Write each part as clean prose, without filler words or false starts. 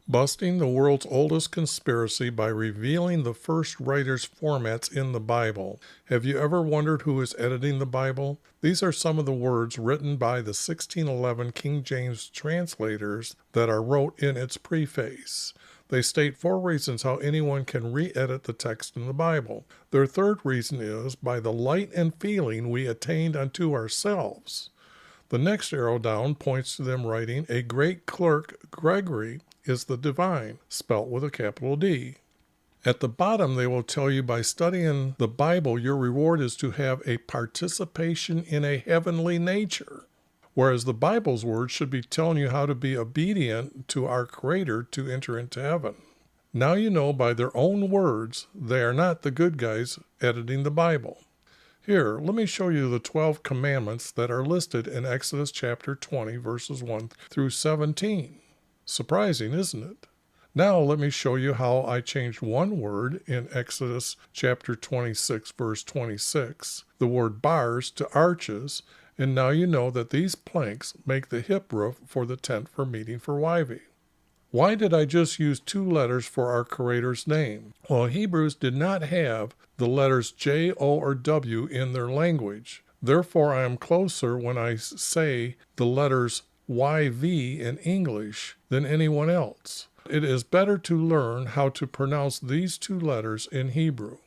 Busting the world's oldest conspiracy by revealing the first writer's formats in the Bible. Have you ever wondered who is editing the Bible? These are some of the words written by the 1611 King James translators that are wrote in its preface. They state 4 reasons how anyone can re-edit the text in the Bible. Their third reason is by the light and feeling we attained unto ourselves. The next arrow down points to them writing, a great clerk, Gregory, is the divine, spelt with a capital D. At the bottom, they will tell you by studying the Bible, your reward is to have a participation in a heavenly nature. Whereas the Bible's words should be telling you how to be obedient to our Creator to enter into heaven. Now you know by their own words, they are not the good guys editing the Bible. Here, let me show you the 12 commandments that are listed in Exodus chapter 20, verses 1 through 17. Surprising, isn't it? Now let me show you how I changed one word in Exodus chapter 26, verse 26, the word bars to arches, and now you know that these planks make the hip roof for the tent for meeting for Yv. Why did I just use 2 letters for our Creator's name? Well, Hebrews did not have the letters J, O, or W in their language. Therefore, I am closer when I say the letters YV in English than anyone else. It is better to learn how to pronounce these 2 letters in Hebrew.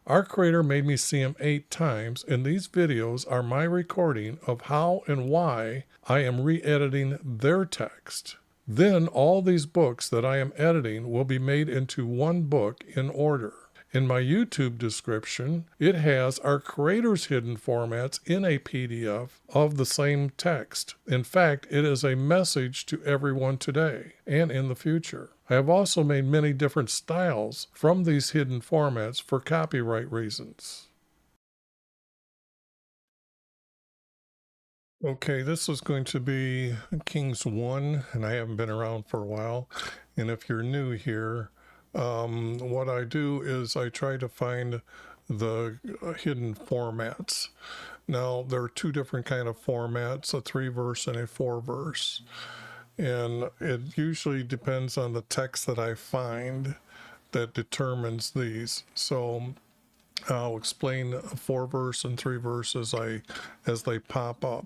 Our Creator made me see Him 8 times, and these videos are my recording of how and why I am re-editing their text. Then all these books that I am editing will be made into one book in order. In my YouTube description, it has our Creator's hidden formats in a PDF of the same text. In fact, it is a message to everyone today and in the future. I have also made many different styles from these hidden formats for copyright reasons. Okay, this is going to be Kings 1, and I haven't been around for a while. And if you're new here, what I do is I try to find the hidden formats. Now, there are 2 different kind of formats, a 3-verse and a 4-verse. And it usually depends on the text that I find that determines these. So I'll explain a 4-verse and 3-verse as they pop up.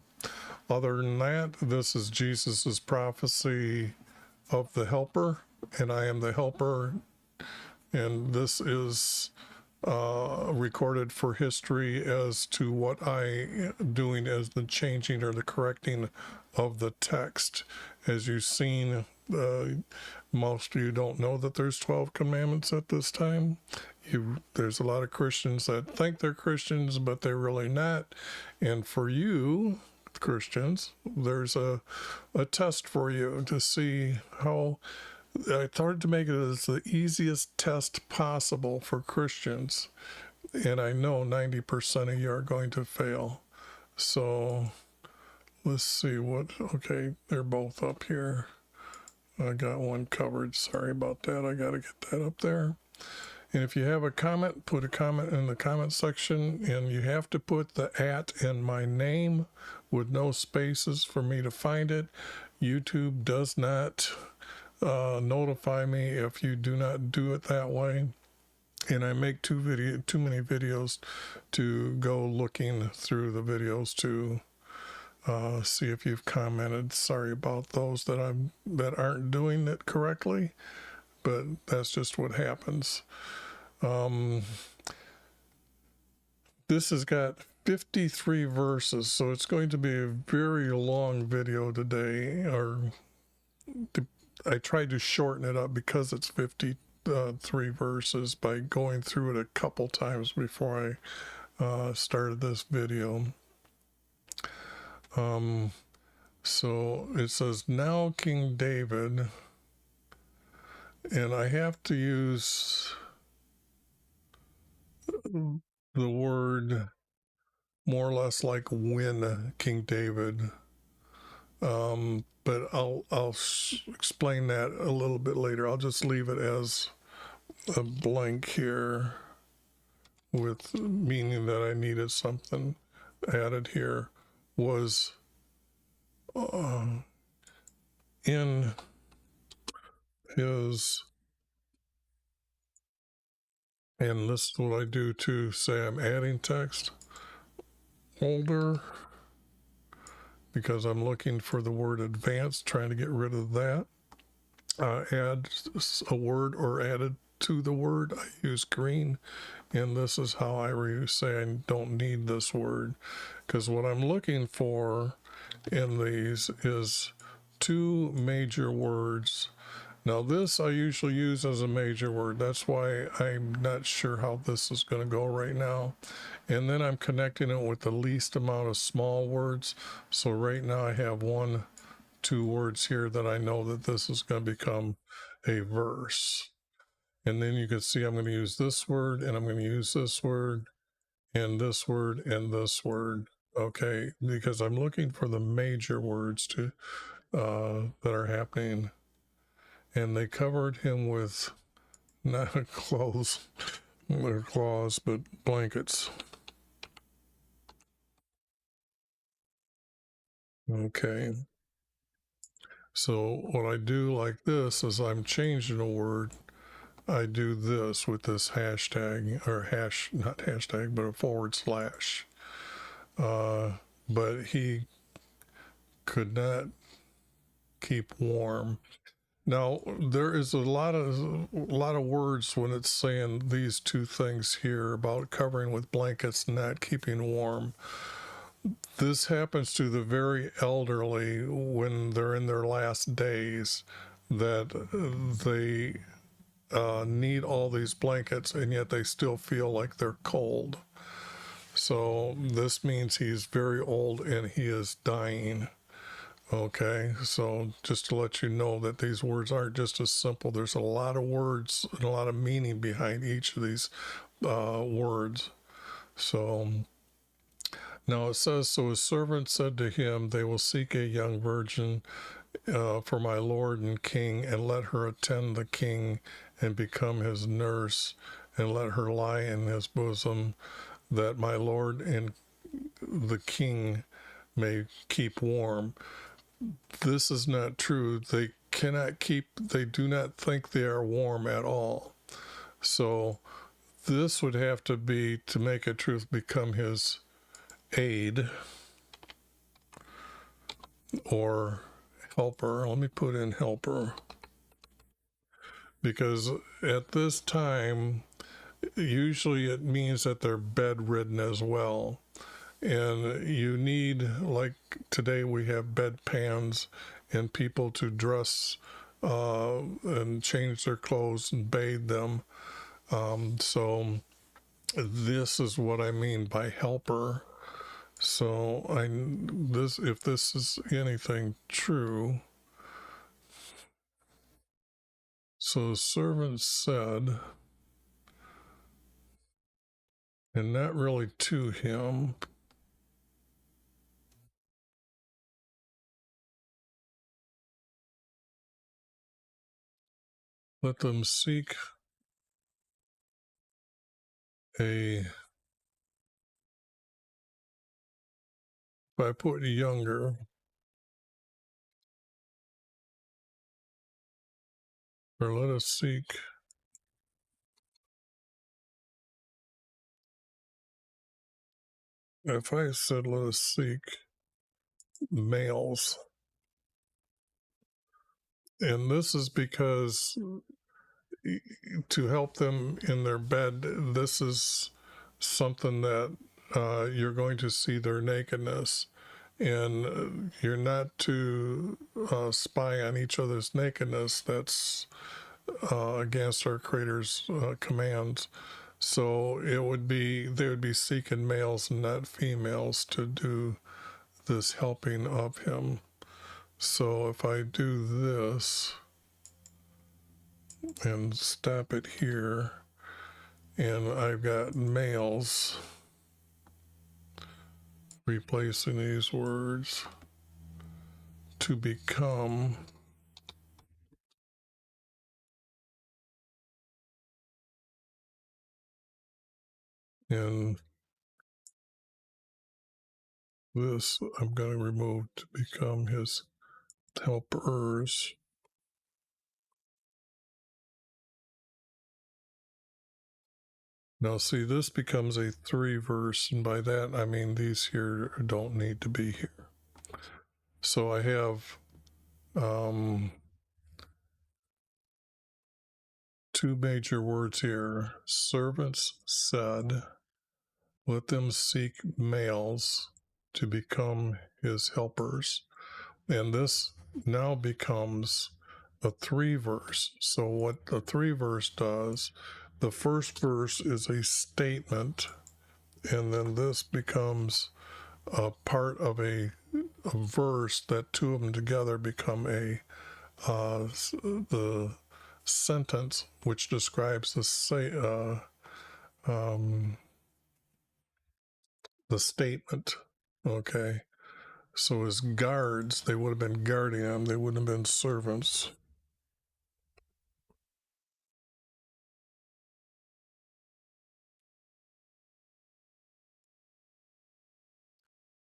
Other than that, this is Jesus's prophecy of the helper, and I am the helper. And this is recorded for history as to what I am doing as the changing or the correcting of the text. As you've seen, most of you don't know that there's 12 commandments at this time. There's a lot of Christians that think they're Christians, but they're really not. And for you, Christians, there's a test for you to see how. I tried to make it as the easiest test possible for Christians, and I know 90% of you are going to fail. So let's see okay, they're both up here. I got one covered. Sorry about that. I got to get that up there. And if you have a comment, put a comment in the comment section, and you have to put the @ in my name with no spaces for me to find it. YouTube does not notify me if you do not do it that way. And I make too many videos to go looking through the videos to see if you've commented. Sorry about those that aren't doing it correctly, but that's just what happens. This has got 53 verses, so it's going to be a very long video today, I tried to shorten it up because it's 53 verses by going through it a couple times before I started this video. So it says, now King David, and I have to use the word more or less like when King David. But I'll explain that a little bit later. I'll just leave it as a blank here, with meaning that I needed something added here. Was in his, and this is what I do to say I'm adding text, older, because I'm looking for the word advanced, trying to get rid of that. Add a word or added to the word, I use green, and this is how I say I don't need this word, because what I'm looking for in these is two major words. Now this I usually use as a major word. That's why I'm not sure how this is going to go right now. And then I'm connecting it with the least amount of small words. So right now I have two words here that I know that this is going to become a verse. And then you can see I'm going to use this word, and I'm going to use this word, and this word, and this word. Okay, because I'm looking for the major words to that are happening. And they covered him with not clothes, or claws, but blankets. Okay. So what I do like this is I'm changing a word. I do this with this hashtag, or not hashtag, but a forward slash. But he could not keep warm. Now there is a lot of words when it's saying these two things here about covering with blankets, not keeping warm. This happens to the very elderly when they're in their last days, that they need all these blankets and yet they still feel like they're cold. So this means he's very old and he is dying. Okay, so just to let you know that these words aren't just as simple. There's a lot of words and a lot of meaning behind each of these words. So now it says, so his servant said to him, they will seek a young virgin for my lord and king, and let her attend the king and become his nurse, and let her lie in his bosom, that my lord and the king may keep warm. This is not true. They do not think they are warm at all. So this would have to be, to make a truth, become his aid or helper. Let me put in helper, because at this time, usually it means that they're bedridden as well. And you need, like today we have bedpans and people to dress and change their clothes and bathe them. So this is what I mean by helper. So if this is anything true, so the servant said, and not really to him, let them seek a, if I put younger, or let us seek, if I said let us seek males, and this is because to help them in their bed, this is something that you're going to see their nakedness, and you're not to spy on each other's nakedness. That's against our Creator's commands. So they would be seeking males and not females to do this helping of him. So if I do this and stop it here, and I've got males replacing these words, to become, and this I'm going to remove, to become his helpers. Now, see, this becomes a 3-verse, and by that I mean these here don't need to be here. So I have two major words here. Servants said, let them seek males to become his helpers. And this now becomes a 3-verse. So what the 3-verse does, the first verse is a statement, and then this becomes a part of a verse that two of them together become the sentence which describes the statement. Okay, so as guards, they would have been guarding them. They wouldn't have been servants.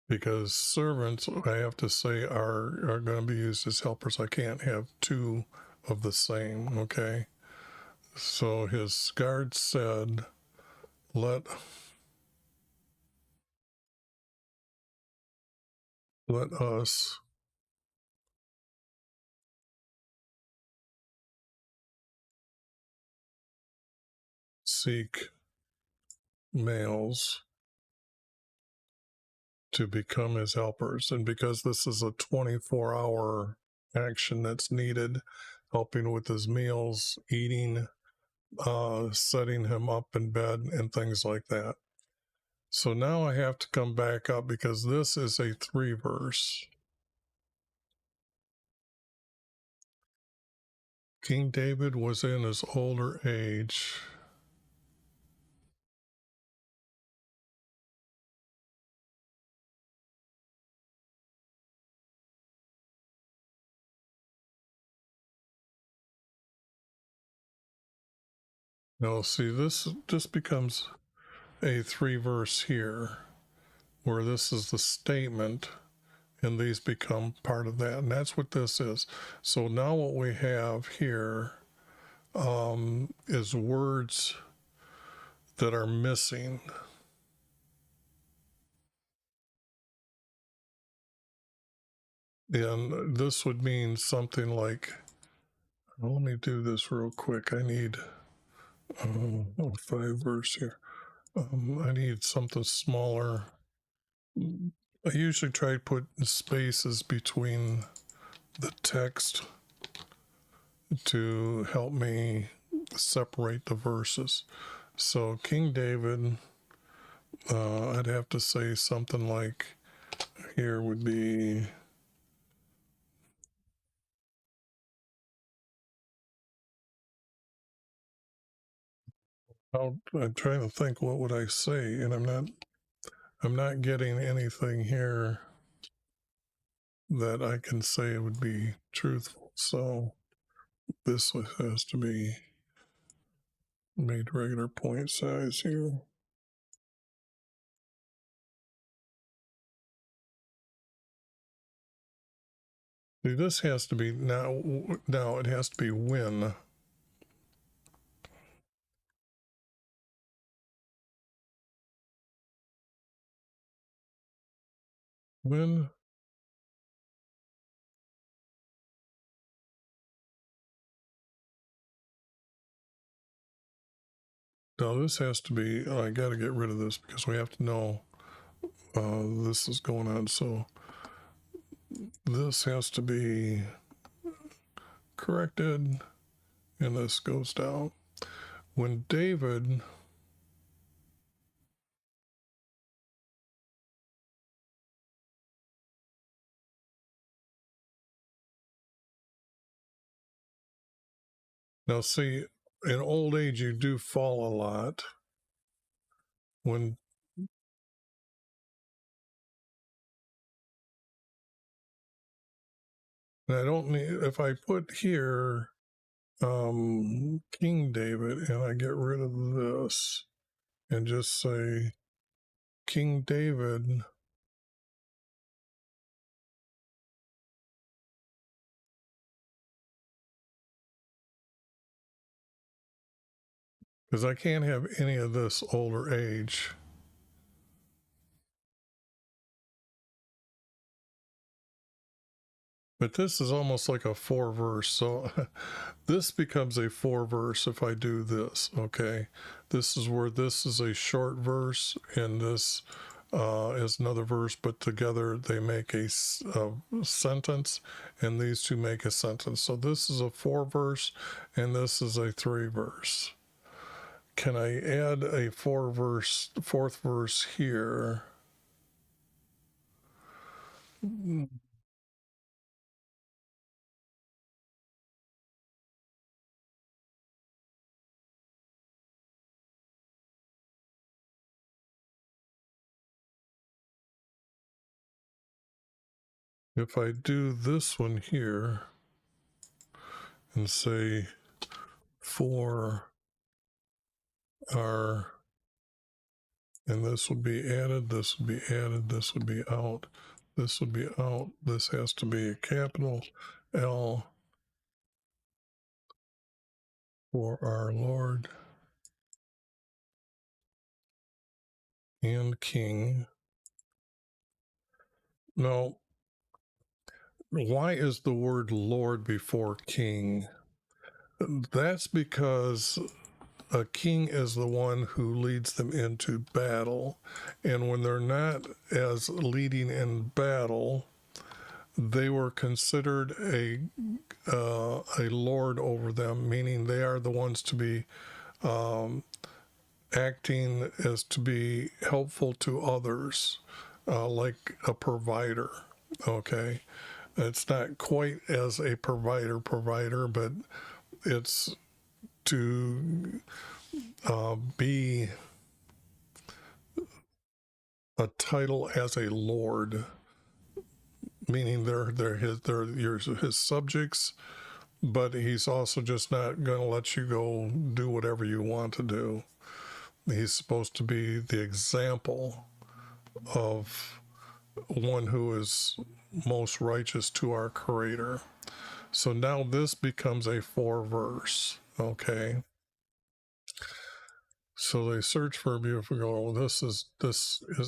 Because servants, I have to say, are going to be used as helpers. I can't have two of the same. Okay, so his guard said, let us seek males to become his helpers. And because this is a 24-hour action that's needed, helping with his meals, eating, setting him up in bed, and things like that. So now I have to come back up because this is a 3-verse. King David was in his older age. Now, see, this just becomes a 3-verse here, where this is the statement, and these become part of that. And that's what this is. So now what we have here is words that are missing. And this would mean something like, well, let me do this real quick. I need a 5-verse here. I need something smaller. I usually try to put spaces between the text to help me separate the verses. So King David, I'd have to say something like, here would be, I'm trying to think what would I say, and I'm not getting anything here that I can say would be truthful. So this has to be made regular point size here. See, this has to be now it has to be when. When now this has to be, I got to get rid of this because we have to know this is going on. So this has to be corrected, and this goes down. When David now see, in old age you do fall a lot. When I don't need, if I put here King David and I get rid of this and just say King David because I can't have any of this older age. But this is almost like a 4-verse, so this becomes a 4-verse if I do this, okay? This is where this is a short verse, and this is another verse, but together they make a sentence, and these two make a sentence. So this is a 4-verse, and this is a 3-verse. Can I add a 4th verse here? If I do this one here and say for our, and this would be added, this would be added, this would be out, this would be out, this has to be a capital L for our Lord and King. Now, why is the word Lord before King? That's because a king is the one who leads them into battle. And when they're not as leading in battle, they were considered a lord over them, meaning they are the ones to be acting as to be helpful to others, like a provider. Okay, it's not quite as a provider, but it's to be a title as a lord, meaning they're his subjects, but he's also just not going to let you go do whatever you want to do. He's supposed to be the example of one who is most righteous to our Creator. So now this becomes a 4-verse, okay? So they search for a beautiful girl. This is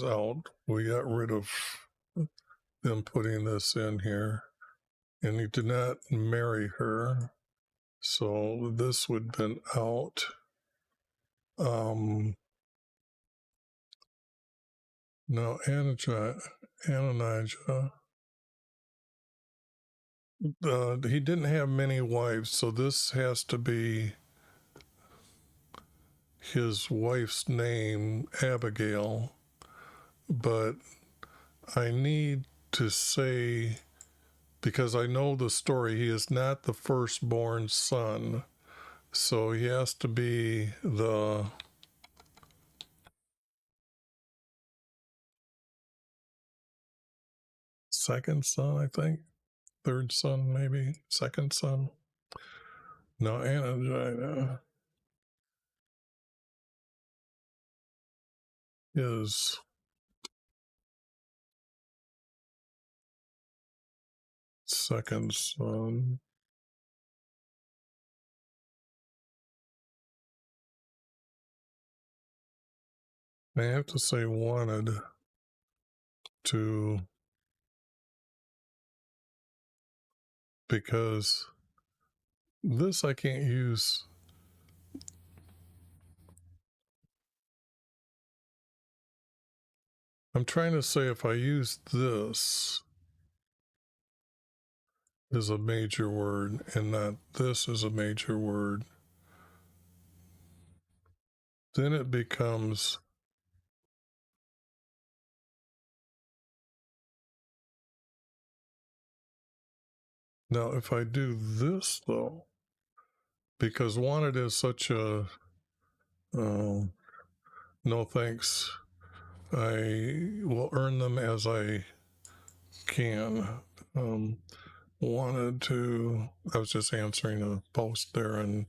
out. We got rid of them putting this in here. And he did not marry her. So this would have been out. Now Anonijah, he didn't have many wives, so this has to be his wife's name, Abigail. But I need to say, because I know the story, he is not the firstborn son, so he has to be the second son, I think. Third son, maybe. Second son. No, Anna is second son. I have to say wanted to, because this I can't use. I'm trying to say if I use this is a major word and not this is a major word, then it becomes, now if I do this though, because wanted is such a, no thanks, I will earn them as I can. Wanted to, I was just answering a post there on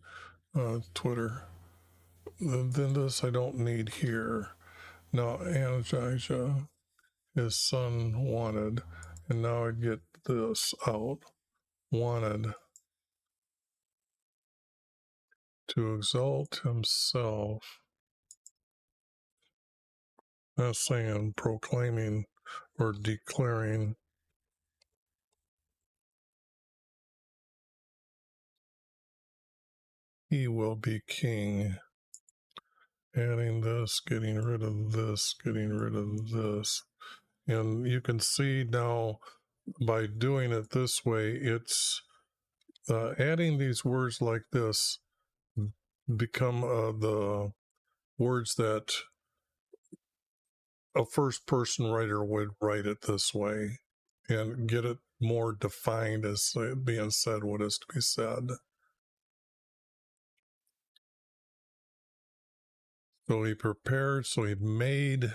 Twitter. Then this I don't need here. Now Anijah, his son wanted, and now I get this out. Wanted to exalt himself. Not saying proclaiming or declaring. He will be king. Adding this, getting rid of this, getting rid of this. And you can see now by doing it this way, it's adding these words like this become the words that a first person writer would write it this way and get it more defined as being said what is to be said. So he prepared, so he made,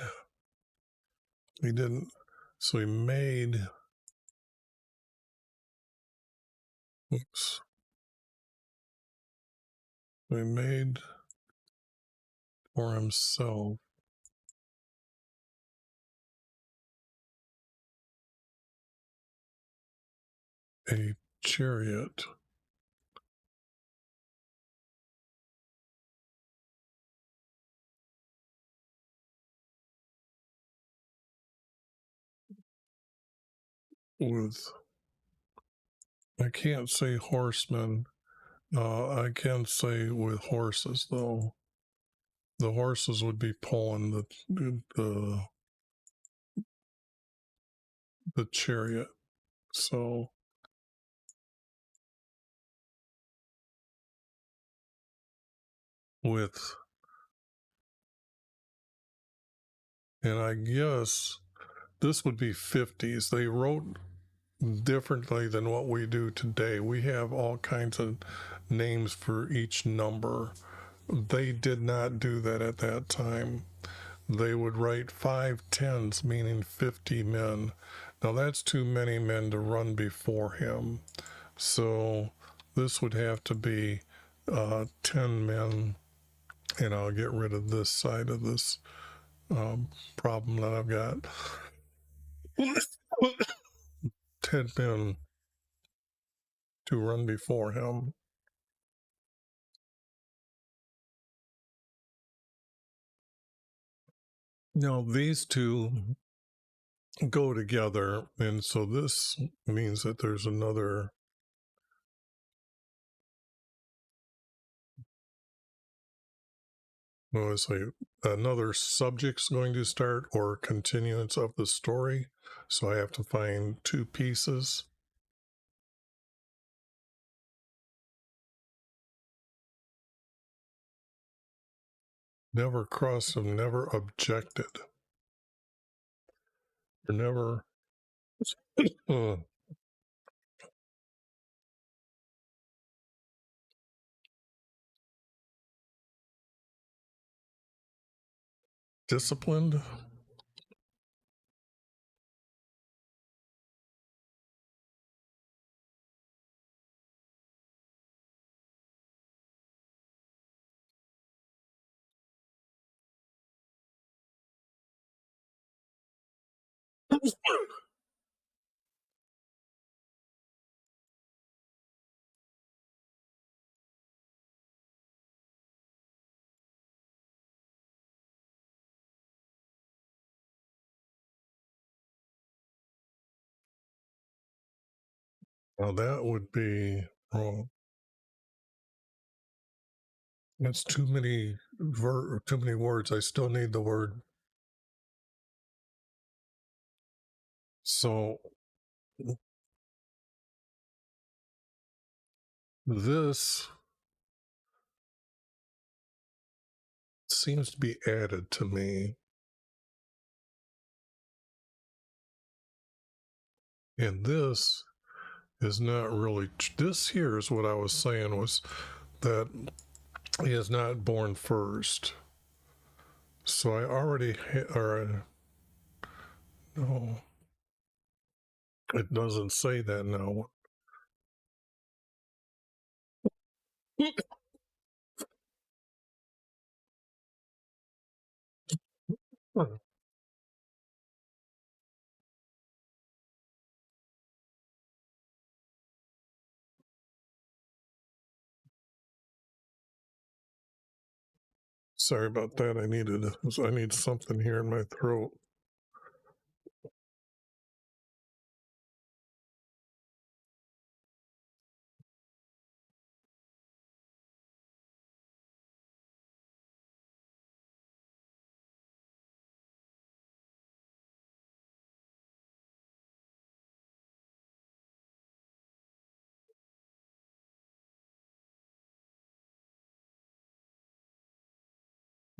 he didn't, so he made, oops, he made for himself a chariot with, I can't say horsemen, I can say with horses though. The horses would be pulling the chariot. So with, and I guess this would be 50s. They wrote differently than what we do today. We have all kinds of names for each number. They did not do that at that time. They would write 5 10s, meaning 50 men. Now that's too many men to run before him. So this would have to be 10 men, and I'll get rid of this side of this problem that I've got. 10 men to run before him. Now, these two go together, and so this means that there's another. Well, it's like another subject's going to start or continuance of the story. So I have to find two pieces. Never crossed them, never objected. Or never disciplined. Now that would be wrong. That's too many too many words. I still need the word. So this seems to be added to me. And this is not really, this here is what I was saying was that he is not born first. So I already, or no, it doesn't say that now. Sorry about that. I need something here in my throat.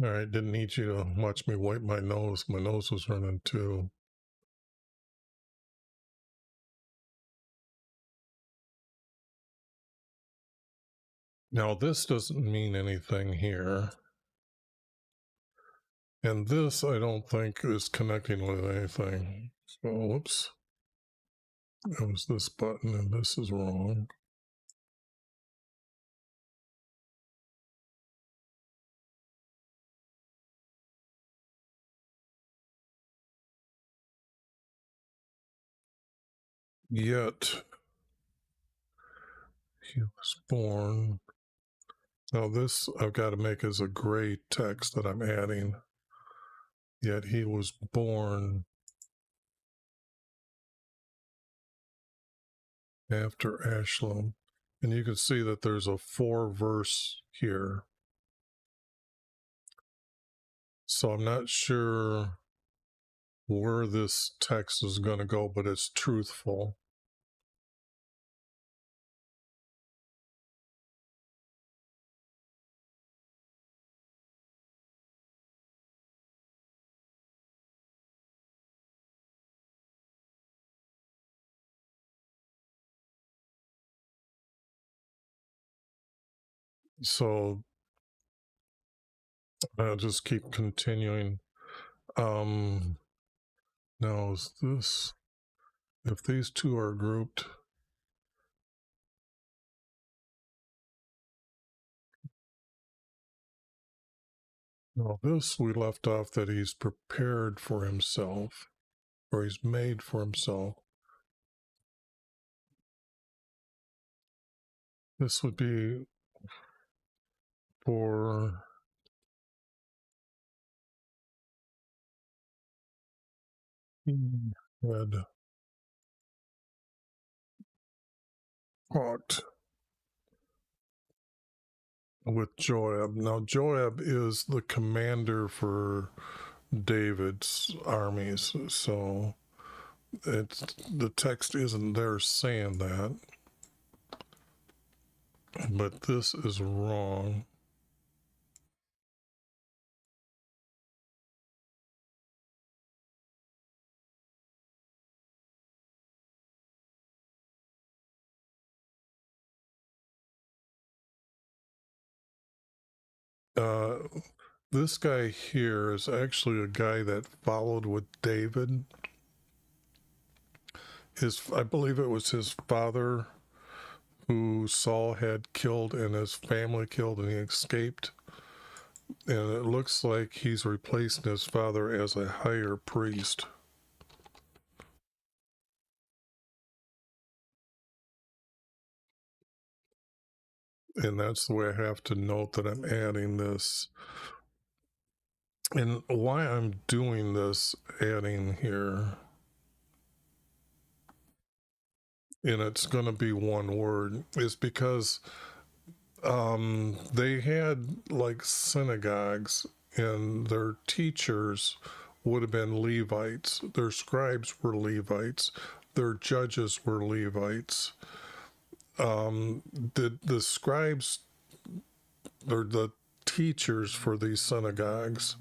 All right, didn't need you to watch me wipe my nose. My nose was running too. Now, this doesn't mean anything here. And this, I don't think, is connecting with anything. So, whoops. That was this button, and this is wrong. Yet, he was born. Now, this I've got to make as a gray text that I'm adding. Yet he was born after Ashlam. And you can see that there's a 4-verse here. So I'm not sure where this text is going to go, but it's truthful. So I'll just keep continuing. Now is this, if these two are grouped, now this we left off that he's prepared for himself, or he's made for himself. This would be for red hawked with Joab. Now Joab is the commander for David's armies, so it's the text isn't there saying that, but this is wrong. This guy here is actually a guy that followed with David. I believe it was his father who Saul had killed and his family killed, and he escaped. And it looks like he's replacing his father as a higher priest. And that's the way I have to note that I'm adding this. And why I'm doing this adding here, and it's going to be one word, is because they had like synagogues, and their teachers would have been Levites. Their scribes were Levites. Their judges were Levites. The scribes, or the teachers for these synagogues,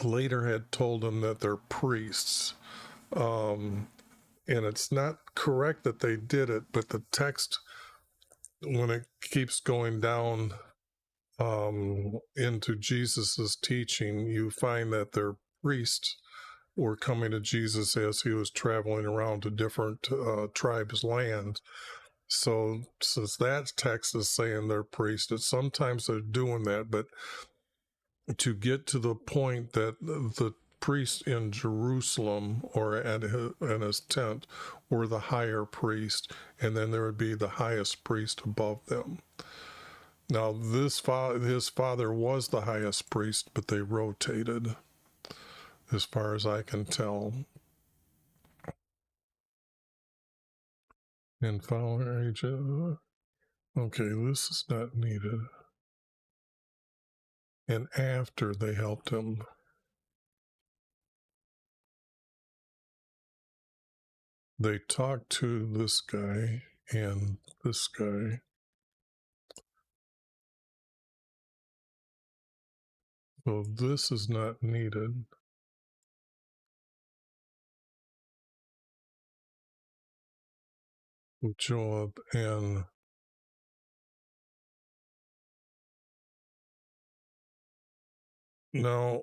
later had told them that they're priests. And it's not correct that they did it, but the text, when it keeps going down into Jesus's teaching, you find that their priests were coming to Jesus as he was traveling around to different tribes' lands. So since that text is saying they're priests, sometimes they're doing that, but to get to the point that the priests in Jerusalem or in his tent were the higher priest, and then there would be the highest priest above them. Now, his father was the highest priest, but they rotated, as far as I can tell. And following age, okay, this is not needed. And after they helped him, they talked to this guy and this guy. So this is not needed. With Joab and now,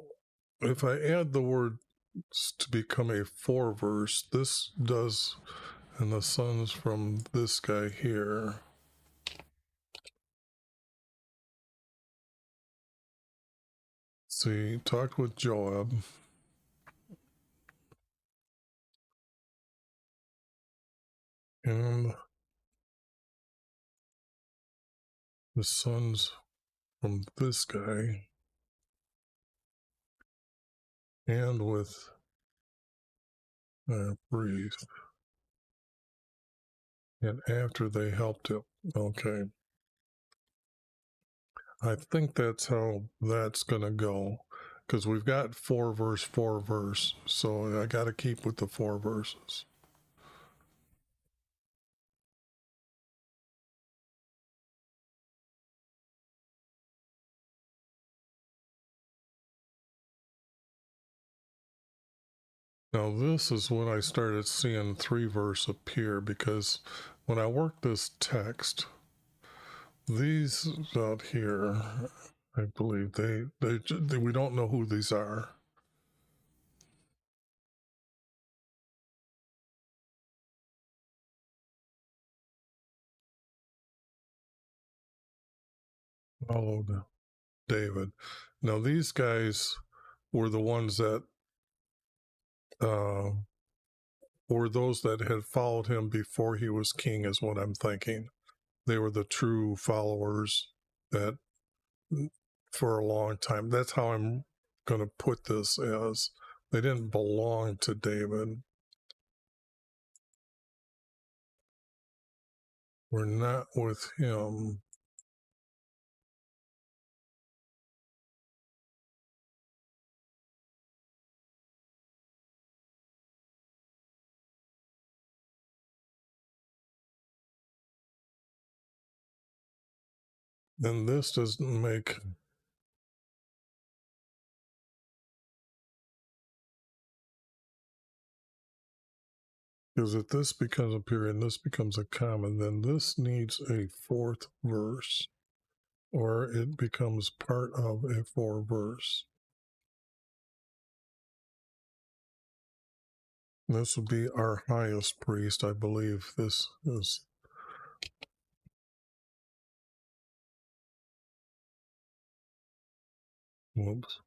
if I add the word to become a 4 verse, this does, and the sons from this guy here. See, talked with Joab. And the sons from this guy. And with brief. And after they helped him. Okay. I think that's how that's going to go. Because we've got 4 verse. So I got to keep with the 4 verses. Now this is when I started seeing 3 verse appear, because when I work this text, these out here, I believe they we don't know who these are. Followed David. Now these guys were the ones that were those that had followed him before he was king, is what I'm thinking. They were the true followers that for a long time. That's how I'm going to put this, as they didn't belong to David. We're not with him. And this doesn't make, because if this becomes a period and this becomes a comma, then this needs a 4th verse, or it becomes part of a 4 verse. This would be our highest priest, I believe. This is. Whoops.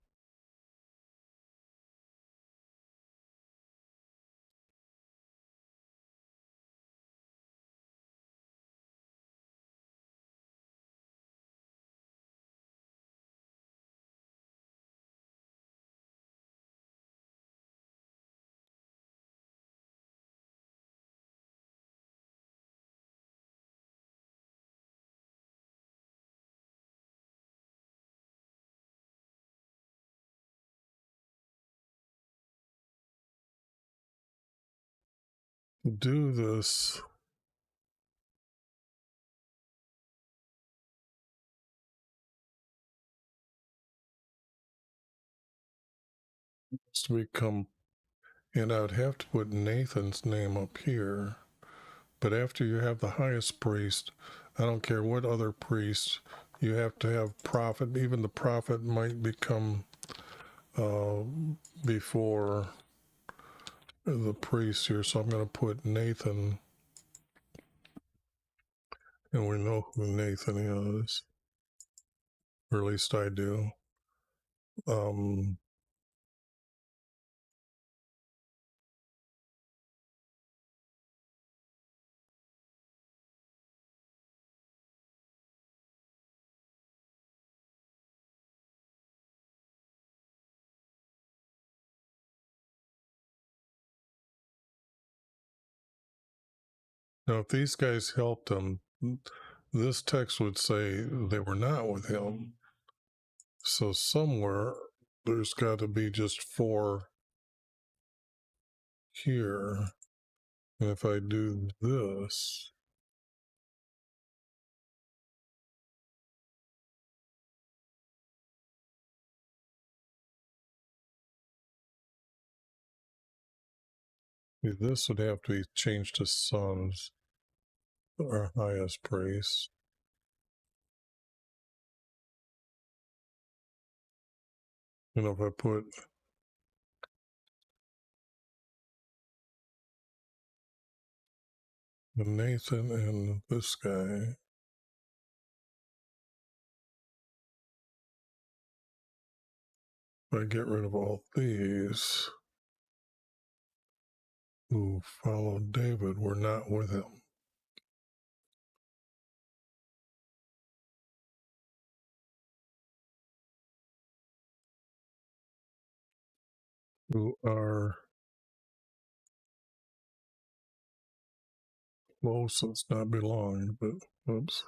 Do this. To become, and I'd have to put Nathan's name up here. But after you have the highest priest, I don't care what other priest, you have to have prophet. Even the prophet might become before the priest here. So I'm going to put Nathan, and we know who Nathan is, or at least I do. Now, if these guys helped him, this text would say they were not with him. So somewhere there's got to be just 4 here. And if I do this, this would have to be changed to sons, our highest praise. And if I put Nathan and this guy, if I get rid of all these who followed David, were not with him. Who are closest, not belong, but oops,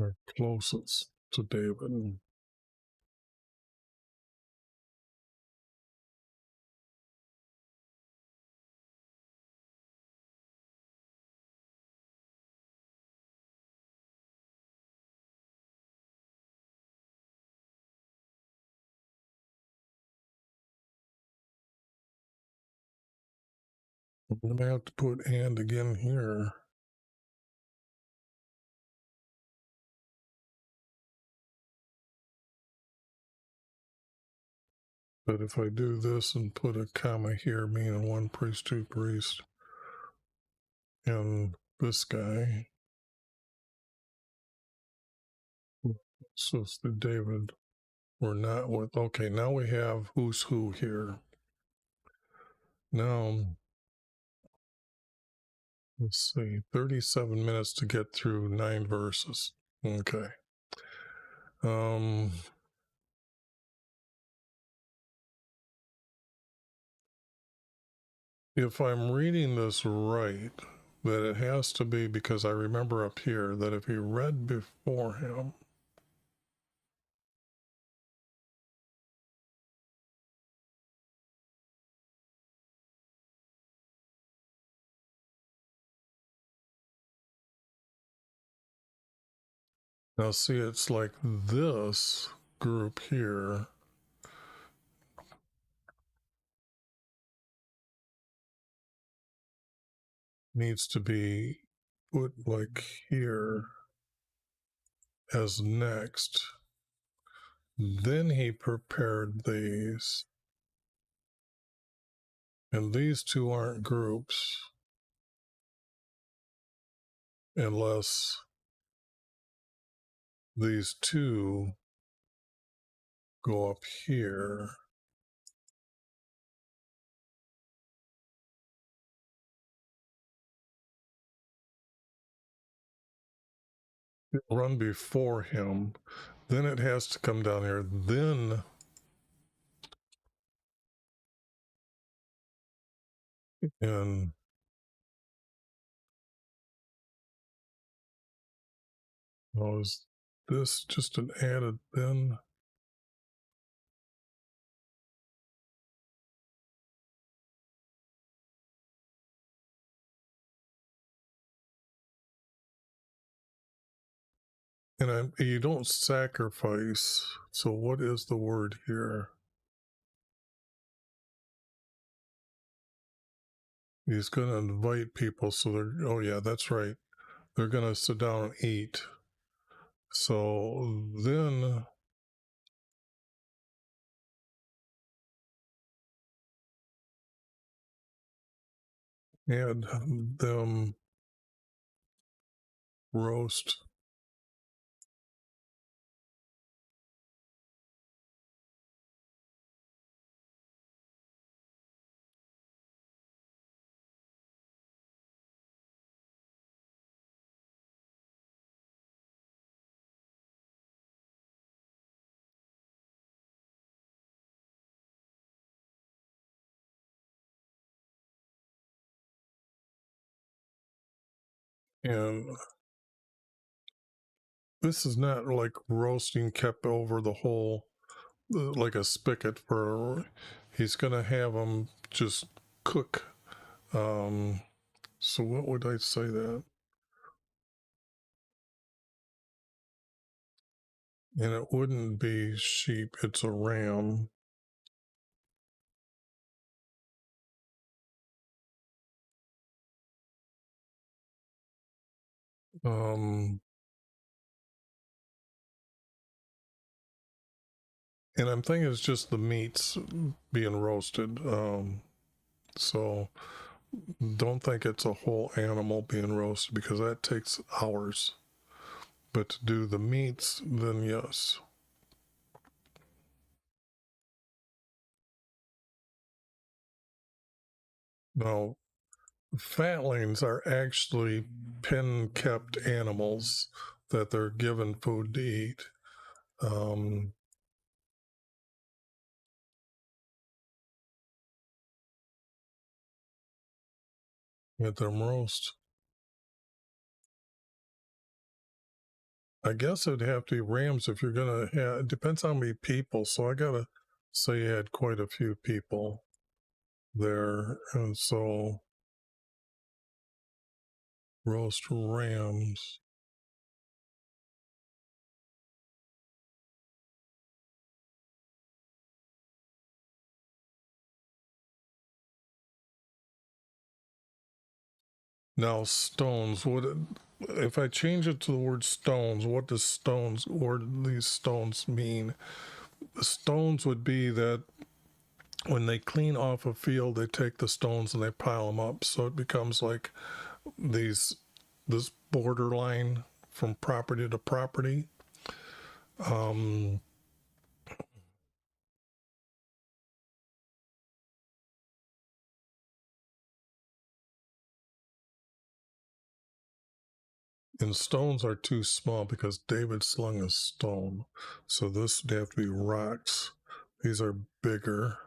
are closest to David. I'm going to have to put and again here. But if I do this and put a comma here, meaning 1 priest, 2 priests, and this guy, so it's the David, we're not with, okay, now we have who's who here. Now, let's see, 37 minutes to get through 9 verses. Okay. If I'm reading this right, that it has to be, because I remember up here that if he read before him, now see, it's like this group here needs to be put like here as next. Then he prepared these, and these two aren't groups unless these two go up here. Run before him, then it has to come down here, then and oh, is this just an added then? And you don't sacrifice, so what is the word here? He's going to invite people, so they're, oh yeah, that's right. They're going to sit down and eat. So then add them roast. And this is not like roasting kept over the whole, like a spigot for, he's going to have them just cook. So what would I say that? And it wouldn't be sheep, it's a ram. And I'm thinking it's just the meats being roasted. So don't think it's a whole animal being roasted because that takes hours. But to do the meats, then yes. Now, fatlings are actually pen kept animals that they're given food to eat. Um, Get them roast. I guess it'd have to be rams if you're gonna have. It depends on how many people. So I gotta say you had quite a few people there, and so roast rams. Now stones. If I change it to the word stones? What does stones or these stones mean? Stones would be that when they clean off a field, they take the stones and they pile them up, so it becomes like these this borderline from property to property. Um, and stones are too small because David slung a stone, so this would have to be rocks. These are bigger.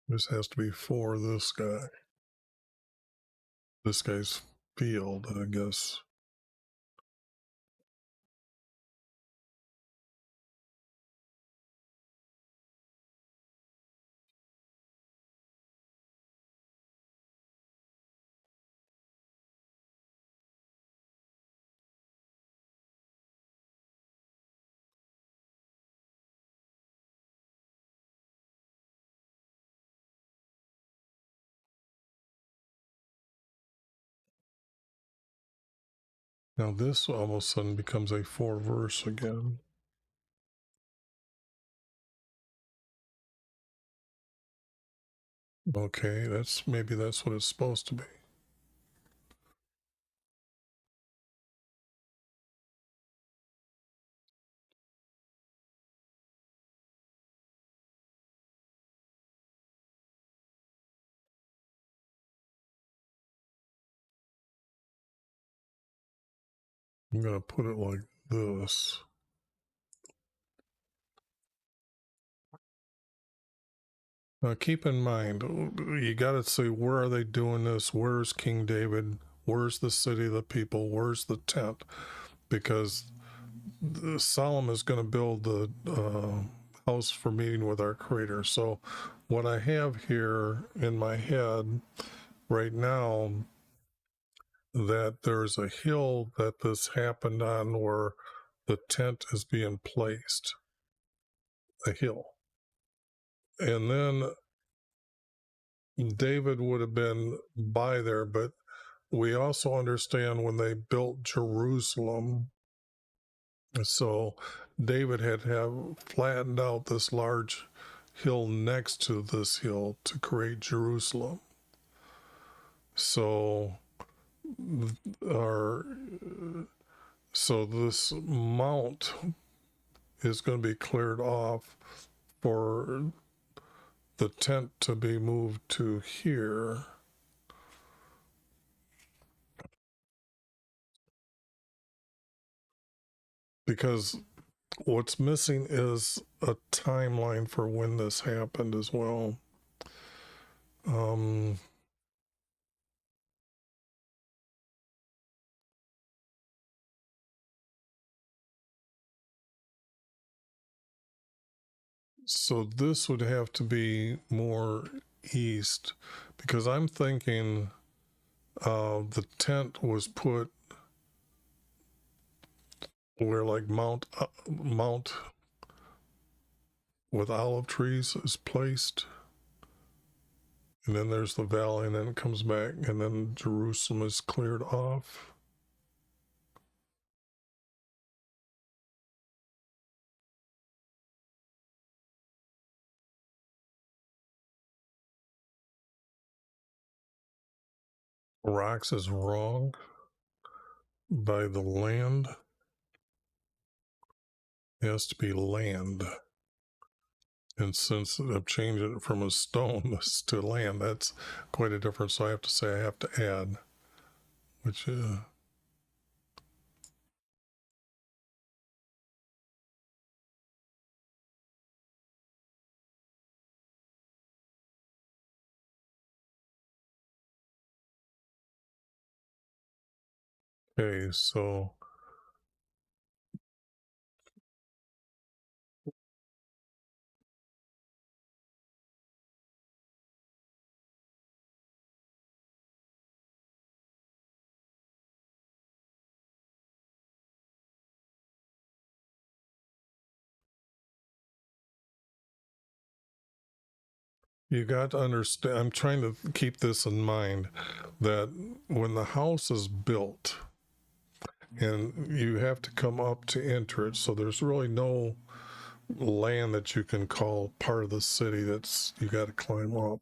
This has to be for this guy. This guy's field, I guess. Now this all of a sudden becomes a 4-verse again. Okay, maybe that's what it's supposed to be. I'm gonna put it like this. Now keep in mind, you gotta say, where are they doing this? Where's King David? Where's the city of the people? Where's the tent? Because Solomon is going to build the house for meeting with our Creator. So, what I have here in my head right now, that there's a hill that this happened on where the tent is being placed, a hill. And then David would have been by there, but we also understand when they built Jerusalem, so David had to have flattened out this large hill next to this hill to create Jerusalem. So our so this mount is going to be cleared off for the tent to be moved to here. Because What's missing is a timeline for when this happened as well. So this would have to be more east, because I'm thinking the tent was put where like Mount with olive trees is placed, and then there's the valley, and then it comes back, and then Jerusalem is cleared off. Rocks is wrong by the land. It has to be land. And since I've changed it from a stone to land, that's quite a difference. So I have to say I have to add, which okay. So you got to understand, I'm trying to keep this in mind, that when the house is built and you have to come up to enter it, so there's really no land that you can call part of the city. That's, you got to climb up.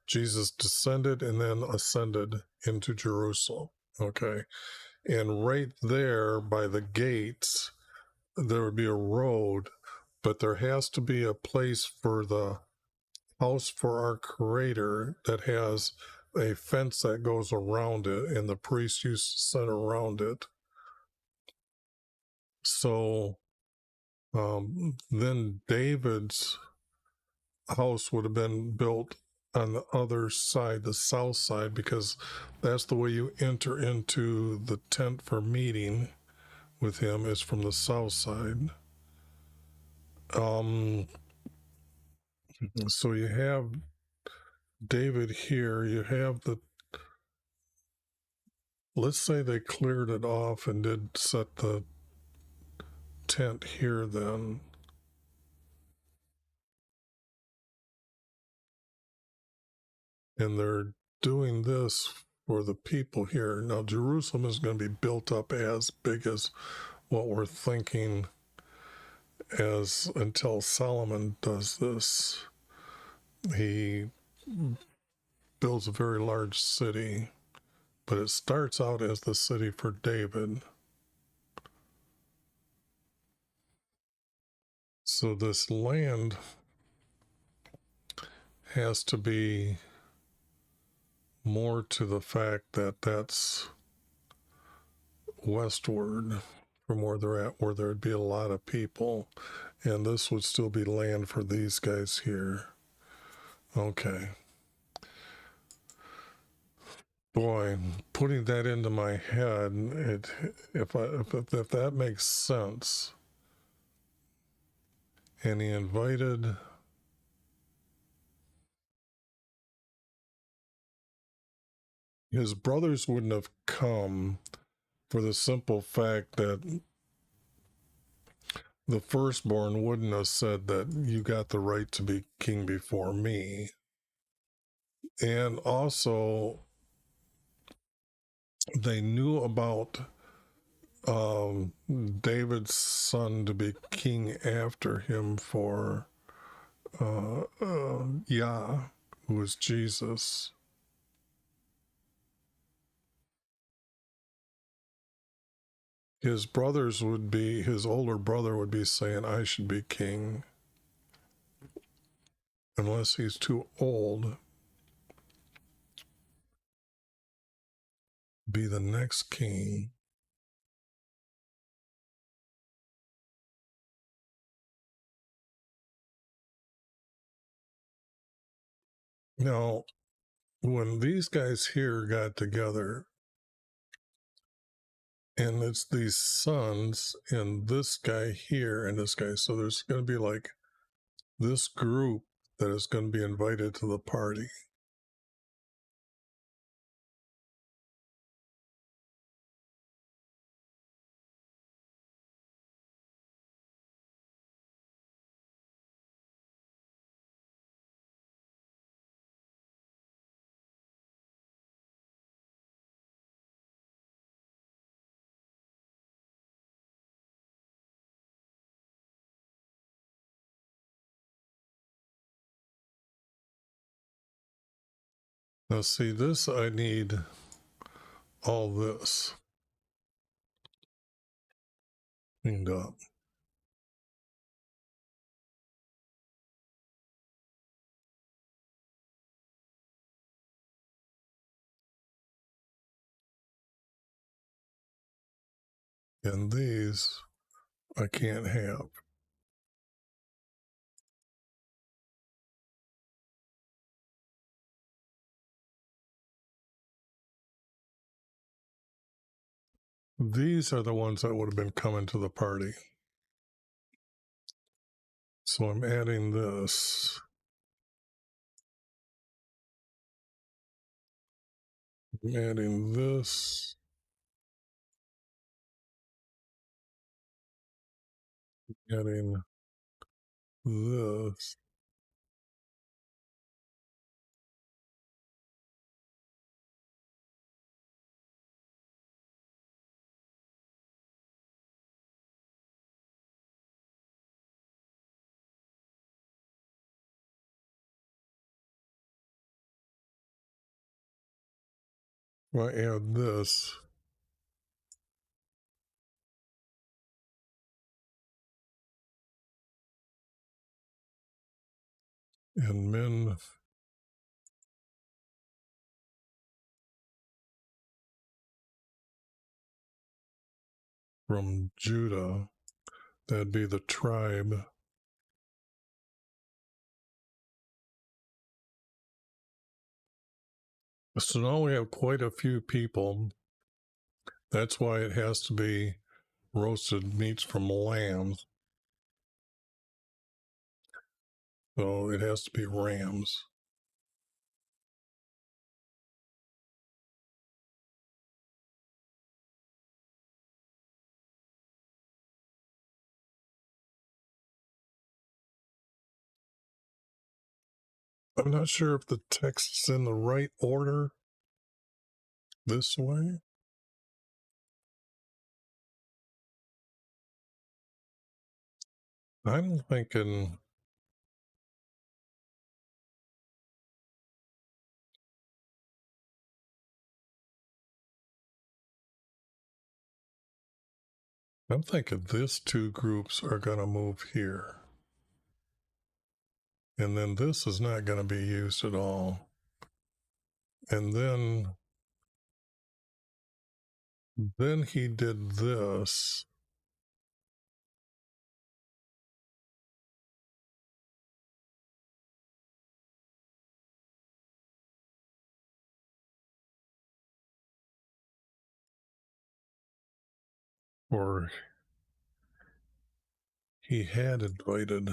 Jesus descended and then ascended into Jerusalem. Okay. And right there by the gates, there would be a road, but there has to be a place for the house for our Creator that has a fence that goes around it, and the priest used to sit around it. So then David's house would have been built on the other side, the south side, because that's the way you enter into the tent for meeting with him, is from the south side. So you have David here, you have the, let's say they cleared it off and did set the tent here then. And they're doing this for the people here. Now, Jerusalem is going to be built up as big as what we're thinking, as until Solomon does this. He builds a very large city, but it starts out as the city for David. So this land has to be more to the fact that that's westward from where they're at, where there'd be a lot of people, and this would still be land for these guys here. Okay. Boy, putting that into my head, if that makes sense. And he invited, his brothers wouldn't have come for the simple fact that the firstborn wouldn't have said that you got the right to be king before me. And also, they knew about David's son to be king after him for Yah, who was Jesus. His brothers would be, his older brother would be saying, I should be king, unless he's too old, be the next king. Now, when these guys here got together, and it's these sons and this guy here and this guy, so there's going to be like this group that is going to be invited to the party. Now, see, this I need all this cleaned up. And these I can't have. These are the ones that would have been coming to the party. So I'm adding this. I'm adding this. Adding this. I add this. And men from Judah, that'd be the tribe. So now we have quite a few people. That's why it has to be roasted meats from lambs. So it has to be rams. I'm not sure if the text's in the right order this way. I'm thinking these two groups are going to move here. And then this is not going to be used at all. And then he did this. Or he had invited.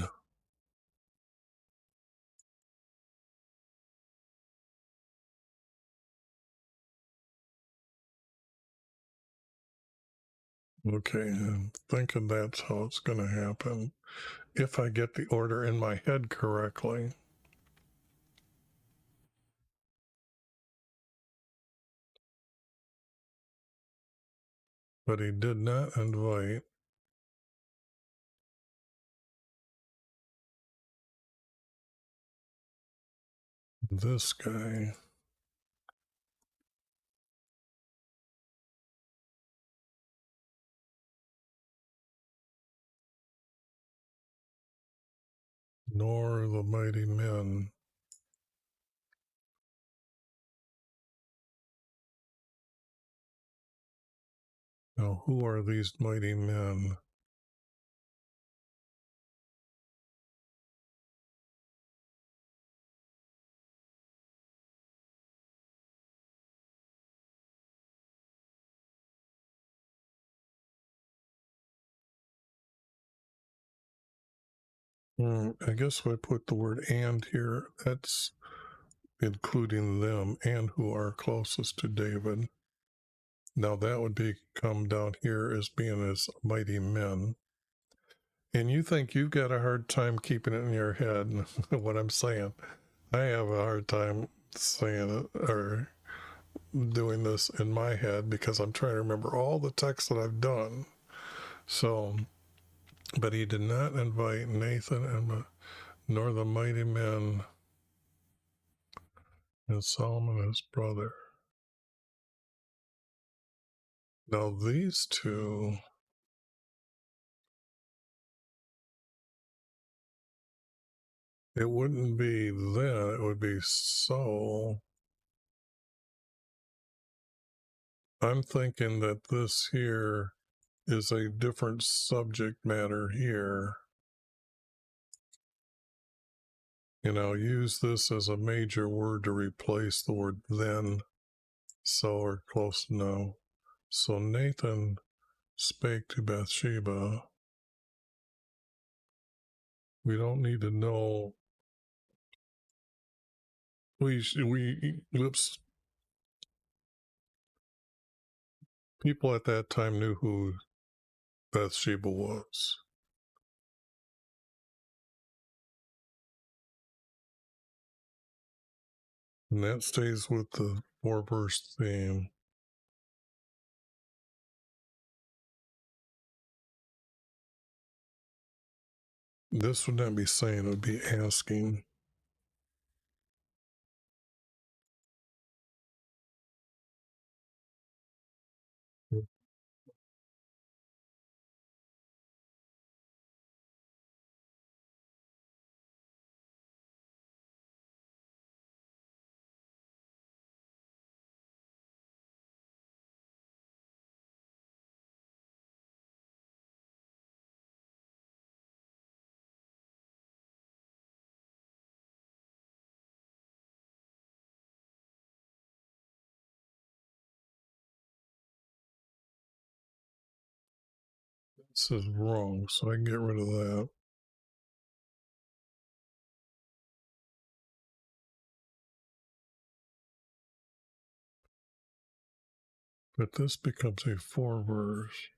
Okay, I'm thinking that's how it's going to happen. If I get the order in my head correctly. But he did not invite this guy. Nor the mighty men. Now, who are these mighty men? I guess if I put the word and here, that's including them and who are closest to David. Now that would come down here as being as mighty men. And you think you've got a hard time keeping it in your head what I'm saying. I have a hard time saying it or doing this in my head because I'm trying to remember all the texts that I've done. So, but he did not invite Nathan and nor the mighty men and Solomon his brother. Now these two, it wouldn't be then, it would be so. I'm thinking that this here is a different subject matter here. Use this as a major word to replace the word then, so, or close enough. So Nathan spake to Bathsheba. We don't need to know. Oops. People at that time knew who Bathsheba was. And that stays with the 4-verse theme. This would not be saying, it would be asking. This is wrong, so I can get rid of that. But this becomes a 4-verse.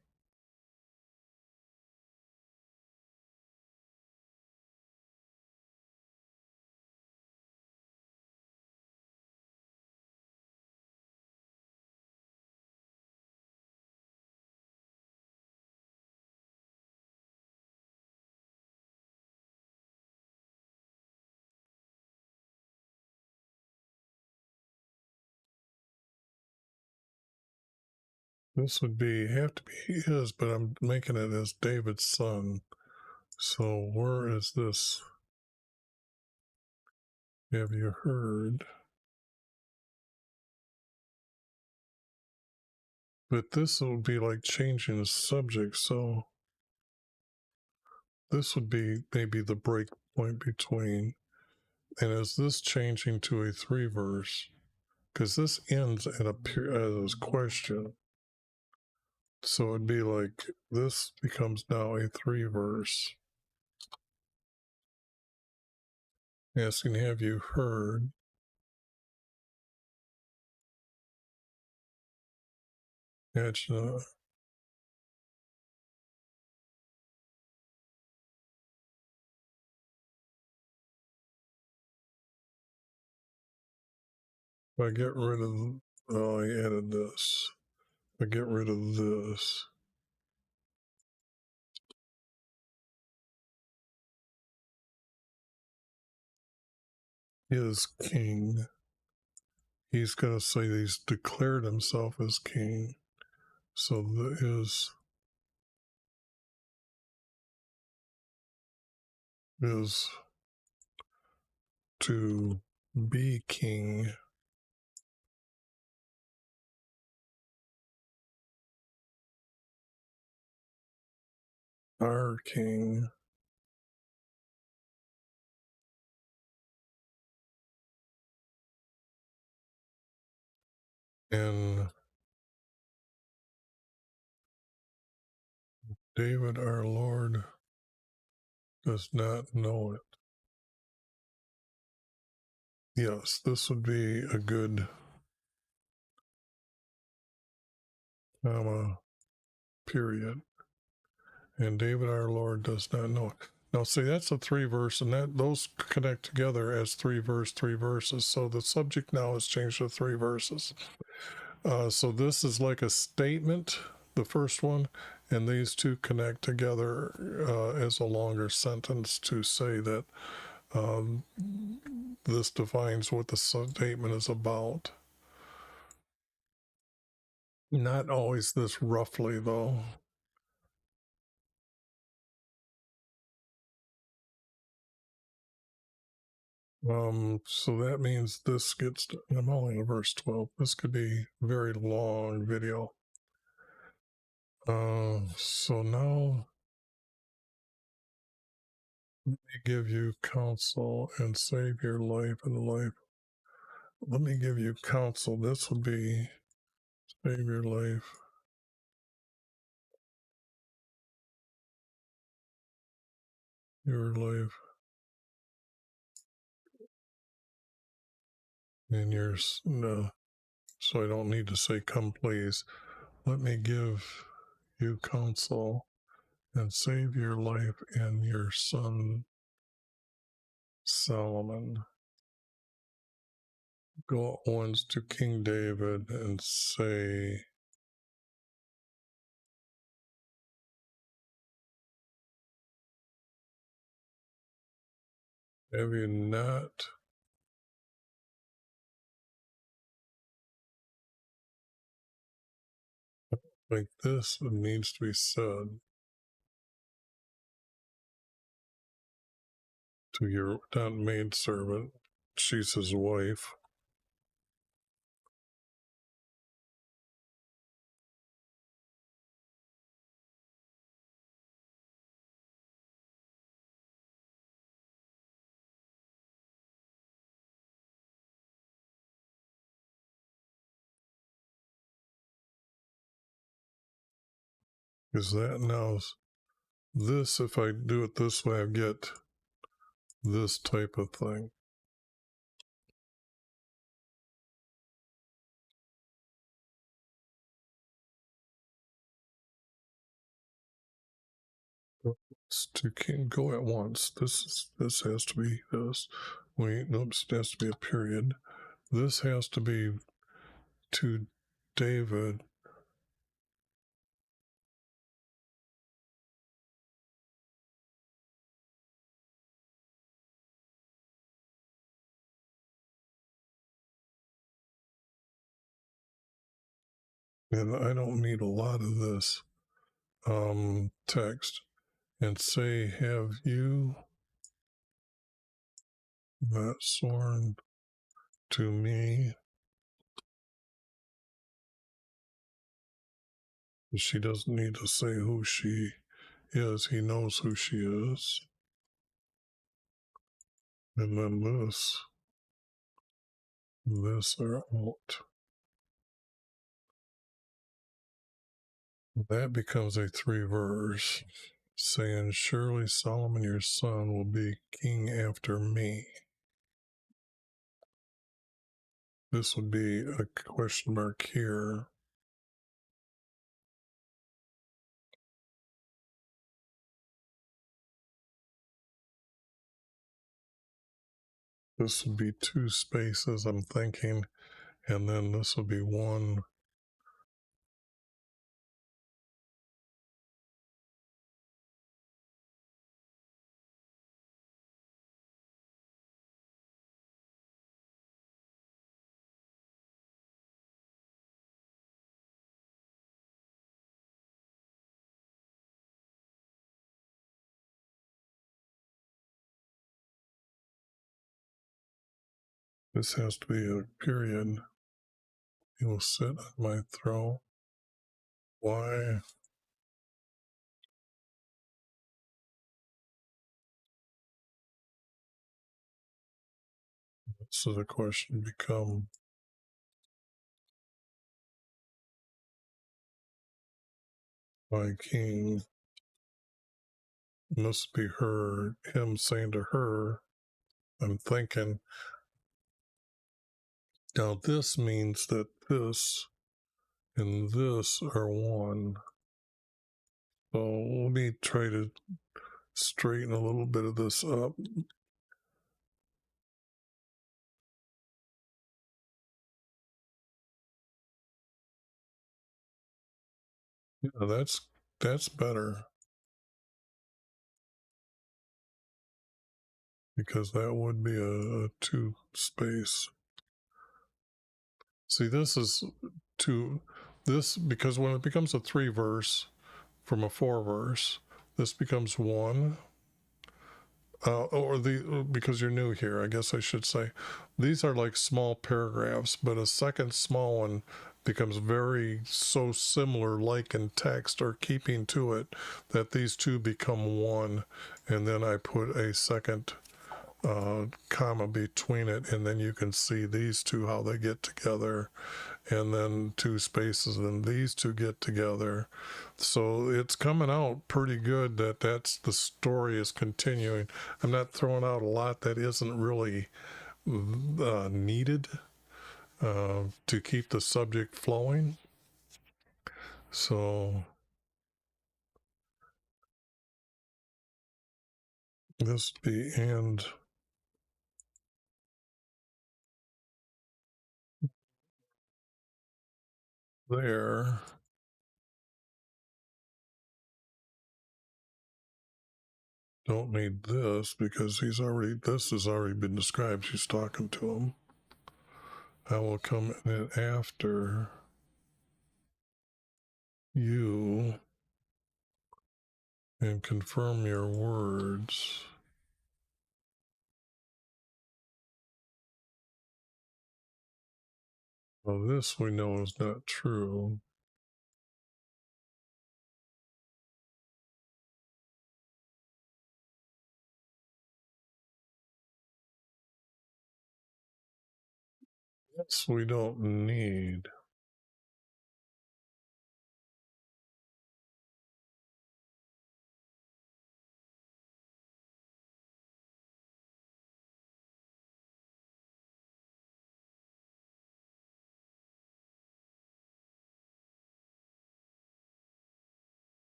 This would have to be his, but I'm making it as David's son. So where is this? Have you heard? But this would be like changing the subject. So this would be maybe the break point between. And is this changing to a 3-verse? Because this ends at a question. So it'd be like this becomes now a 3-verse. Asking, have you heard? If I get rid of, oh, I added this. If I get rid of this, is king. He's going to say he's declared himself as king. So the is to be king. Our king. And David our Lord does not know it. Yes, this would be a good comma, period. And David our Lord does not know it. Now, see, that's a 3-verse, and that those connect together as 3 verses. So the subject now has changed to 3 verses. So this is like a statement, the first one, and these two connect together as a longer sentence to say that this defines what the statement is about. Not always this roughly, though. So that means this gets to, I'm only in verse 12. This could be a very long video. So now let me give you counsel and save your life and the life. Let me give you counsel. This would be save your life. Your life and yours. No, so I don't need to say come please. Let me give you counsel and save your life and your son Solomon. Go at once to King David and say, have you not like this? It needs to be said to your not maidservant. She's his wife. Is that now this? If I do it this way, I get this type of thing. To King, go at once. This has to be this. Wait, nope, it has to be a period. This has to be to David. And I don't need a lot of this text. And say, have you not sworn to me? She doesn't need to say who she is. He knows who she is. And then this are out. That becomes a 3-verse saying, surely Solomon your son will be king after me. This would be a question mark here. This would be 2 spaces, I'm thinking, and then this would be 1. This has to be a period. He will sit on my throne. Why? So the question become, my king Must be her, him saying to her, I'm thinking, now this means that this and this are one. So let me try to straighten a little bit of this up. Yeah, that's better, because that would be a two space. See, this is two, this, because when it becomes a 3 verse from a 4 verse, this becomes one. Or the, because you're new here, I guess I should say, these are like small paragraphs, but a second small one becomes very so similar, like in text or keeping to it, that these two become one, and then I put a second comma between it, and then you can see these two, how they get together, and then two spaces, and these two get together. So it's coming out pretty good that that's the story is continuing. I'm not throwing out a lot that isn't really needed to keep the subject flowing. So this be and there. Don't need this because he's already, this has already been described. She's talking to him. I will come in after you and confirm your words. Well, this we know is not true. This we don't need.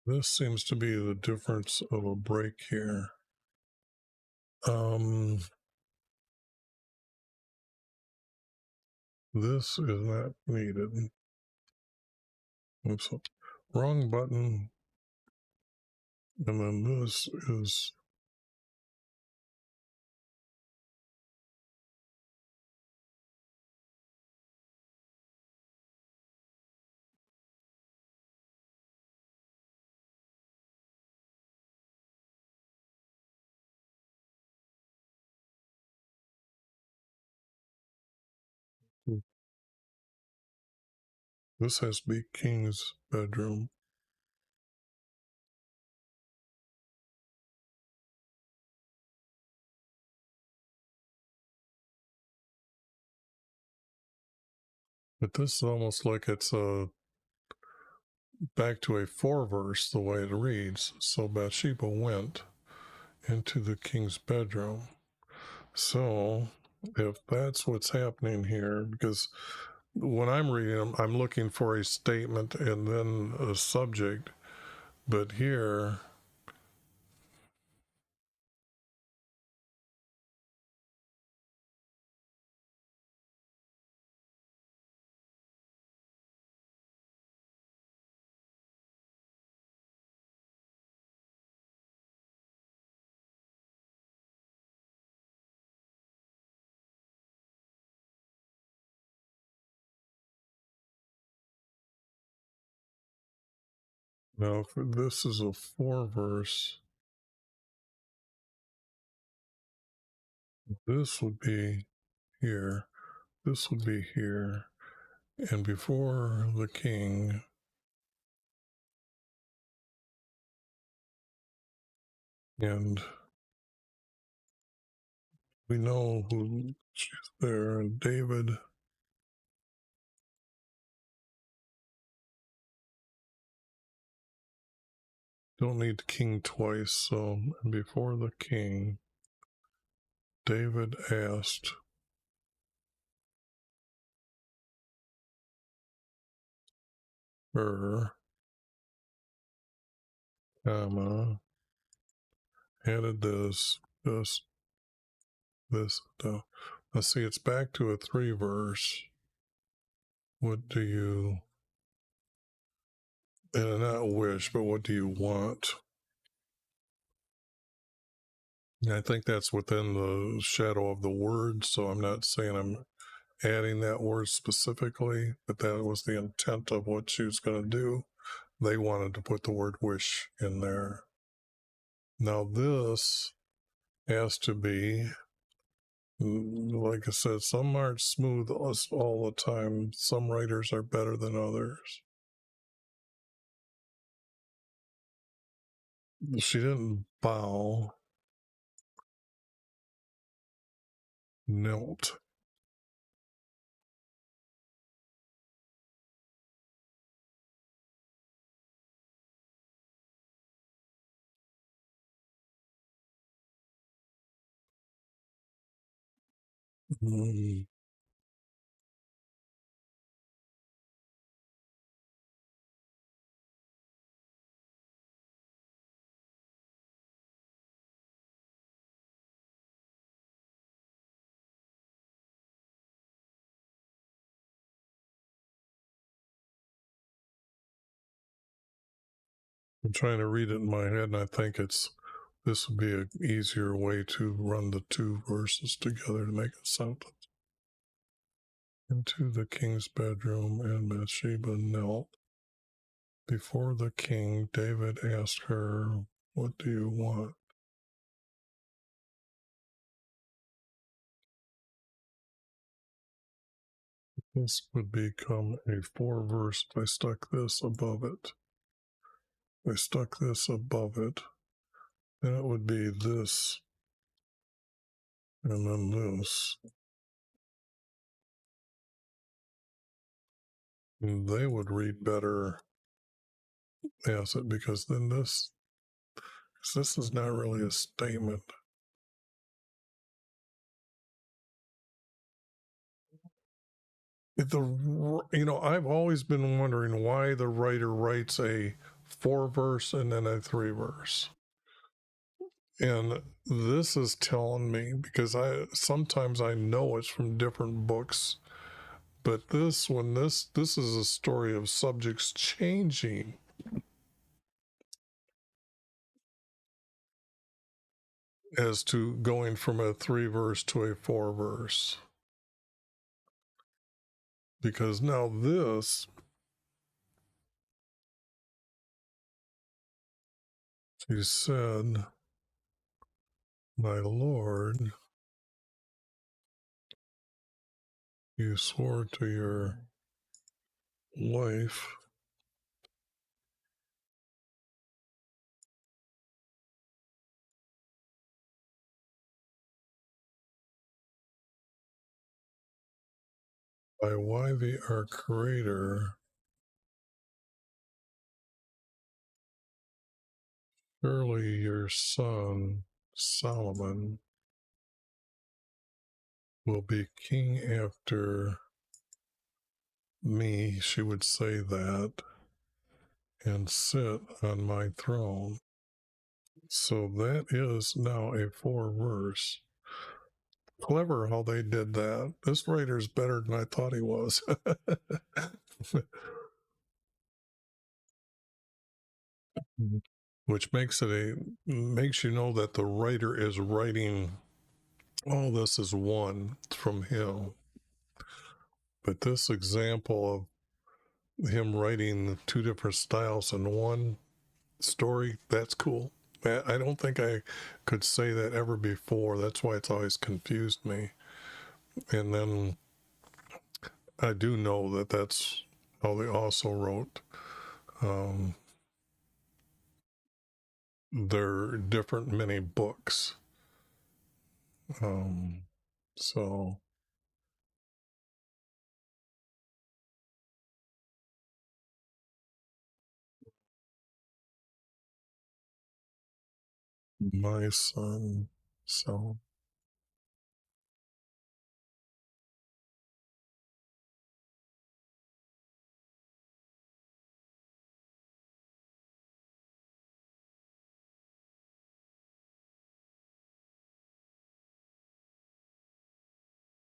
This seems to be the difference of a break here. This is not needed. Oops, wrong button. And then this is, this has to be King's bedroom. But this is almost like it's a back to a 4 verse the way it reads. So Bathsheba went into the king's bedroom. So if that's what's happening here, because when I'm reading them, I'm looking for a statement and then a subject, but here, now if this is a 4 verse, this would be here, this would be here, and before the king, and We know who she's there, and David. Don't need the king twice, so before the king, David asked her, comma, added this. Let's see, it's back to a 3 verse. What do you, and not wish, but what do you want? And I think that's within the shadow of the word, so I'm not saying I'm adding that word specifically, but that was the intent of what she was going to do. They wanted to put the word wish in there. Now this has to be, like I said, some aren't smooth all the time. Some writers are better than others. She didn't bow, knelt. Mm. I'm trying to read it in my head, and I think this would be an easier way to run the 2 verses together to make a sentence. Into the king's bedroom, and Bathsheba knelt before the king. David asked her, "What do you want?" This would become a 4 verse if I stuck this above it. If I stuck this above it, then it would be this, and then this. And they would read better as it, because then this is not really a statement. I've always been wondering why the writer writes a 4 verse and then a 3 verse. And this is telling me, because sometimes I know it's from different books, but this is a story of subjects changing. As to going from a 3 verse to a 4 verse. Because now this, he said, "My Lord, you swore to your wife by YV, our Creator, surely your son Solomon will be king after me," she would say that, "and sit on my throne." So that is now a 4 verse. Clever how they did that. This writer's better than I thought he was. Which makes you know that the writer is writing all this is one from him. But this example of him writing 2 different styles in one story, that's cool. I don't think I could say that ever before. That's why it's always confused me. And then I do know that that's how they also wrote their different mini books. So my son, so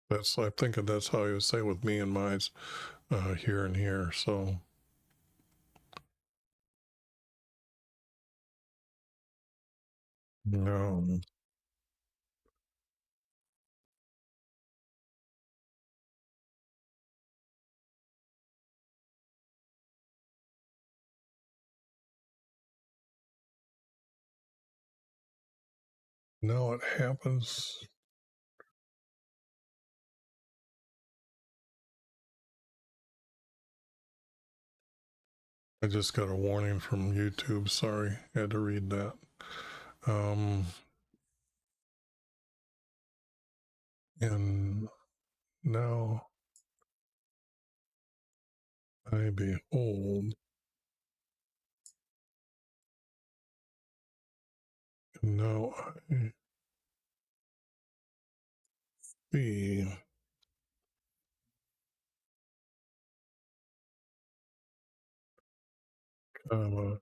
that's, I think that's how you say with me and mine, here and here. So no, no, it happens. I just got a warning from YouTube. Sorry, had to read that. And now I behold, and now I see, a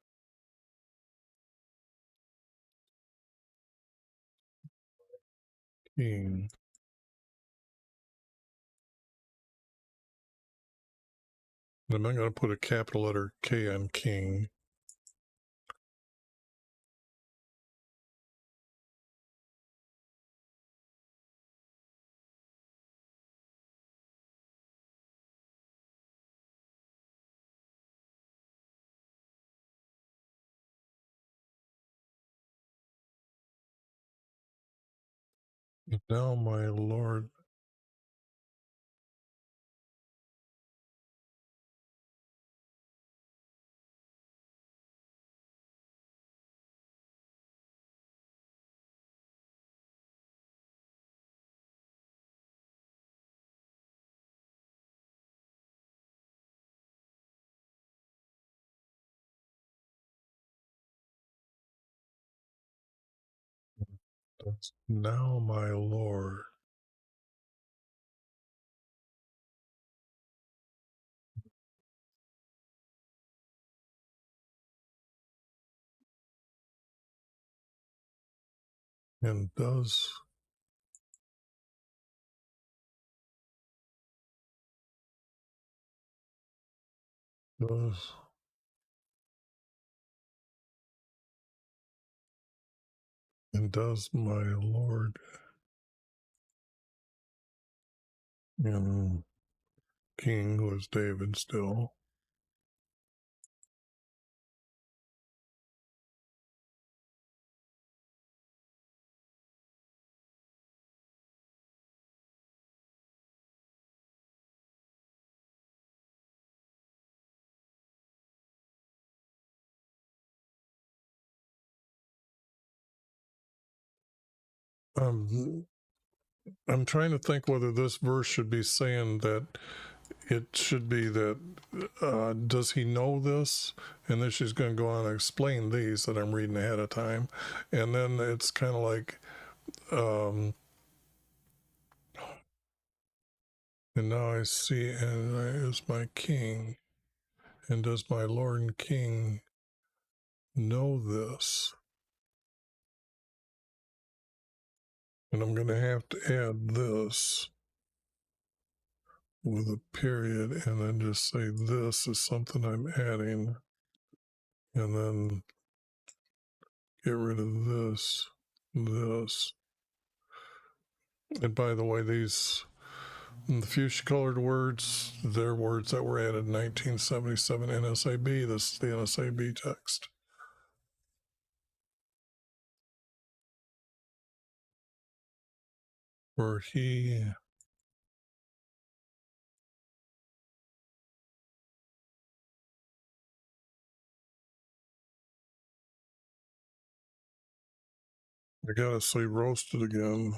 king. And I'm not going to put a capital letter K on king. Now, my Lord, now, my Lord, and does does and does my Lord and King, who is David still, um, I'm trying to think whether this verse should be saying that it should be that does he know this? And then she's going to go on and explain these that I'm reading ahead of time. And then it's kind of like, and now I see, and is my king, and does my Lord and King know this? And I'm going to have to add this with a period and then just say this is something I'm adding, and then get rid of this. And by the way, these, the fuchsia colored words, they're words that were added in 1977 NSAB. This is the NSAB text. Where he, I gotta say roasted again.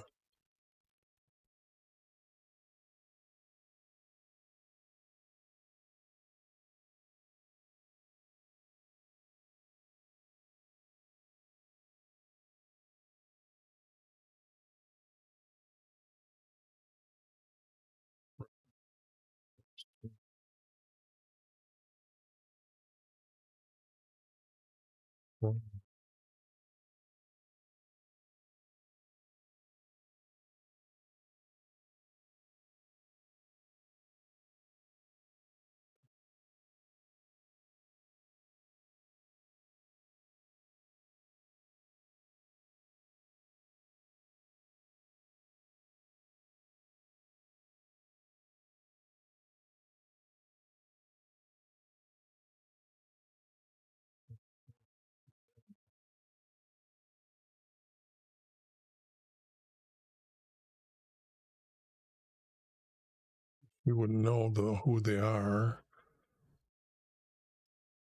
You wouldn't know who they are.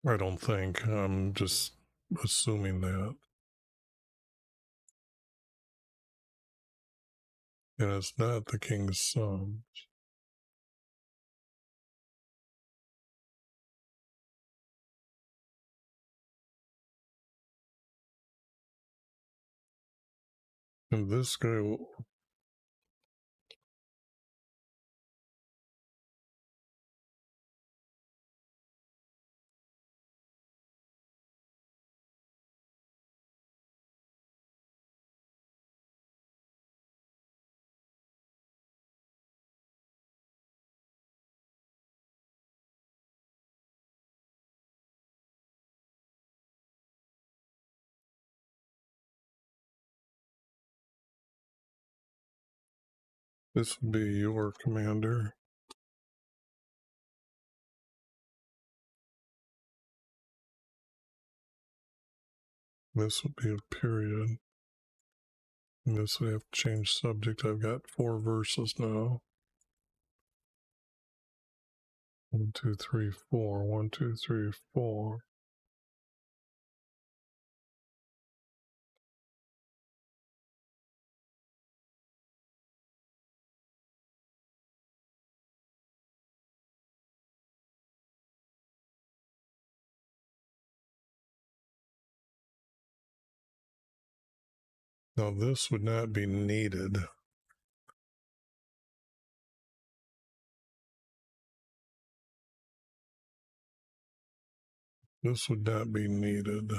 I don't think. I'm just assuming that. And it's not the king's son. And this guy, this would be your commander. This would be a period. And this would have to change subject. I've got 4 verses now. 1, 2, 3, 4. 1, 2, 3, 4. Now this would not be needed. This would not be needed.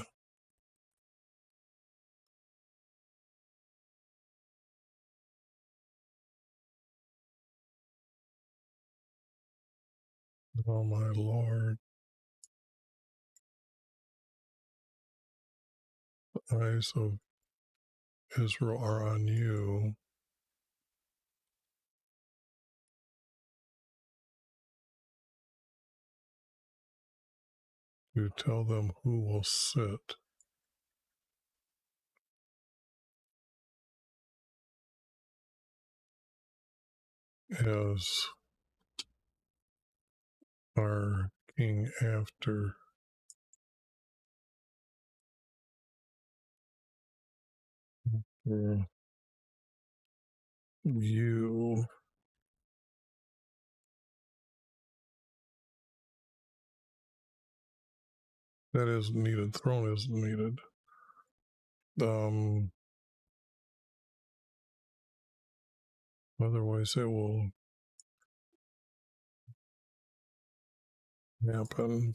Oh my Lord. The eyes of Israel are on you to tell them who will sit as our king after you. That is needed. Throne is needed. Otherwise, it will happen.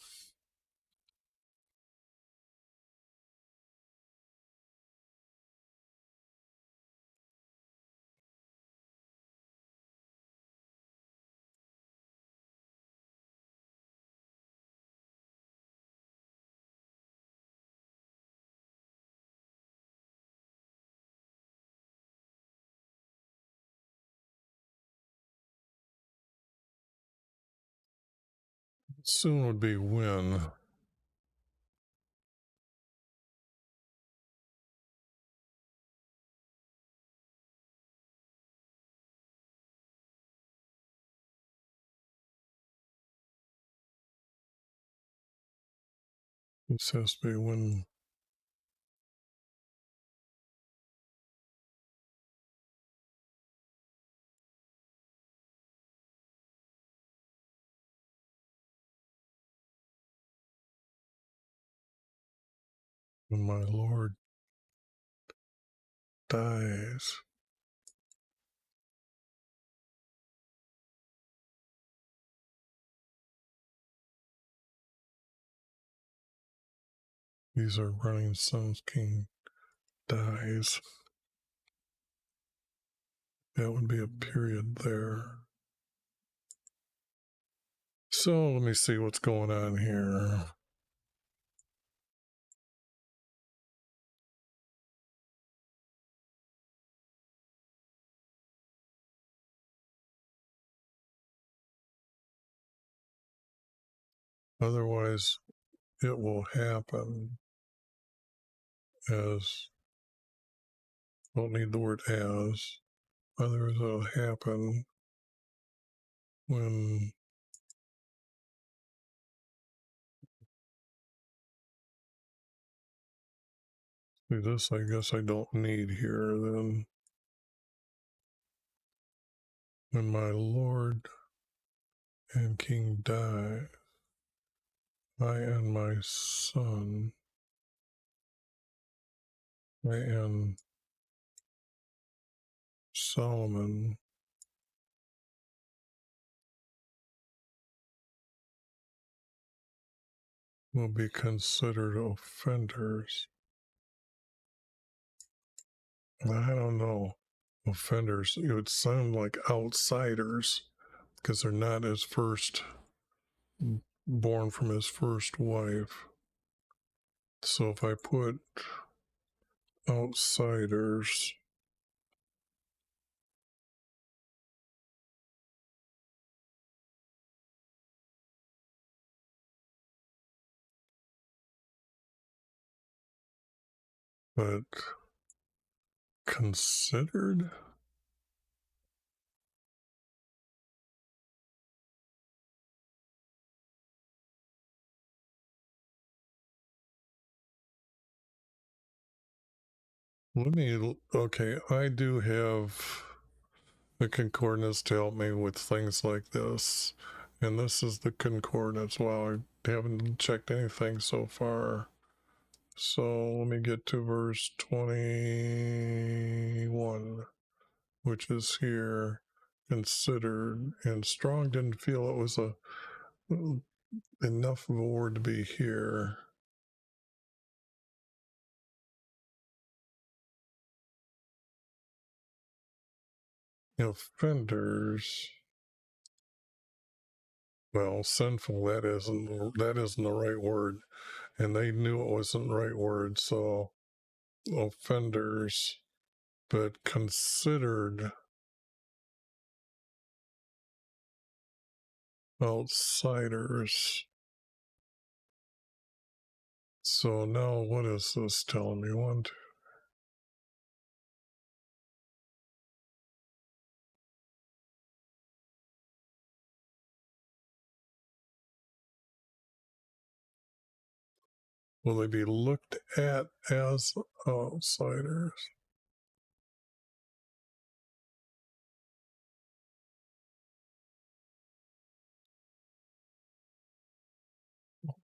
Soon would be when. This has to be when. When my Lord dies. These are running sons, king dies. That would be a period there. So let me see what's going on here. Otherwise, it will happen as, don't need the word as, otherwise it'll happen when see this I guess I don't need here then. When my Lord and King die, I and my son, I and Solomon will be considered offenders. I don't know. Offenders, it would sound like outsiders because they're not his first, born from his first wife. So if I put outsiders, but considered? Okay, I do have the concordance to help me with things like this. And this is the concordance. Wow, I haven't checked anything so far. So let me get to verse 21, which is here, considered. And Strong didn't feel it was enough of a word to be here. Offenders. Well, sinful, that isn't the right word. And they knew it wasn't the right word, so offenders, but considered outsiders. So now what is this telling me? Will they be looked at as outsiders?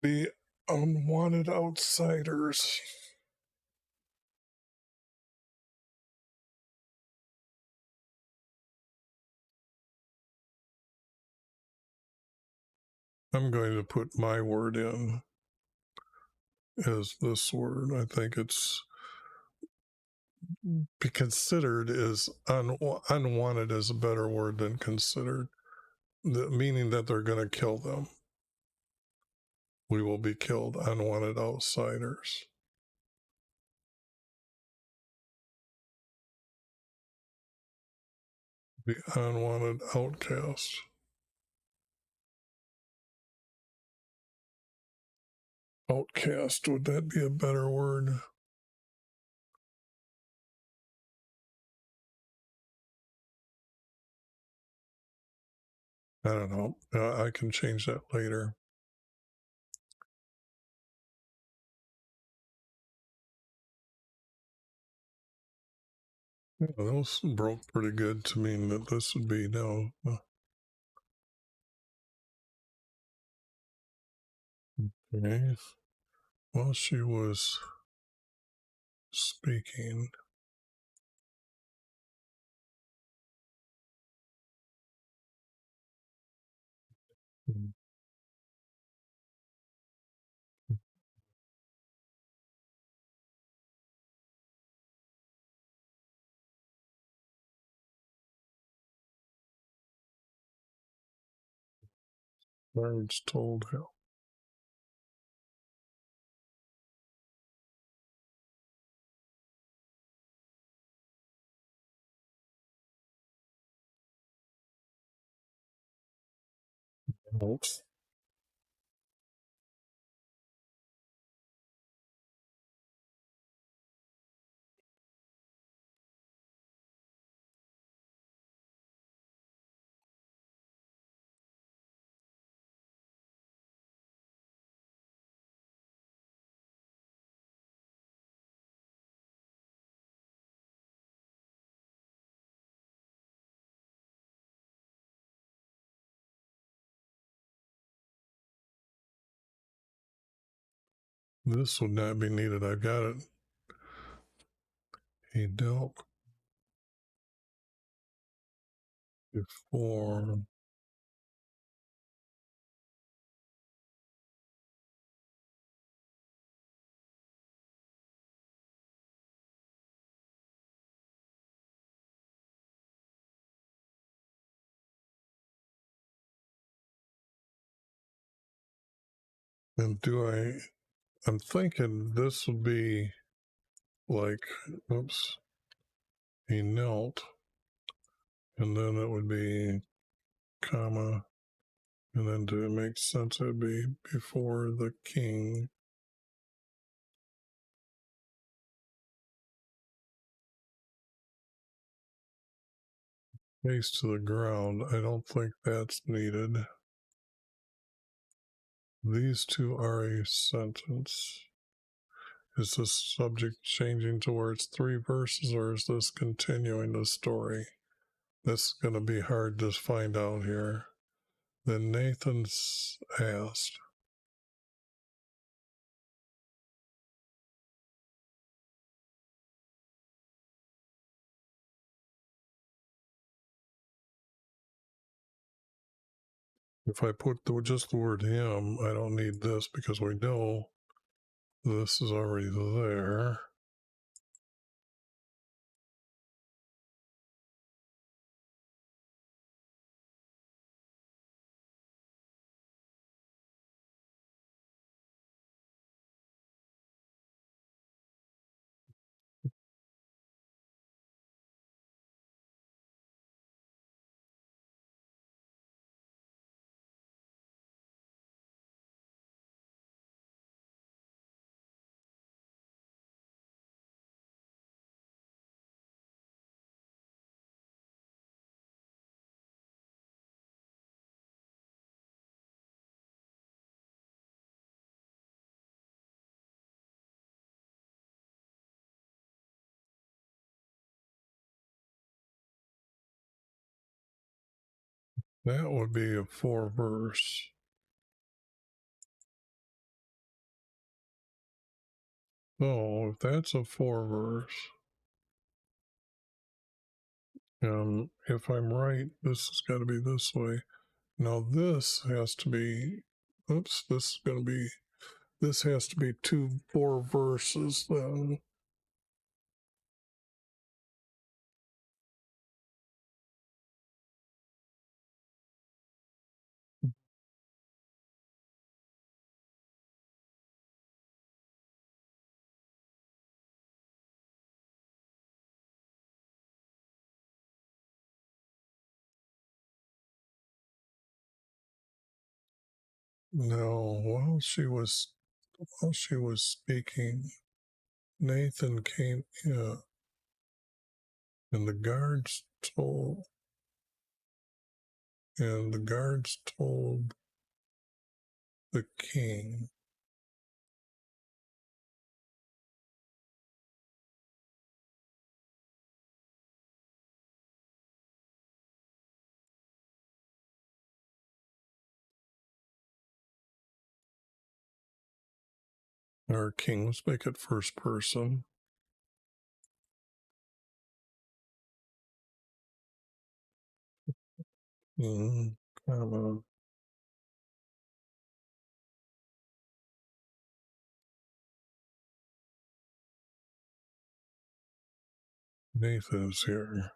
Be unwanted outsiders. I'm going to put my word in as this word. I think it's be considered is unwanted is a better word than considered, meaning that they're going to kill them. We will be killed, unwanted outsiders. The unwanted outcast. Outcast, would that be a better word? I don't know. I can change that later. Yeah, those broke pretty good to mean that this would be no. Okay. While she was speaking, Guards told him. Oops. This would not be needed. I got it. He dealt before. And I'm thinking this would be like, oops, he knelt, and then it would be comma, and then to make sense, it'd be before the king. Face to the ground. I don't think that's needed. These two are a sentence. Is this subject changing towards 3 verses, or is this continuing the story? This is going to be hard to find out here. Then Nathan asked, if I put just the word him, I don't need this because we know this is already there. That would be a 4 verse. So if that's a 4 verse, if I'm right, this has got to be this way. Now this has to be, oops, this has to be 4 verses then. Now, while she was speaking, Nathan came in, and the guards told the king. Our king, let's make it first person. Comma. Nathan is here.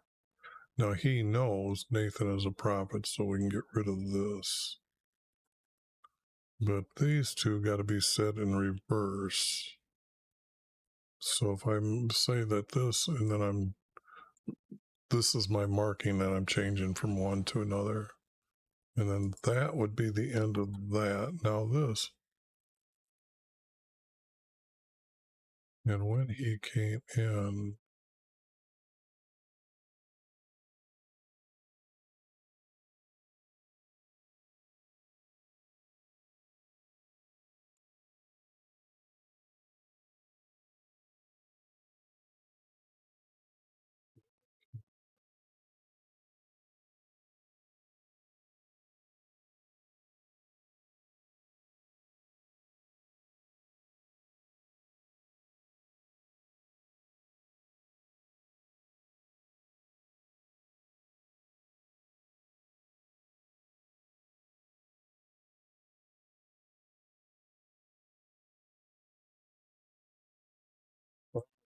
Now he knows Nathan is a prophet, so we can get rid of this. But these two got to be set in reverse. So if I say that this, and then this is my marking that I'm changing from one to another. And then that would be the end of that. Now this. And when he came in,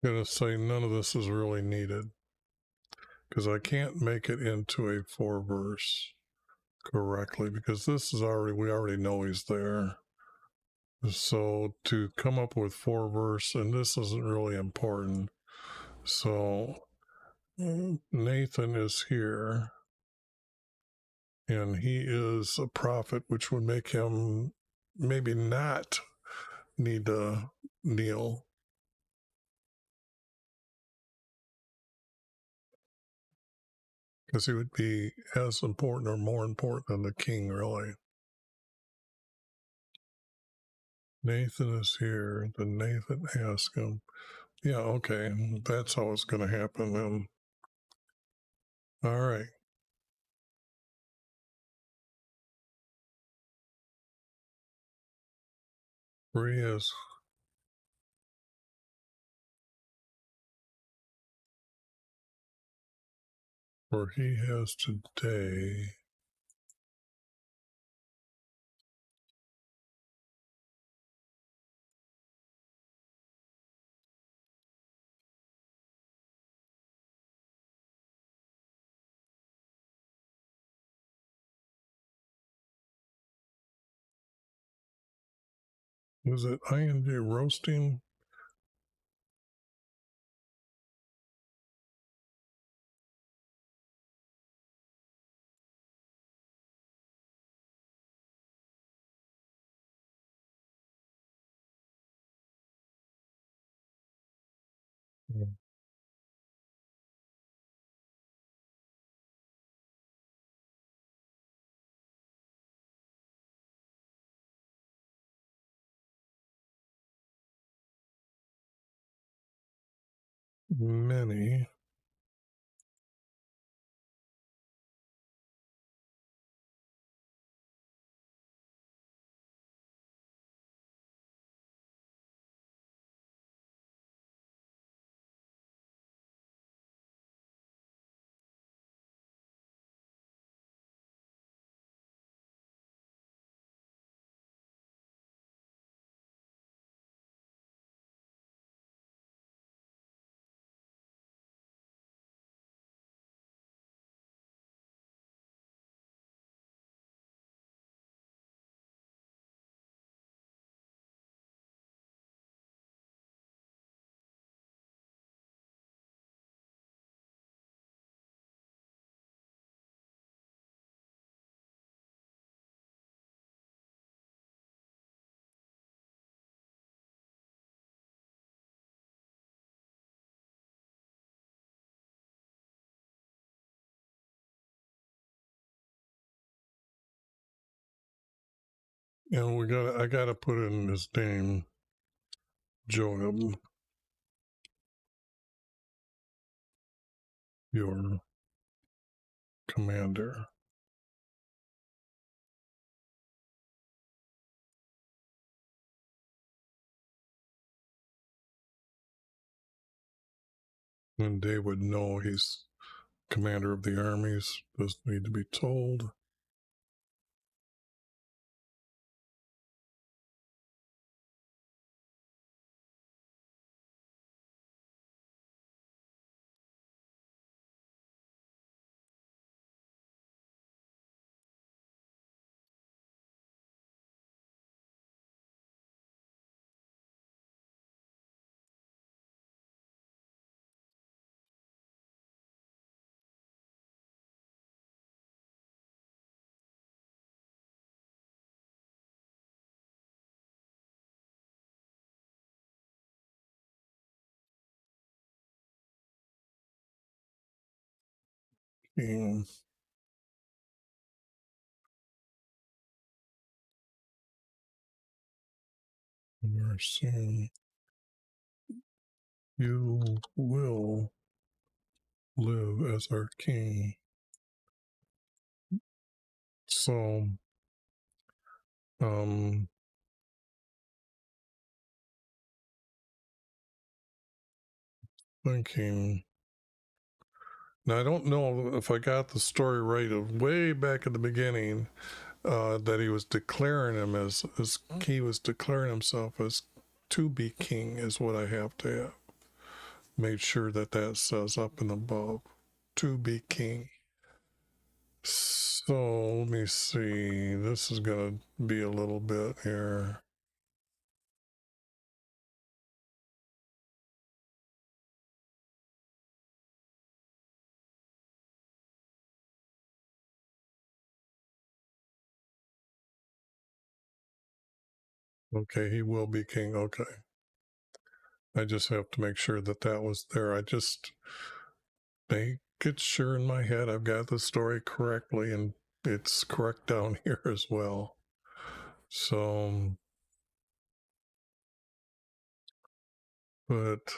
I'm going to say none of this is really needed because I can't make it into a 4-verse correctly because this is we already know he's there. So to come up with 4-verse, and this isn't really important. So Nathan is here, and he is a prophet, which would make him maybe not need to kneel. Because he would be as important or more important than the king, really. Nathan is here. Then Nathan asked him, yeah, okay, that's how it's going to happen then. All right. Where he is. Where he has today. Was it ING roasting? Many. And I gotta put in his name, Joab, your commander. And they would know he's commander of the armies, doesn't need to be told. king. Very soon you will live as our king. So, um, thinking. Now, I don't know if I got the story right of way back at the beginning that he was declaring him as he was declaring himself as to be king, is what I have to have made sure that that says up and above, to be king. So let me see. This is going to be a little bit here. Okay, he will be king. Okay. I just have to make sure that that was there. I just make it sure in my head I've got the story correctly and it's correct down here as well. So, but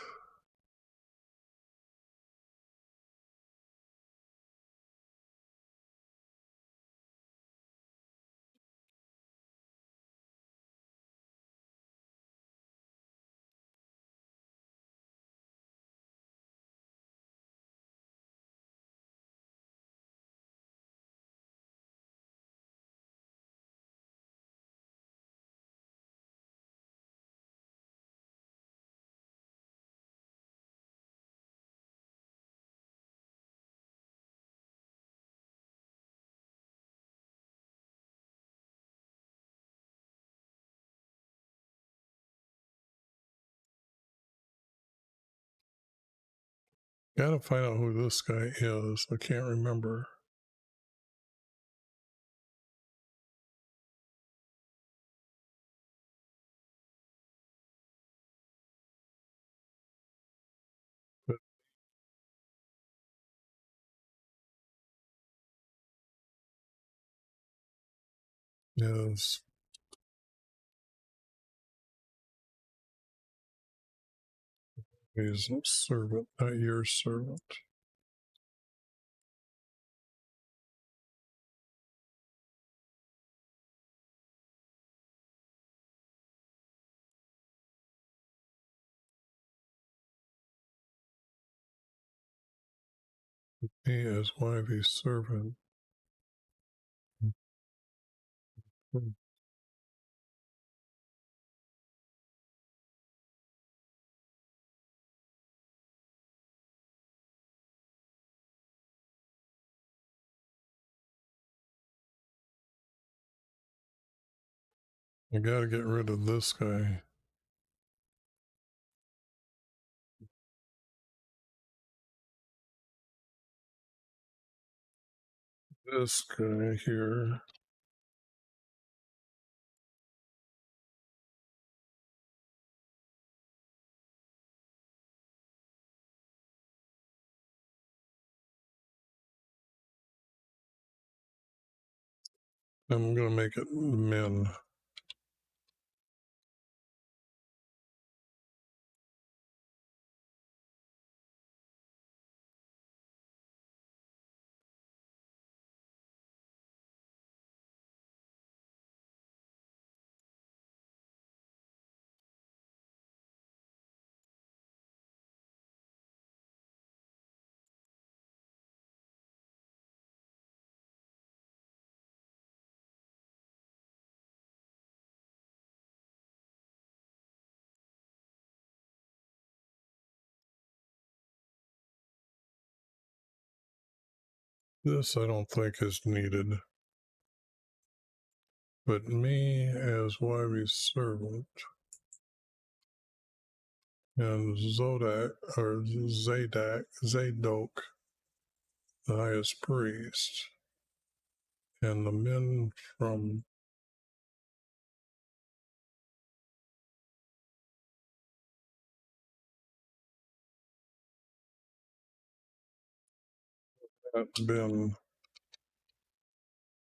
gotta find out who this guy is. I can't remember. But is he's a servant, not your servant. He is wifey's servant. I gotta get rid of this guy. This guy here. I'm gonna make it men. This I don't think is needed. But me as wifey's servant and Zadok, the highest priest, and the men from not been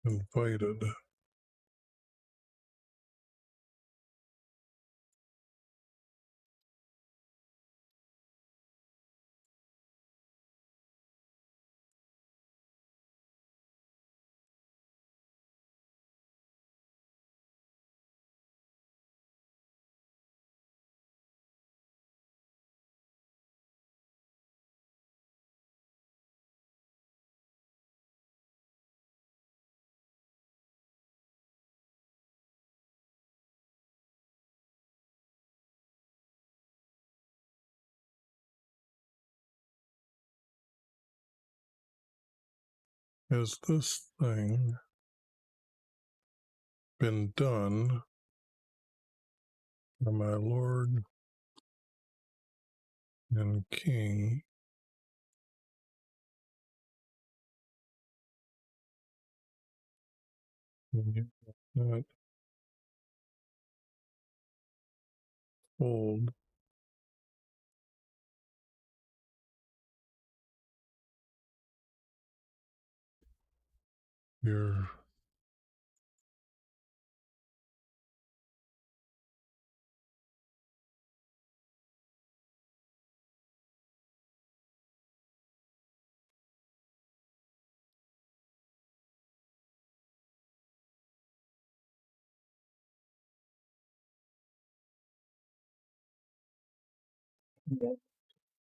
invited. Has this thing been done by my Lord and King? And you have not told your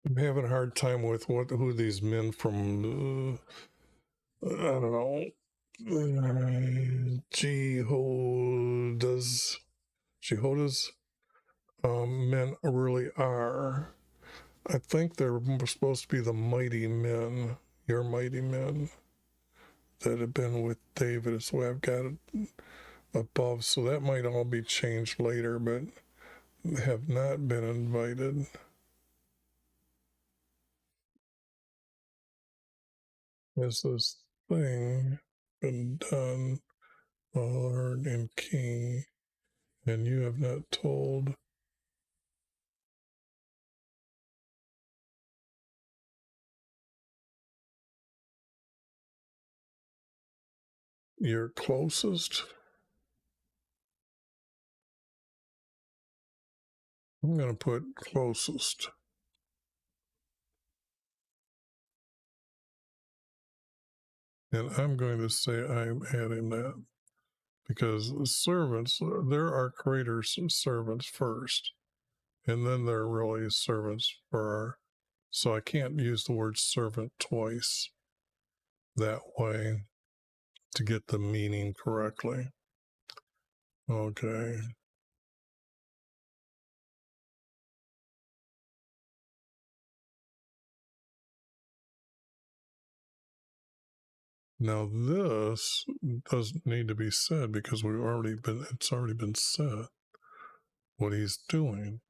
I'm having a hard time with who these men from I don't know Jehodas men really are. I think they're supposed to be the mighty men, your mighty men that have been with David. Is the way I've got it above. So that might all be changed later, but have not been invited. Has this thing been done, my Lord and King, and you have not told your closest? I'm going to put closest. And I'm going to say I'm adding that because servants, there are creators servants first, and then they're really servants for our. So I can't use the word servant twice that way to get the meaning correctly. Okay. Now this doesn't need to be said because it's already been said what he's doing.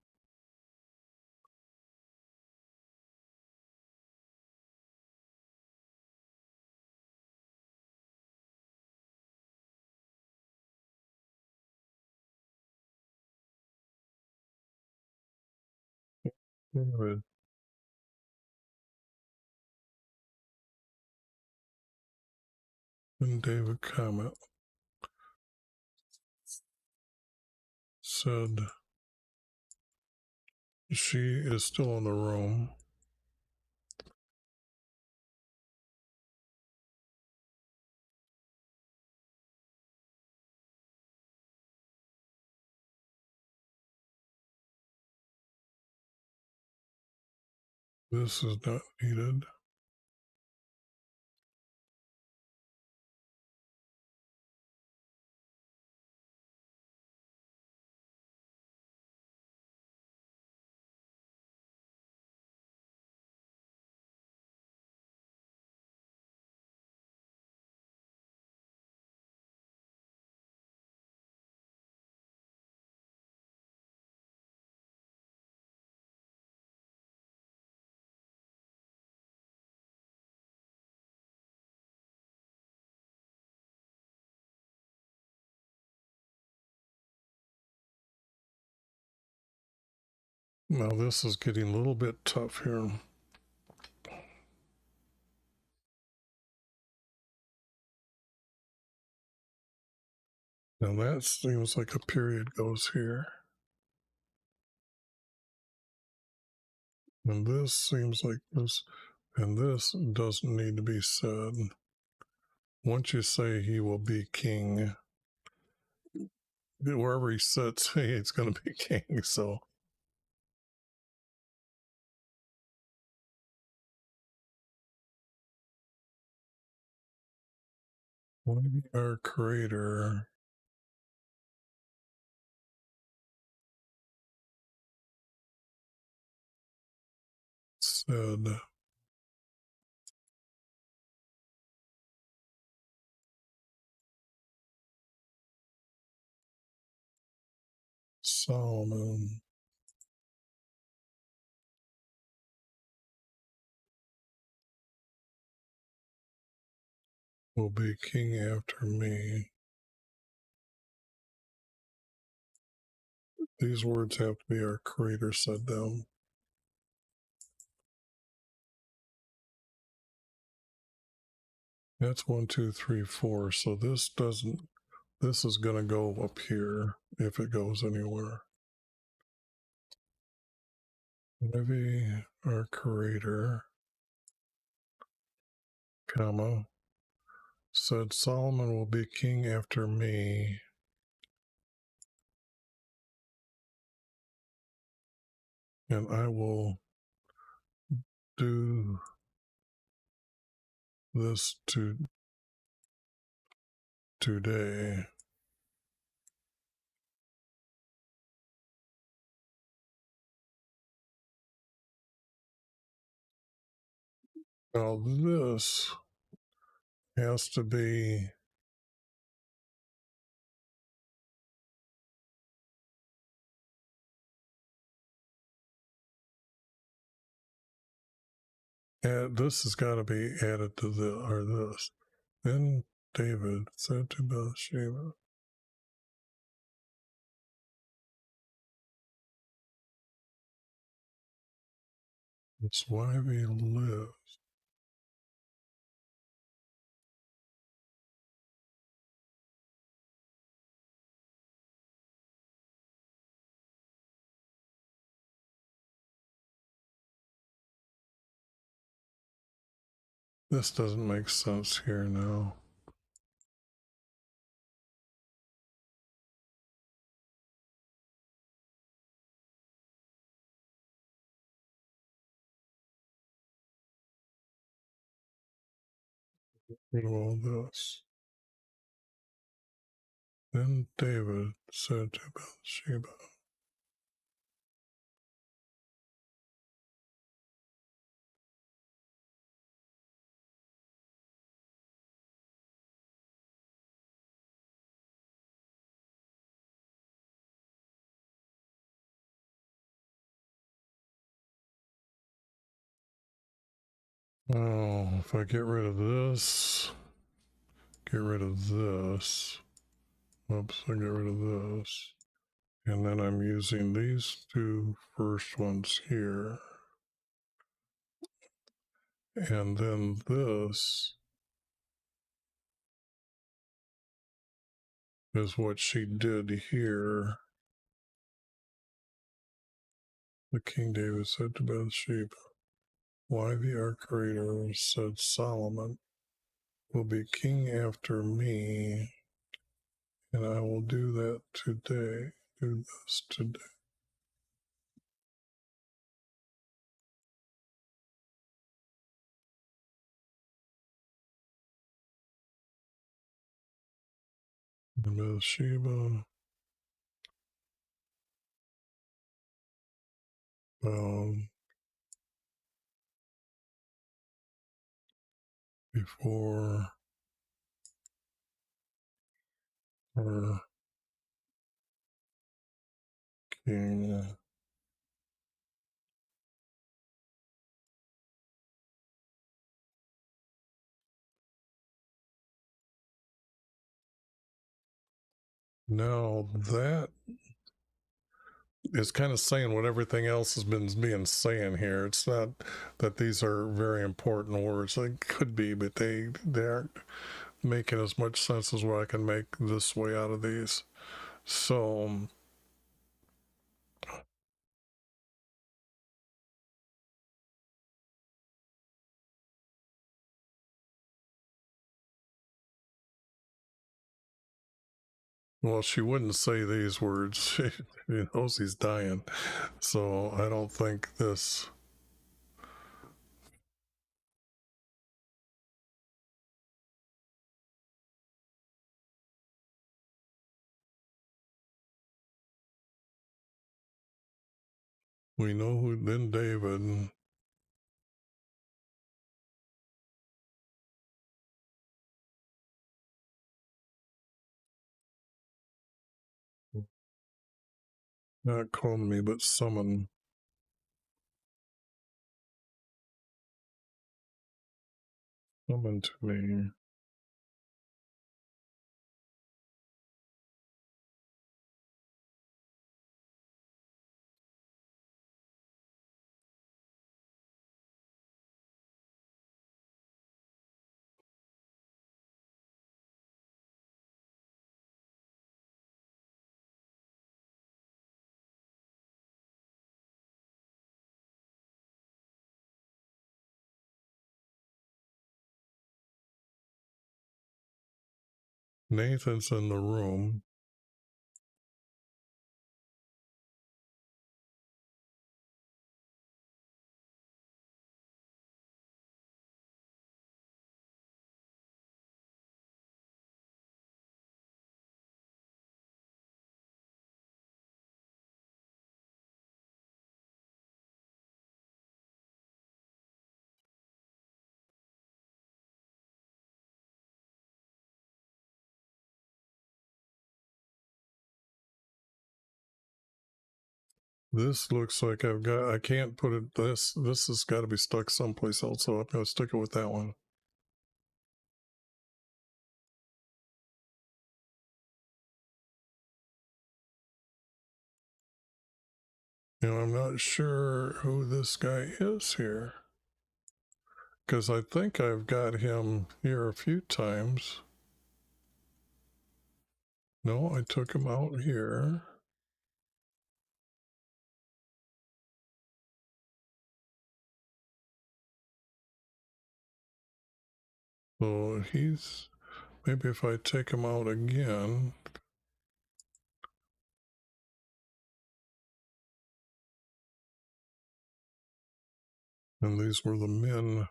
David, and David comment said she is still in the room. This is not needed. Now this is getting a little bit tough here. Now that seems like a period goes here. And this seems like this, and this doesn't need to be said. Once you say he will be king, wherever he sits, he's going to be king. So our creator said, Solomon will be king after me. These words have to be our creator said them. That's 1, 2, 3, 4. So this doesn't, this is going to go up here if it goes anywhere. Maybe our creator, comma, said Solomon will be king after me. And I will do this today. Now this has to be this has got to be added to the or this. Then David said to Bathsheba, "It's why we live." This doesn't make sense here now. Rid of all this. Then David said to Bathsheba, "Oh, if I get rid of this, get rid of this. Oops, I get rid of this. And then I'm using these two first ones here. And then this is what she did here. The King David said to Bathsheba, "Why the creator said Solomon will be king after me, and I will do that today, do this today." And Bathsheba found before her king. Now that is kind of saying what everything else has been being saying here. It's not that these are very important words. They could be, but they aren't making as much sense as what I can make this way out of these. So well, she wouldn't say these words. She knows he's dying. So I don't think this. We know who, then David. Not call me, but summon. Summon to me. Nathan's in the room. This looks like I can't put it, this has got to be stuck someplace else, so I'm going to stick it with that one. I'm not sure who this guy is here, because I think I've got him here a few times. No, I took him out here. So he's, maybe if I take him out again. And these were the men.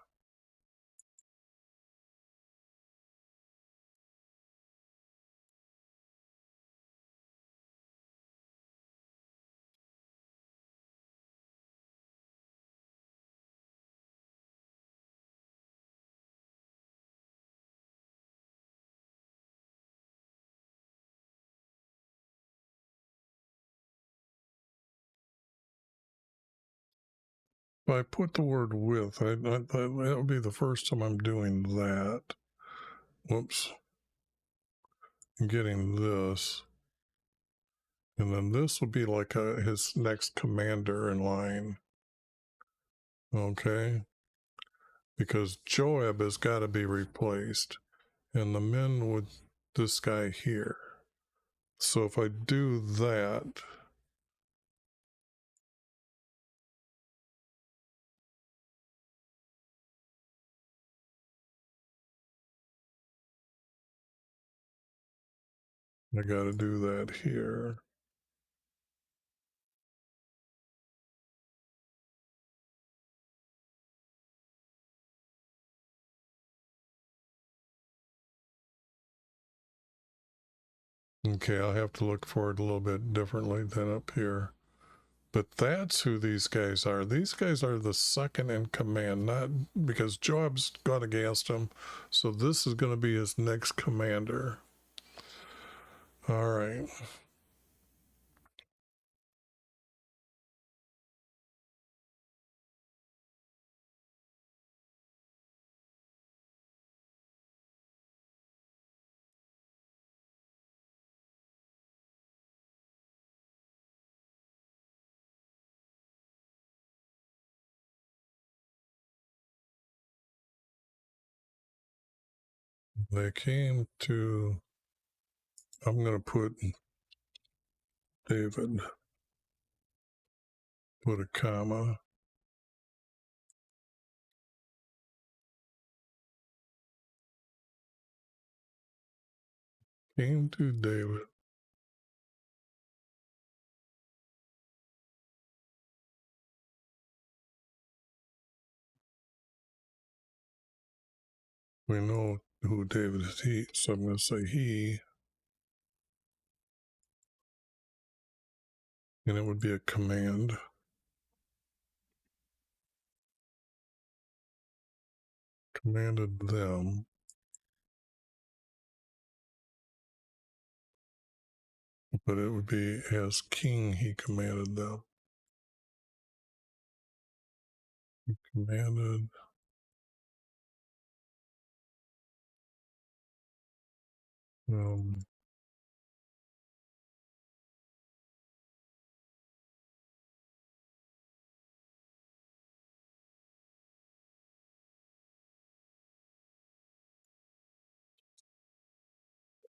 If I put the word with, that would be the first time I'm doing that. Whoops. I'm getting this. And then this would be like his next commander in line. Okay. Because Joab has got to be replaced. And the men with this guy here. So if I do that, I got to do that here. Okay, I'll have to look for it a little bit differently than up here. But that's who these guys are. These guys are the second in command, not because Joab's gone against him. So this is going to be his next commander. All right. They came to, I'm going to put David, put a comma. Came to David. We know who David is. He, so I'm going to say he, and it would be a command. Commanded them. But it would be as king he commanded them. He commanded them.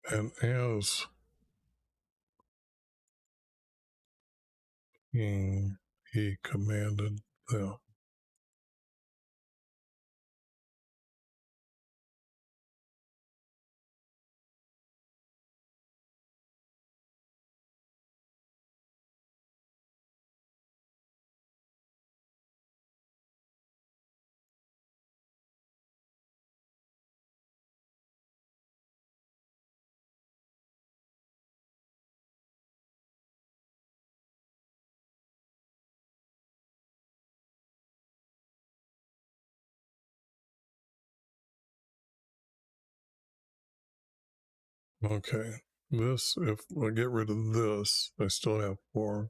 And as king he commanded them. Okay. This, if I get rid of this, I still have 4.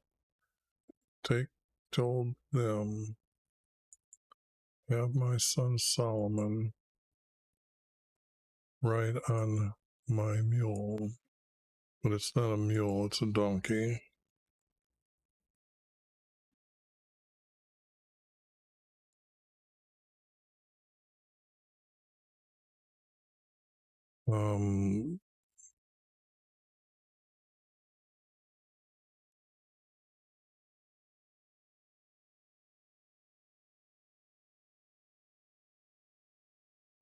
Told them, have my son Solomon ride on my mule. But it's not a mule, it's a donkey. Um,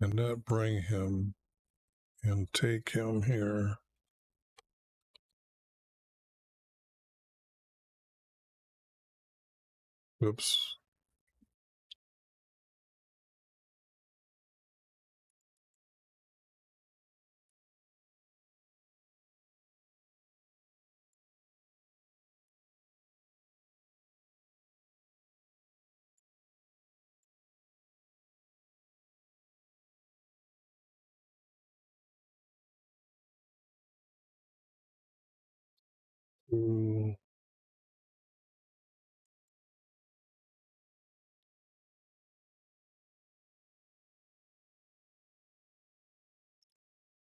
and not bring him and take him here. Oops.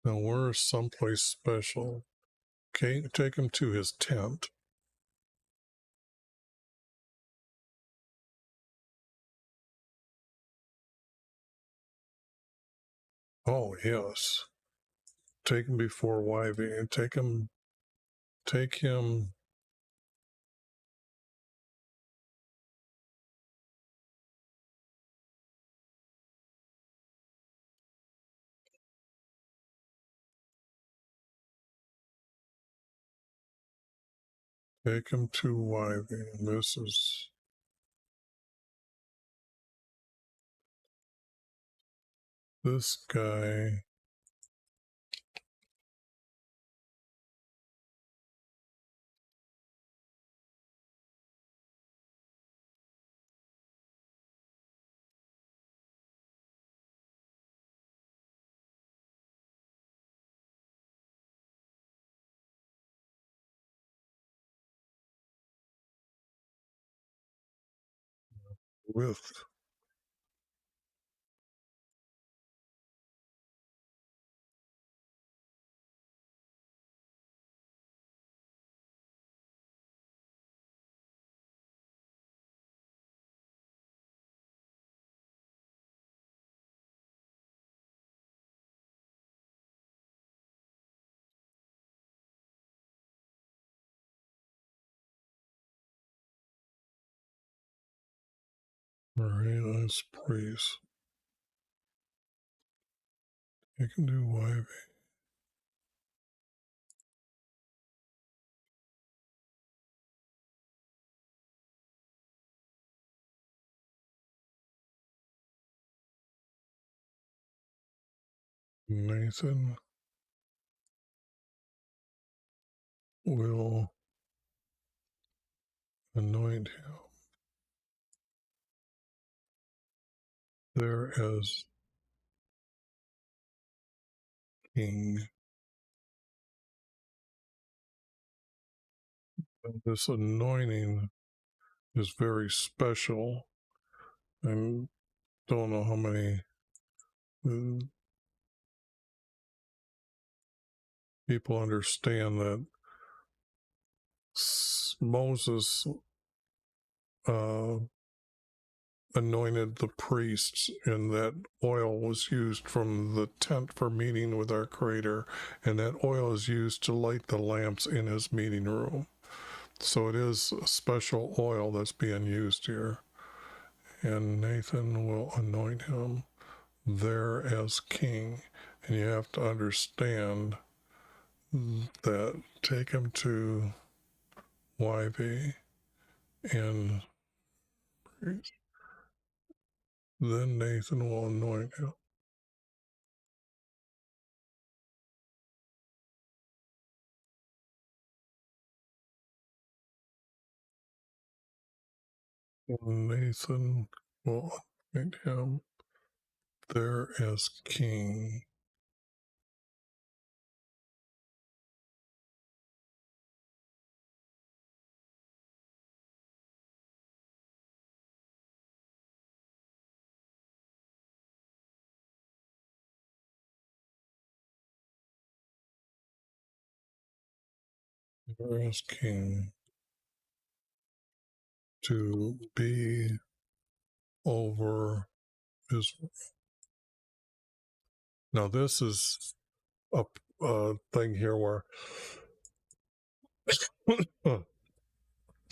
Now, we're someplace special. Okay, take him to his tent. Oh, yes. Take him before YV. Take him. Take him. Take him to YV. And this is this guy. With All right, let's praise. You can do YV. Nathan will anoint him there as king. And this anointing is very special, and don't know how many people understand that Moses anointed the priests, and that oil was used from the tent for meeting with our Creator, and that oil is used to light the lamps in his meeting room. So it is a special oil that's being used here. And Nathan will anoint him there as king. And you have to understand that take him to YV and then Nathan will anoint him. Nathan will anoint him there as king. There as king to be over Israel. Now this is a thing here where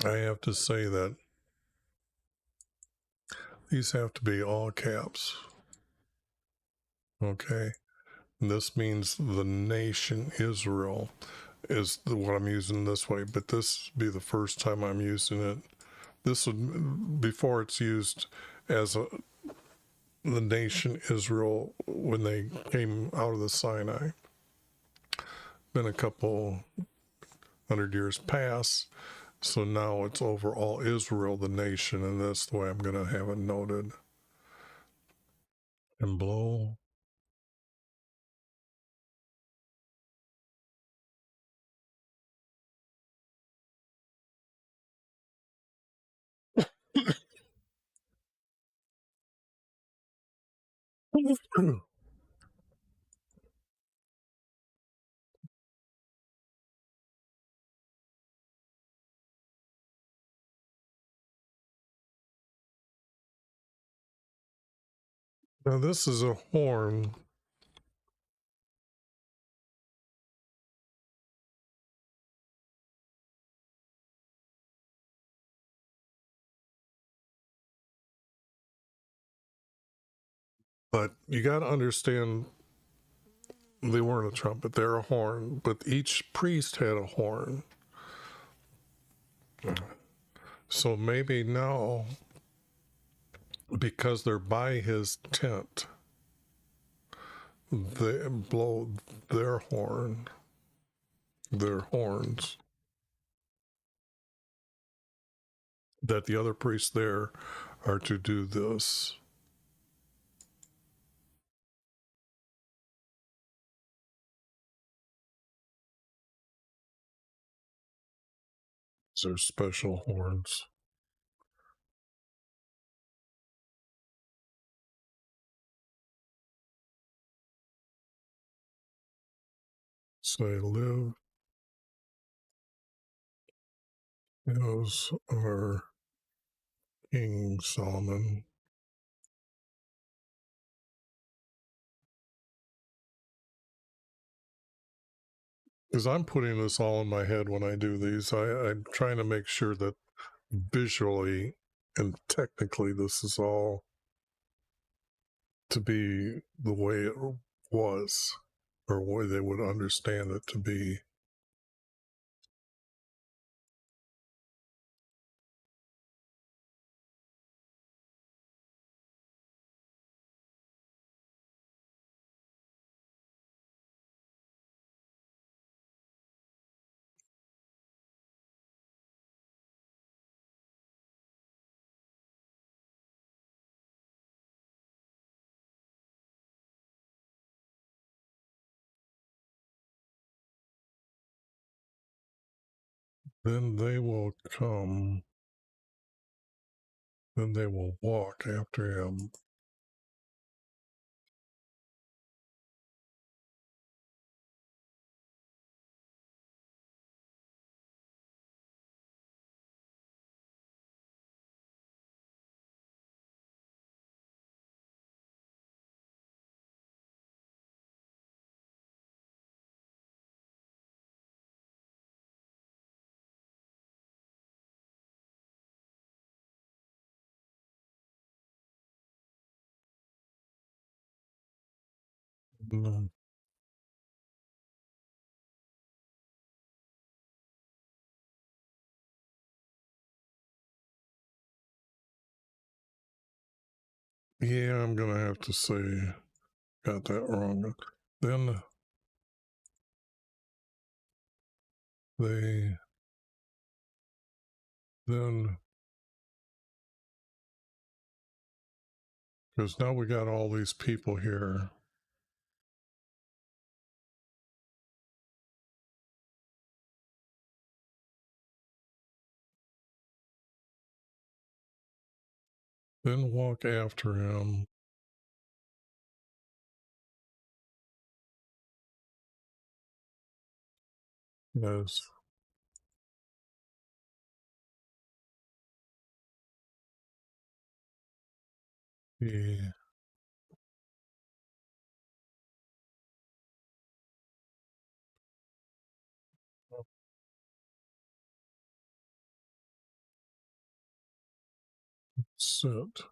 I have to say that these have to be all caps. Okay. And this means the nation Israel is what I'm using this way, but this would be the first time I'm using it. This would, before it's used as the nation Israel when they came out of the Sinai. Been a couple 100 years past, so now it's over all Israel, the nation, and that's the way I'm going to have it noted. And blow. Now this is a horn. But you got to understand, they weren't a trumpet, they're a horn, but each priest had a horn. So maybe now, because they're by his tent, they blow their horn, their horns, that the other priests there are to do this. These are special horns. Say, live as our King Solomon. Because I'm putting this all in my head when I do these. I'm trying to make sure that visually And technically, this is all to be the way it was, or way they would understand it to be. Then they will come, then they will walk after him. Mm, yeah, I'm going to have to say, got that wrong. Then they, then, because now we got all these people here. Then walk after him. As he sit.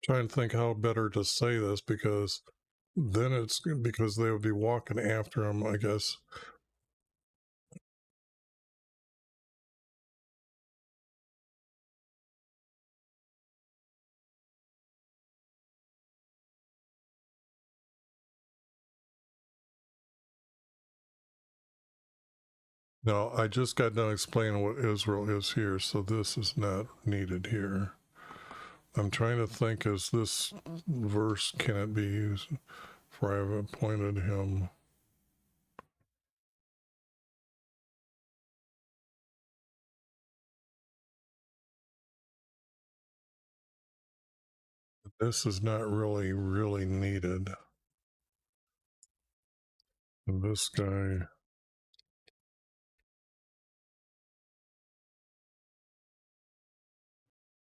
Trying to think how better to say this, because then it's because they would be walking after him, I guess. Now, I just got done explaining what Israel is here, so this is not needed here. I'm trying to think, is this verse, can it be used? For I have appointed him. This is not really needed. And this guy,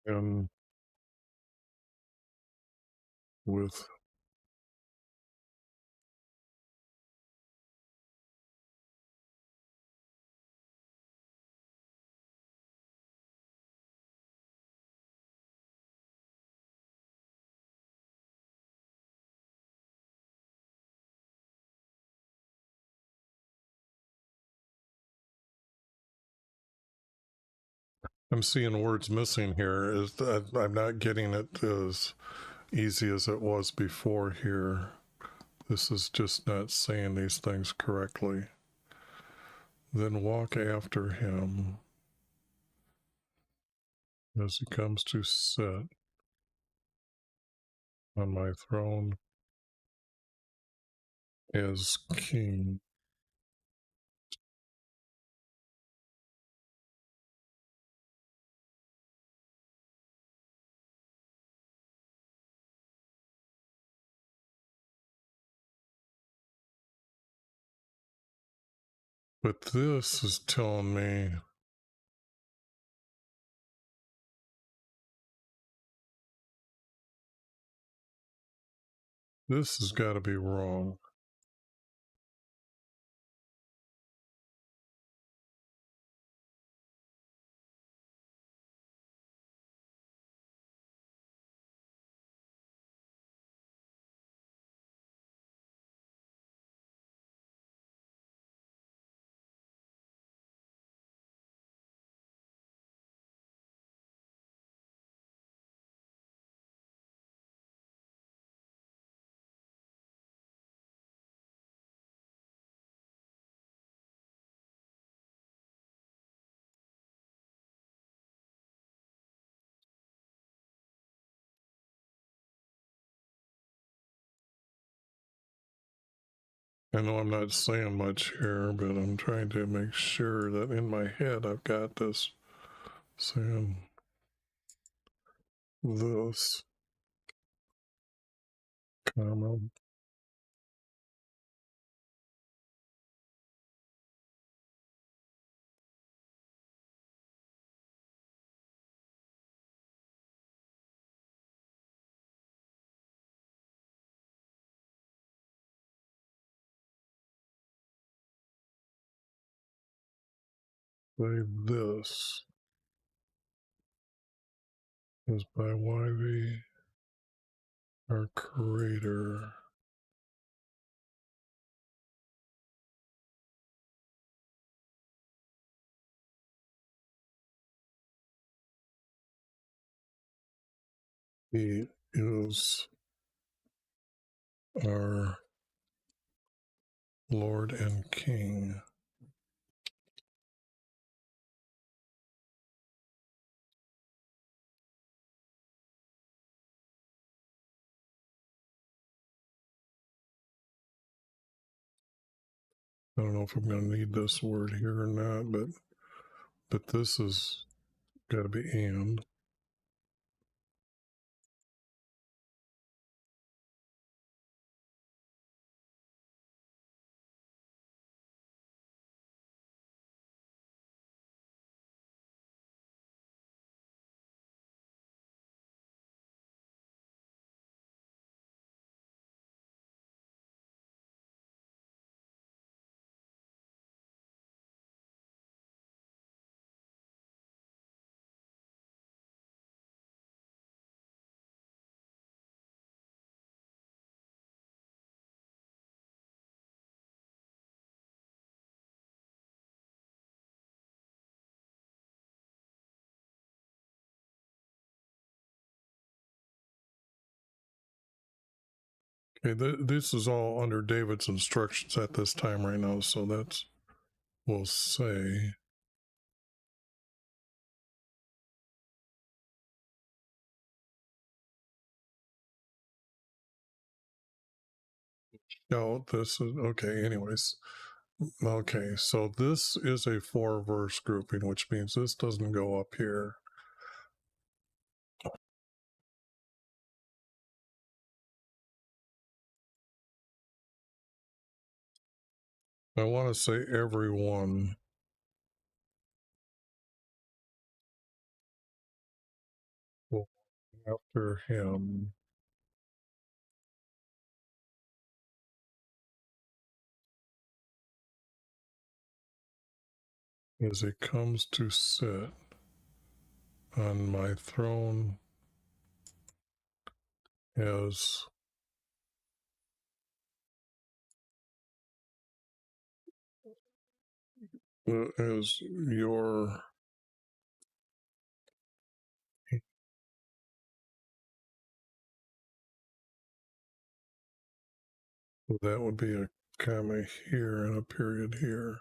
and with I'm seeing words missing here. Is that I'm not getting it as easy as it was before here. This is just not saying these things correctly. Then walk after him. as he comes to sit on my throne as king. But this is telling me this has got to be wrong. I know I'm not saying much here, but I'm trying to make sure that in my head I've got this saying this, comma, say this is by YV, our creator. He is our Lord and King. I don't know if I'm going to need this word here or not, but this has got to be and. Okay, this is all under David's instructions at this time right now, so that's, we'll say, no, this is, okay, anyways. Okay, so this is a 4-verse grouping, which means this doesn't go up here. I want to say everyone. Will after him as he comes to sit on my throne as your, that would be a comma here and a period here.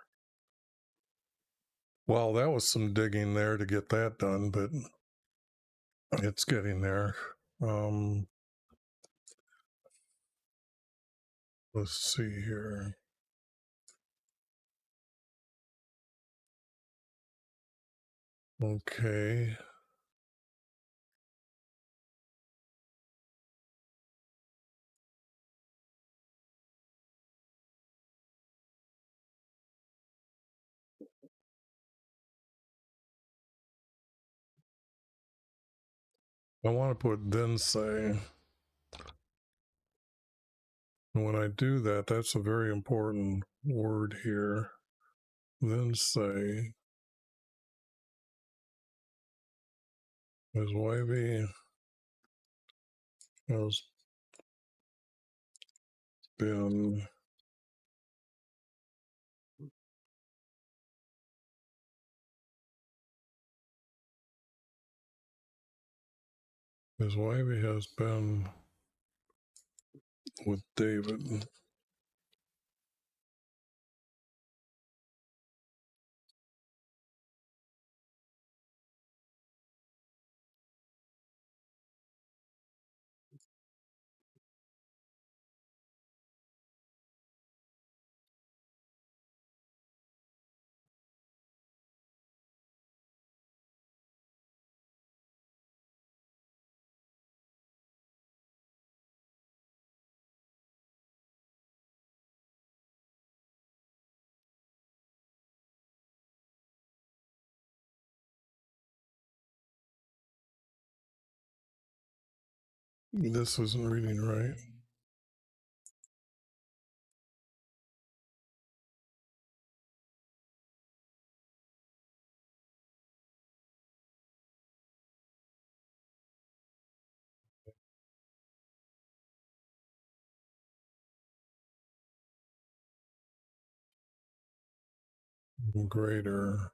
Well, that was some digging there to get that done, but It's getting there. Let's see here. Okay. I want to put then say. And when I do that, that's a very important word here. Then say, as YV has been as YV has been with David. This isn't reading right. Greater.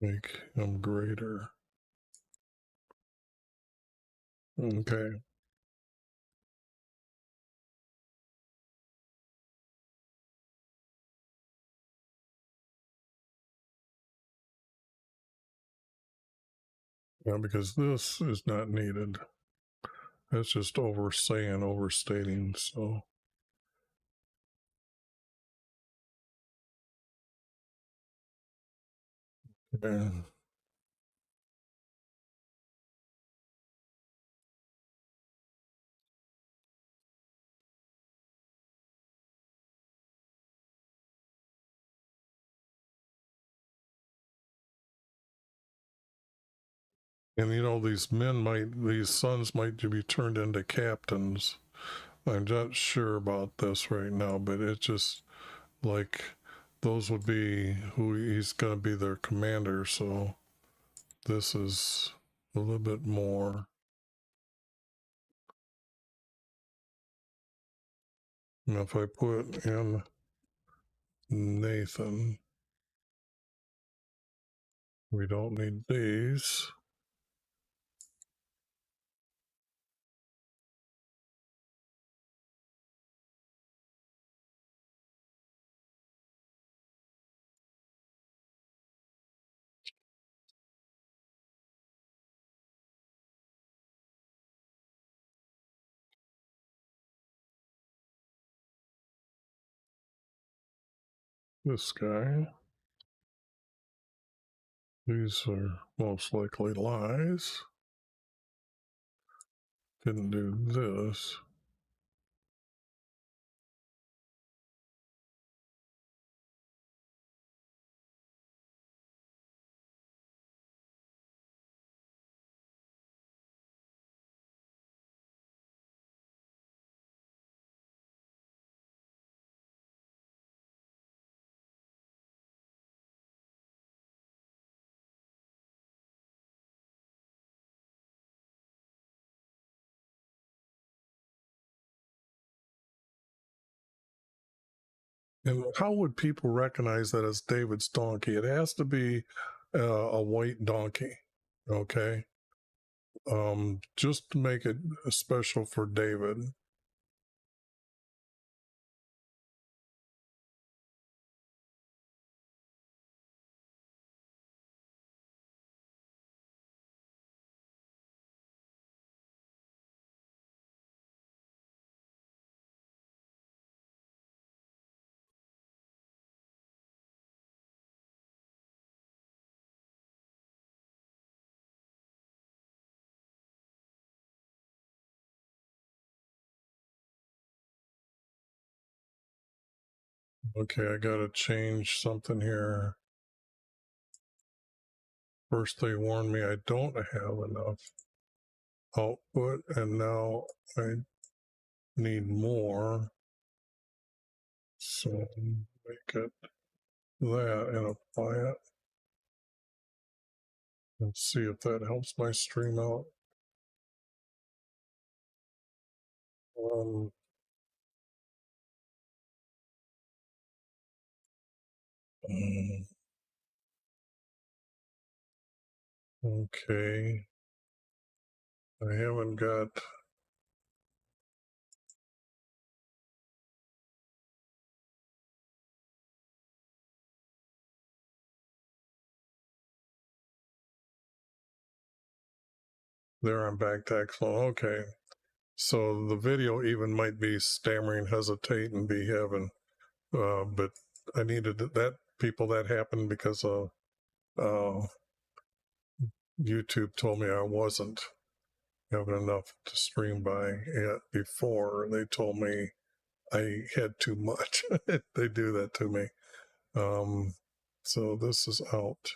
Make him greater. Okay. Yeah, because this is not needed. That's just overstating. So, and these sons might be turned into captains. I'm not sure about this right now, but it's just like those would be who he's going to be their commander. So this is a little bit more. And if I put in Nathan, we don't need these. This guy. These are most likely lies. Didn't do this. And how would people recognize that as David's donkey? It has to be a white donkey, okay? Just to make it special for David. Okay, I gotta change something here. First, they warned me I don't have enough output, and now I need more. So make it that and apply it and see if that helps my stream out. Um, okay, I haven't got. There, I'm back to Excellent. Okay, so the video even might be stammering, hesitate, and be having, but I needed that people that happened because YouTube told me I wasn't having enough to stream by it before. They told me I had too much. They do that to me. So this is out.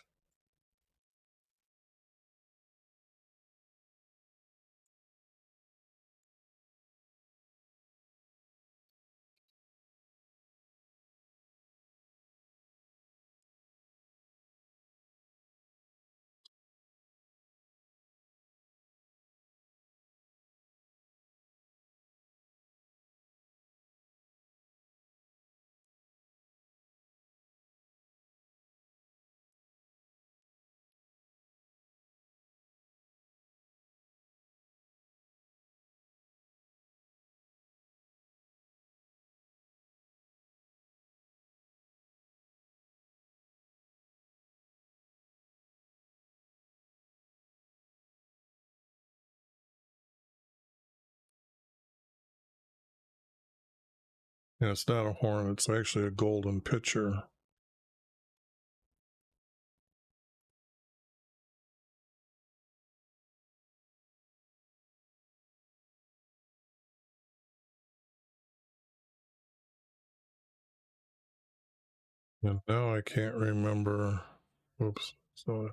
And it's not a horn, it's actually a golden pitcher. And now I can't remember. Oops. So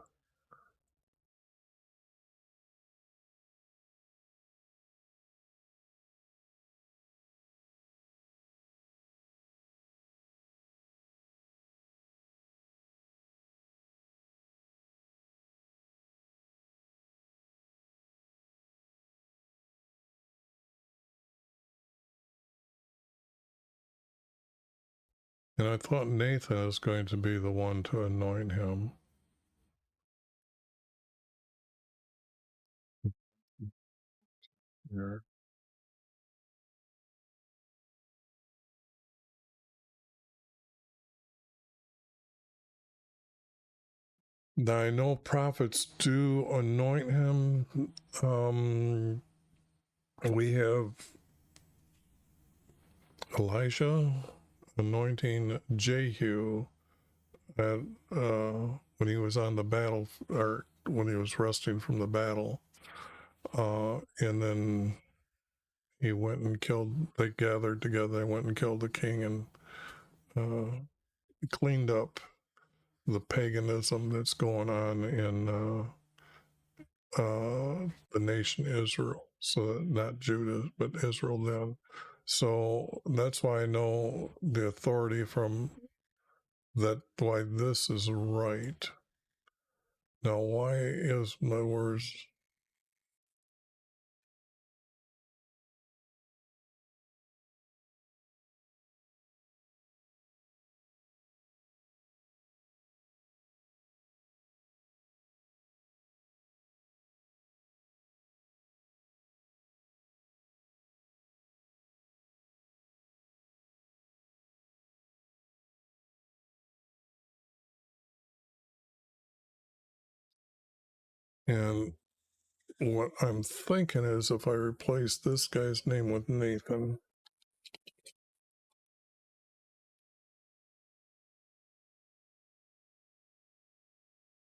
and I thought Nathan is going to be the one to anoint him. Here. Now I know prophets do anoint him. We have Elijah anointing Jehu at when he was on the battle, or when he was resting from the battle, and then he went and killed. They gathered together. They went and killed the king and cleaned up the paganism that's going on in the nation Israel. So not Judah, but Israel then. So that's why I know the authority from that, why this is right. Now, why is my words? And what I'm thinking is if I replace this guy's name with Nathan,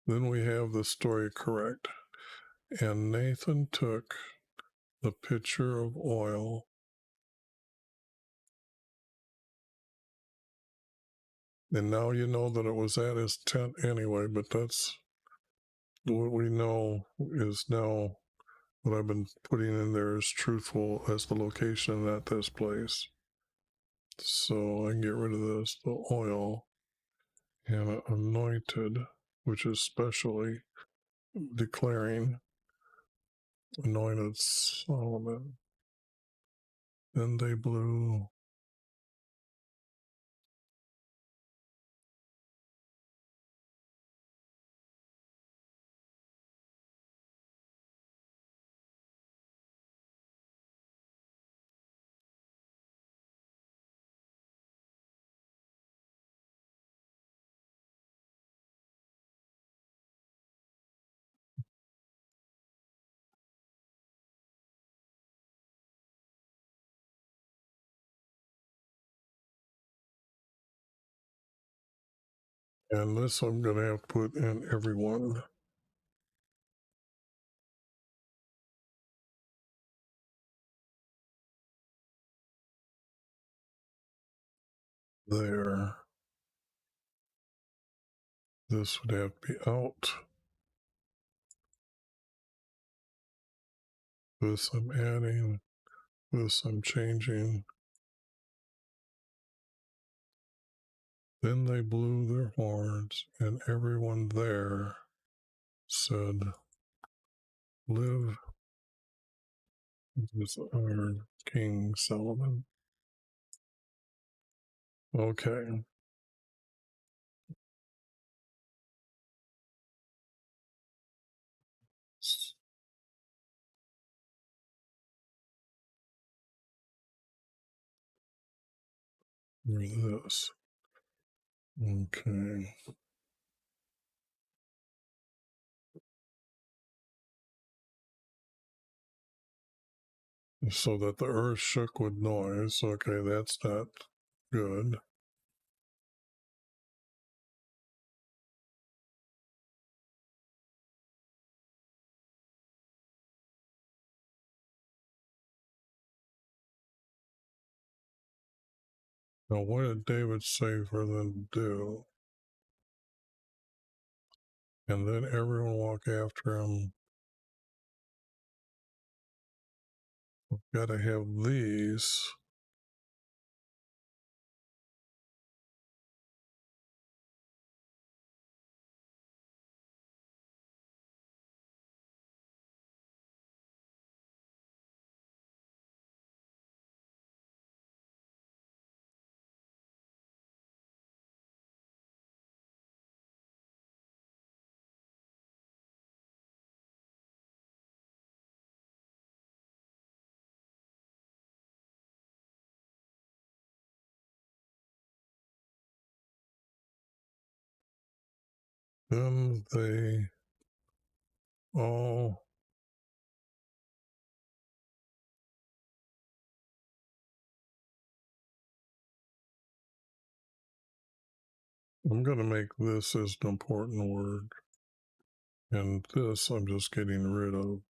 then we have the story correct. And Nathan took the pitcher of oil, and now you know that it was at his tent anyway, but that's what we know is now what I've been putting in there is truthful as the location at this place. So I can get rid of this, the oil, and anointed, which is specially declaring anointed Solomon. Then they blew. And this I'm going to have to put in everyone. There. This would have to be out. This I'm adding. This I'm changing. Then they blew their horns, and everyone there said, "Live with our King Solomon." Okay. This. Okay. So that the earth shook with noise. Okay, that's not good. Now, what did David say for them to do? And then everyone walk after him. We've got to have these. Then they all. I'm going to make this as an important word. And this I'm just getting rid of.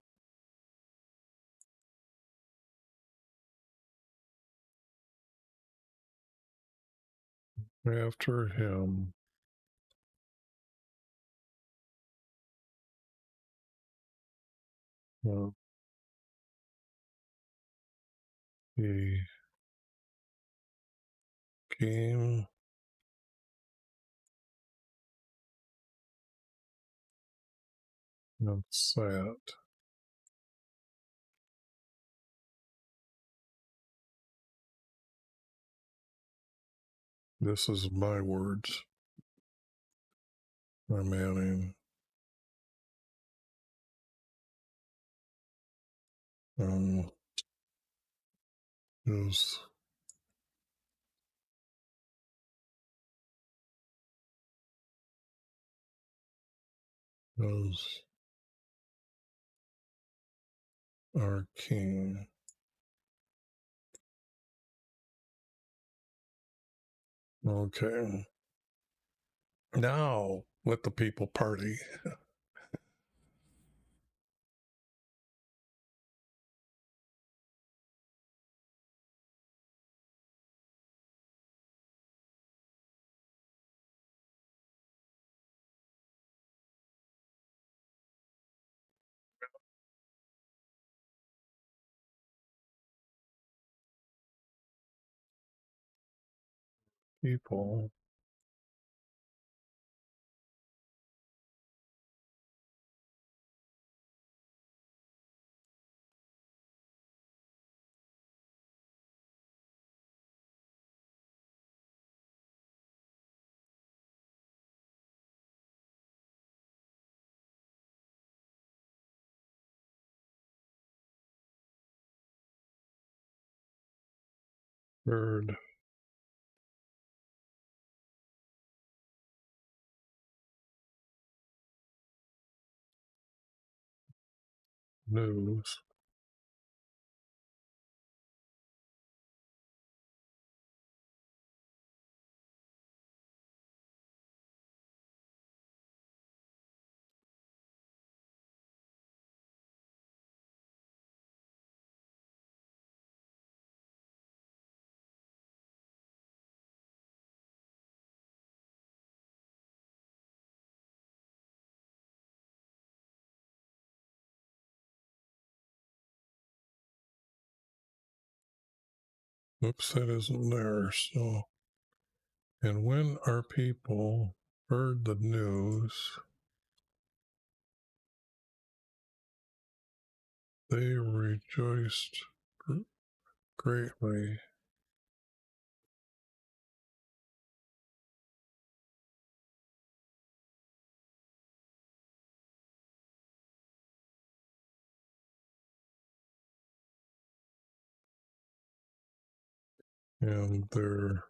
After him. He came and sat. This is my words. I'm adding. Is our King. Okay. Now let the people party. People heard news. Oops, that isn't there. So, and when our people heard the news, they rejoiced greatly, and their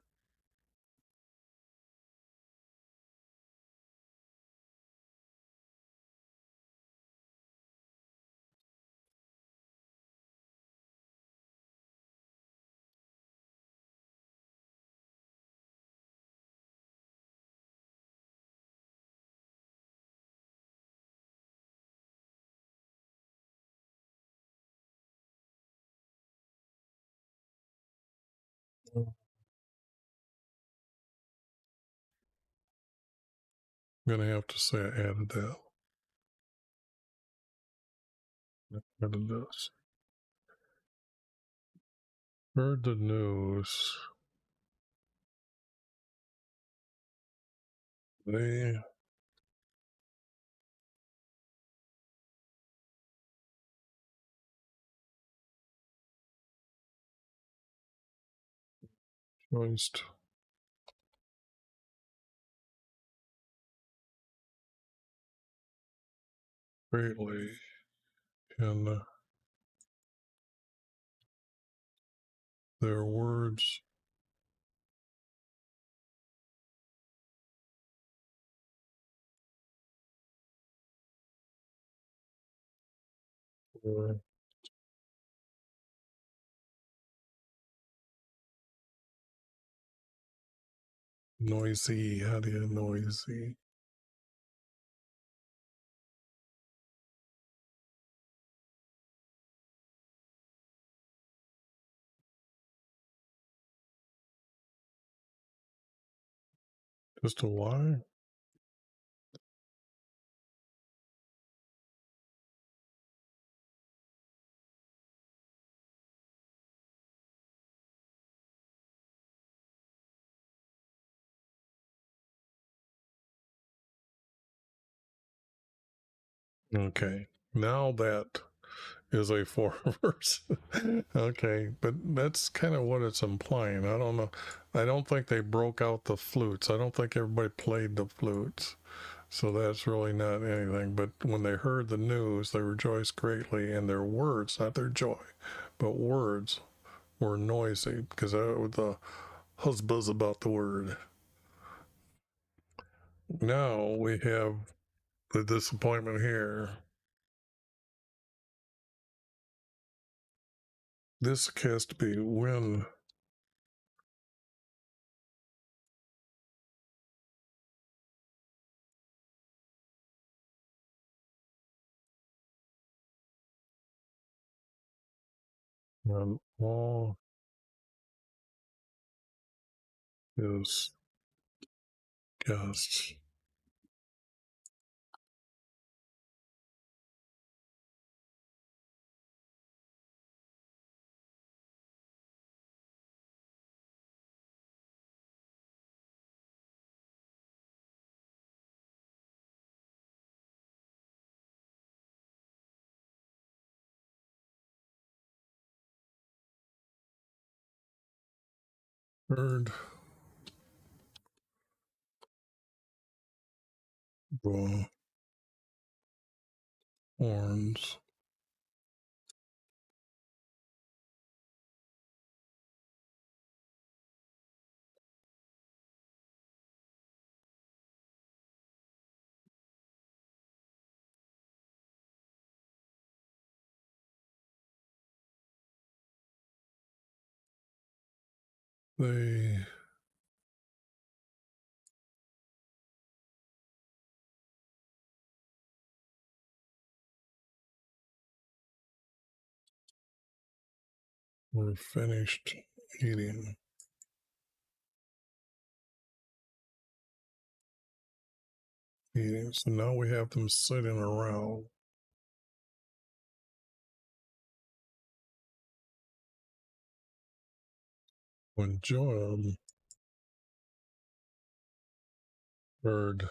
I'm gonna have to say I added that. I added this. Heard the news. They rejoiced greatly in their words. Were noisy. How do you noisy? Just a lie? Okay. Now that is a four verse. Okay, but that's kind of what it's implying. I don't know. I don't think they broke out the flutes. I don't think everybody played the flutes. So that's really not anything. But when they heard the news, they rejoiced greatly, and their words, not their joy, but words were noisy because the husband's about the word. Now we have the disappointment here. This has to be when all his guests heard the horns. They were finished eating. So now we have them sitting around. When Joab heard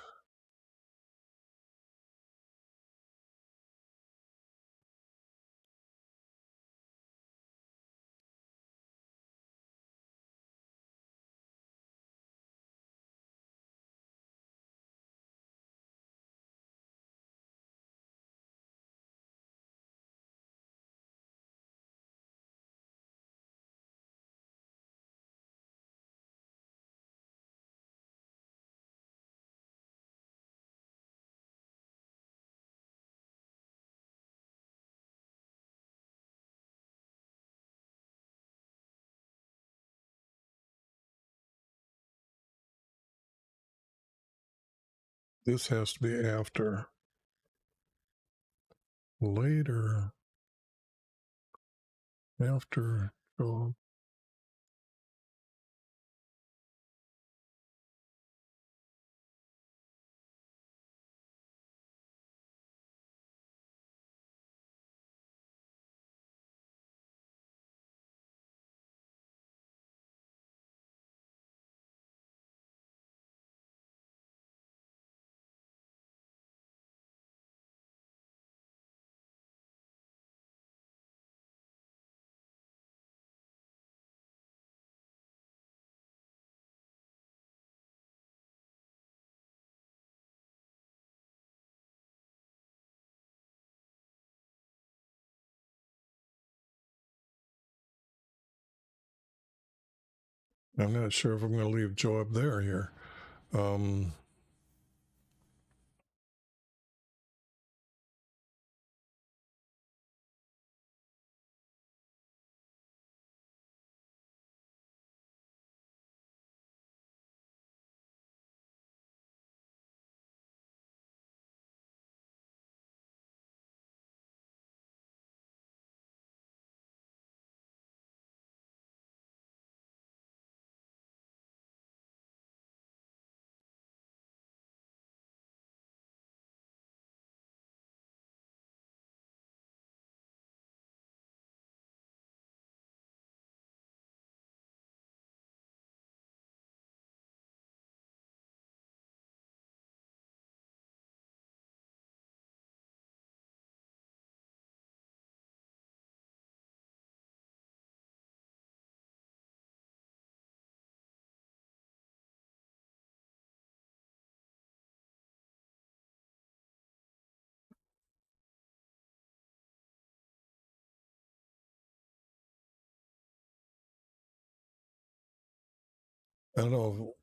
this has to be after later after Joab I'm not sure if I'm going to leave Joab there here. I don't know.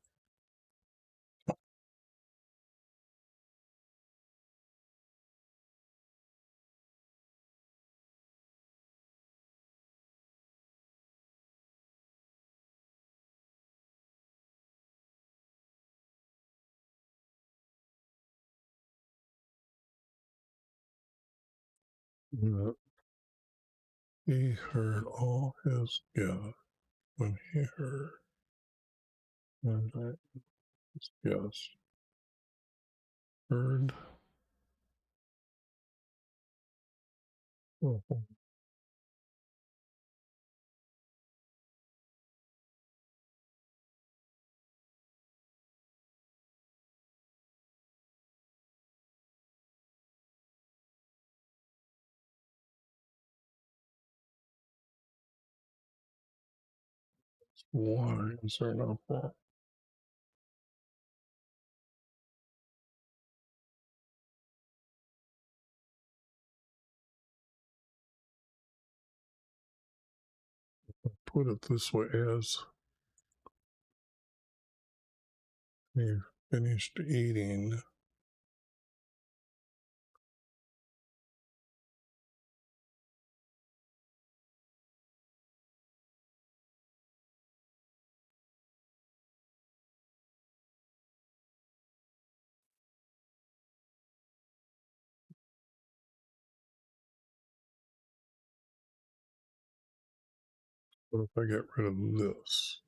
that he heard all his guests when he heard and his guests heard. Oh, why is there no problem? Put it this way: as he finished eating, what if I get rid of this?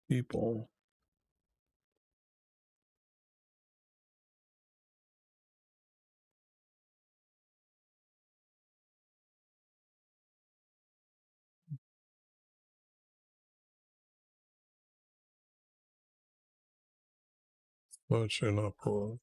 People. Much in uproar.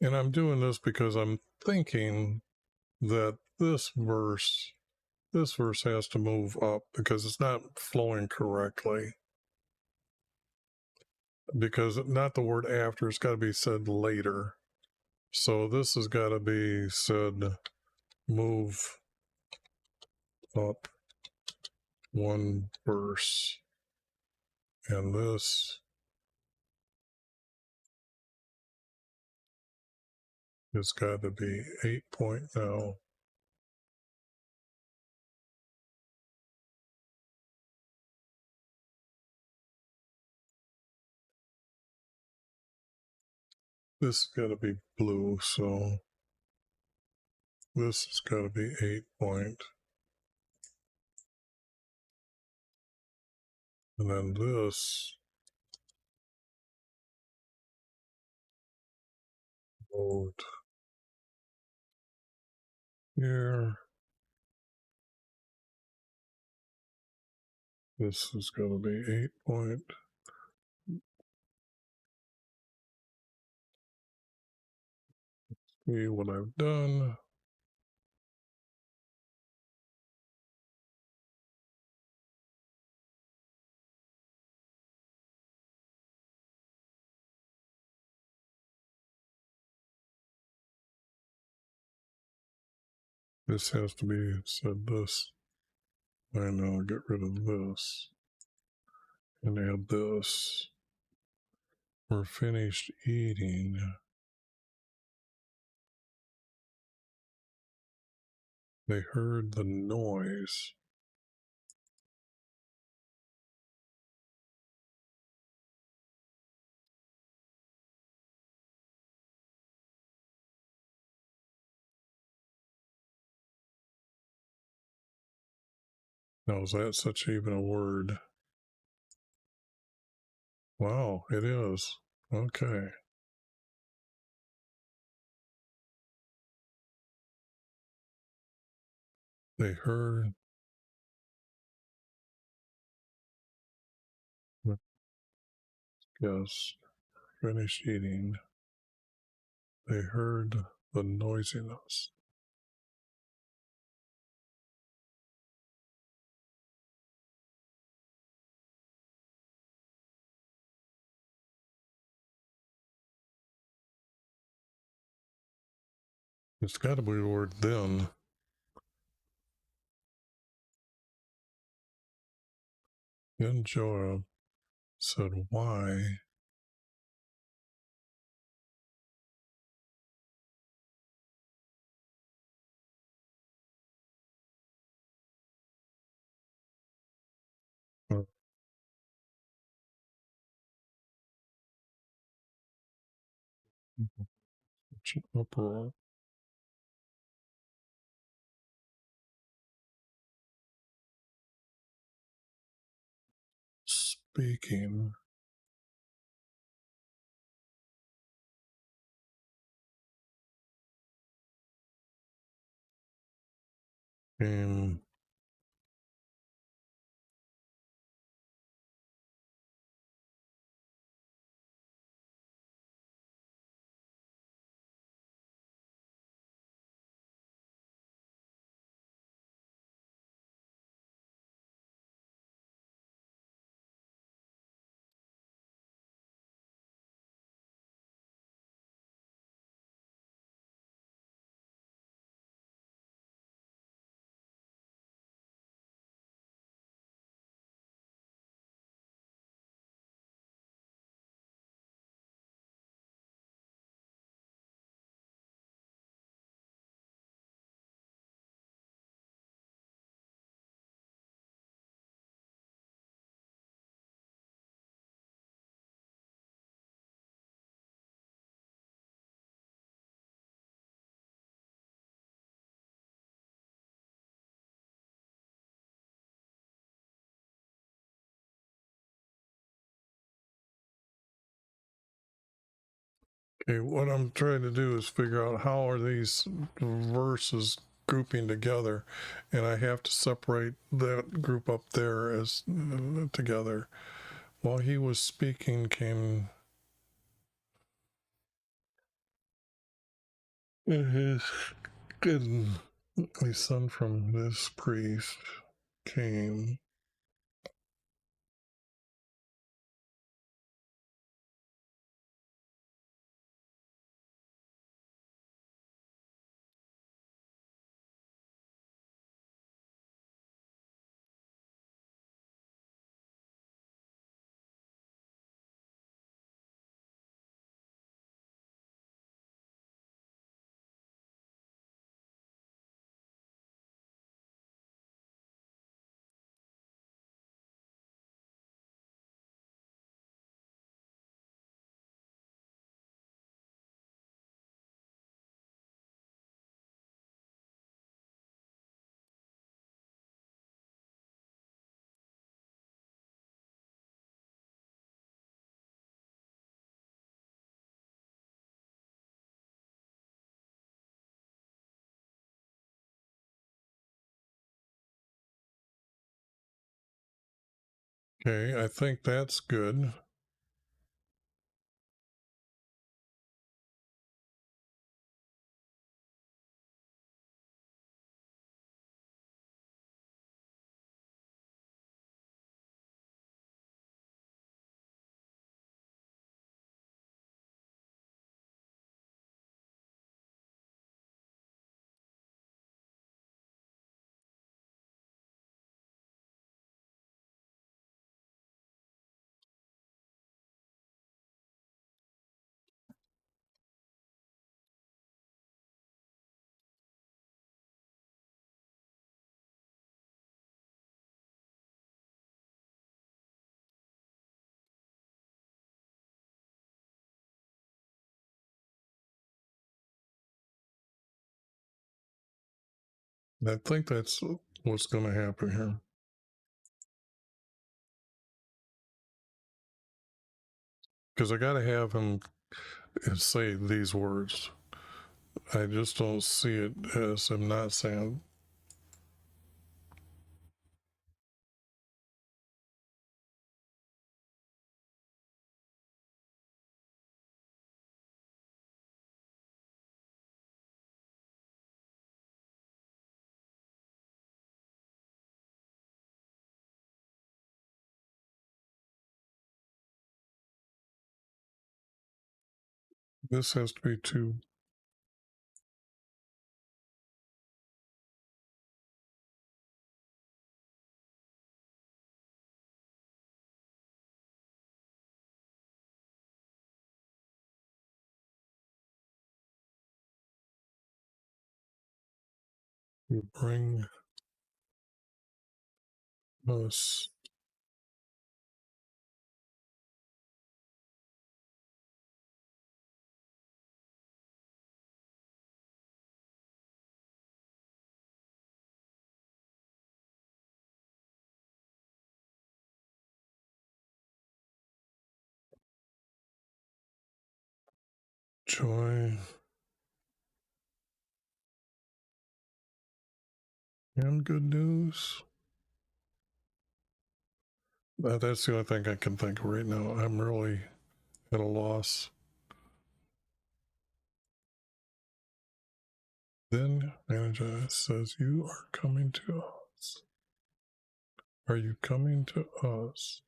And I'm doing this because I'm thinking that this verse has to move up because it's not flowing correctly. Because not the word after, it's got to be said later. So this has got to be said move up one verse. And this has got to be 8 point now. This has got to be blue, so this has got to be 8 point. And then this mode here. This is going to be 8 point. See what I've done. This has to be said this. And I'll get rid of this and add this. were finished eating, they heard the noise. Now, is that such even a word? Wow, it is. Okay. They heard, yes, finished eating. They heard the noisiness. It's got to be the word then. Then Joab said, why? Such an uproar. Speaking. Came Okay, what I'm trying to do is figure out how are these verses grouping together, and I have to separate that group up there as together. While he was speaking, came his goodly son from this priest came. Okay, I think that's good. I think that's what's going to happen here. Because I got to have him say these words. I just don't see it as him not saying. This has to be to bring us joy and good news. That's the only thing I can think of right now. I'm really at a loss. Then Manager says, "You are coming to us. Are you coming to us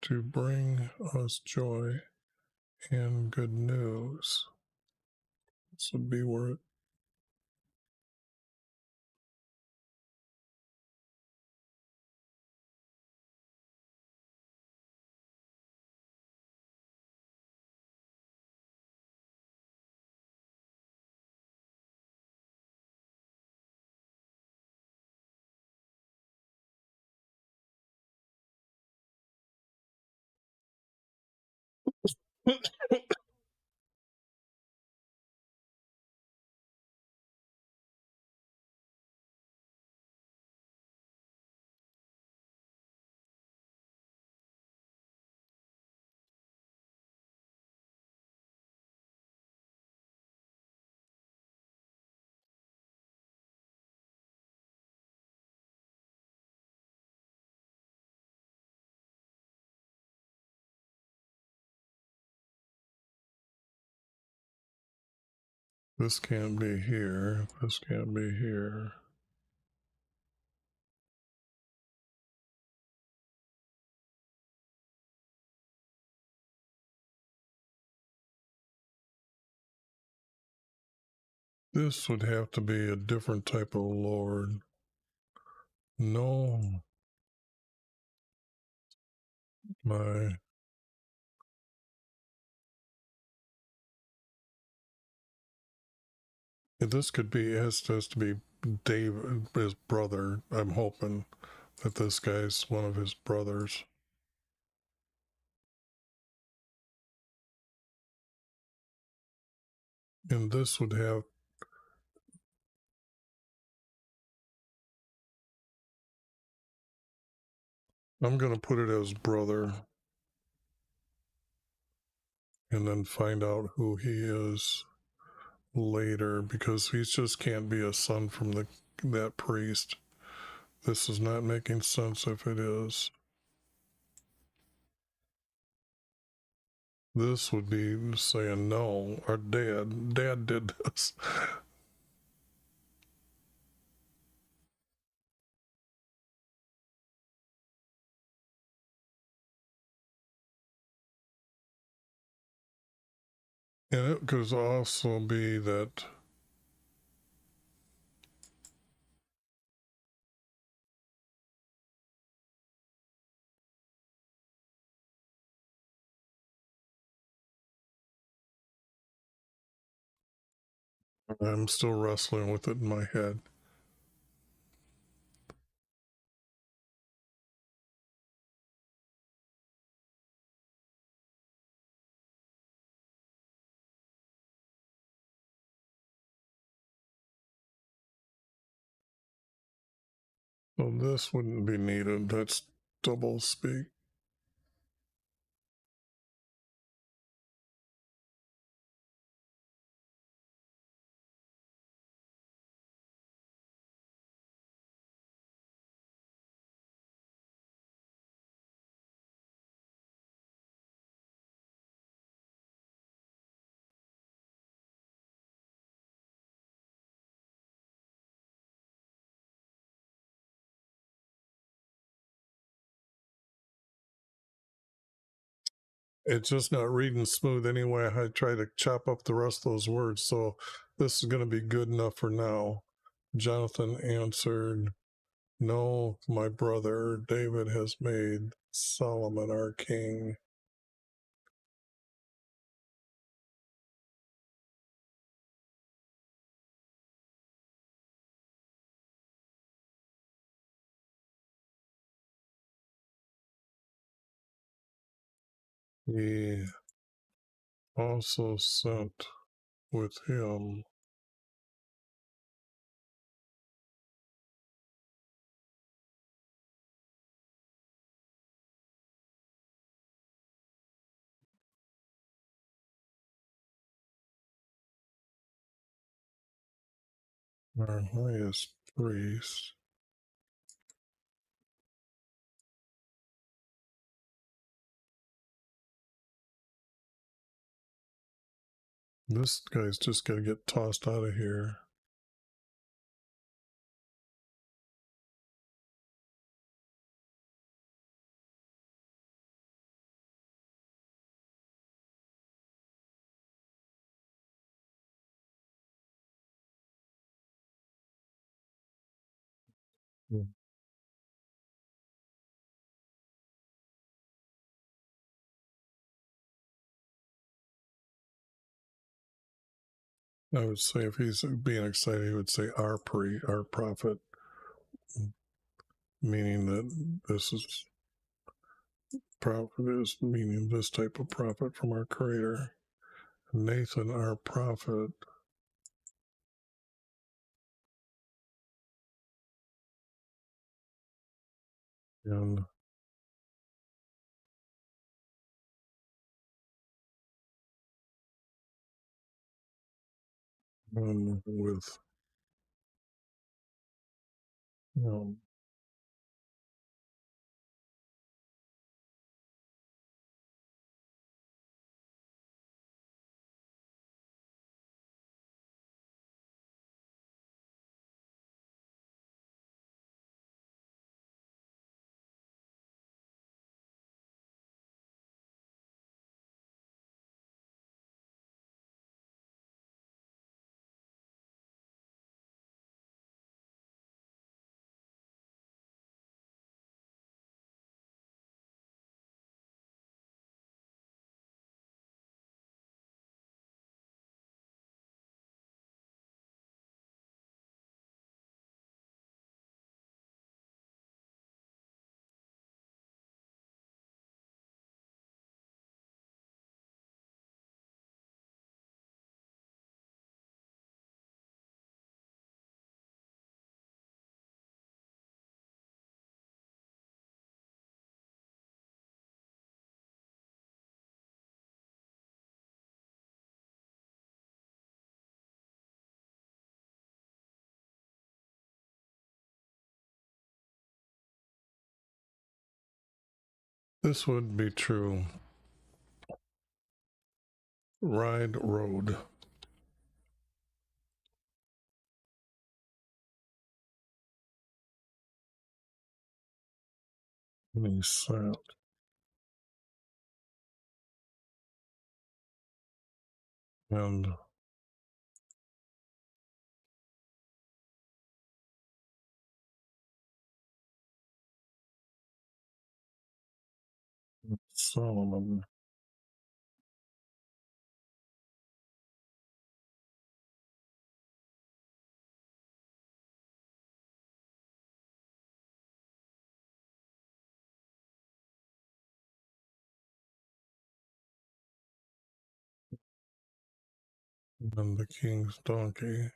to bring us joy and good news?" This would be where it. This can't be here. This can't be here. This would have to be a different type of Lord. No, my. This could be, has to be David, his brother. I'm hoping that this guy's one of his brothers. And this would have. I'm going to put it as brother and then find out who he is later, because he just can't be a son from that priest. This is not making sense if it is. This would be saying, no, our dad did this. And it could also be that I'm still wrestling with it in my head. So this wouldn't be needed. That's double speak. It's just not reading smooth anyway. I try to chop up the rest of those words. So this is going to be good enough for now. Jonathan answered, "No, my brother, David has made Solomon our king." He also sent with him our highest priest. This guy's just got to get tossed out of here. I would say if he's being excited, he would say our prophet, meaning that this is prophet is meaning this type of prophet from our Creator. Nathan, our prophet, and with um, this would be true. Road. And he sat, and Solomon, and the king's donkey.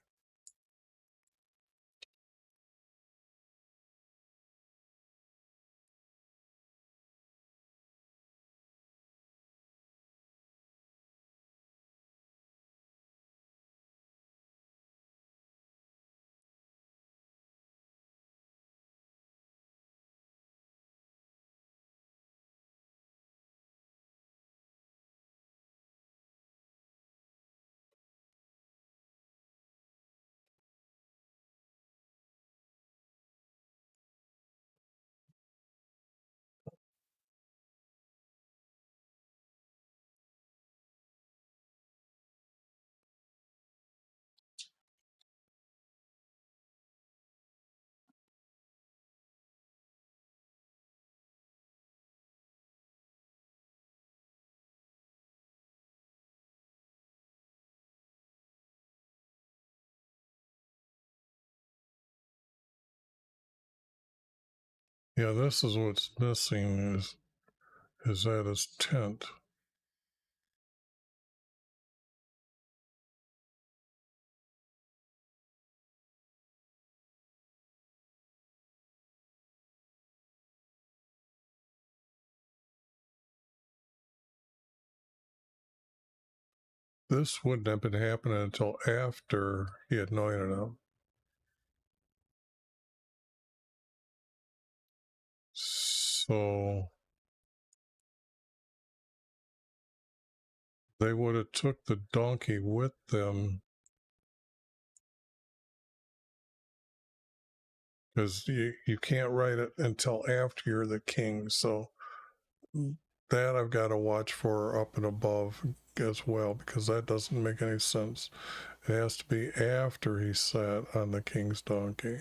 Yeah, this is what's missing is that his tent. This wouldn't have been happening until after he anointed him. So they would have took the donkey with them, because you can't write it until after you're the king. So that I've got to watch for up and above as well, because that doesn't make any sense. It has to be after he sat on the king's donkey.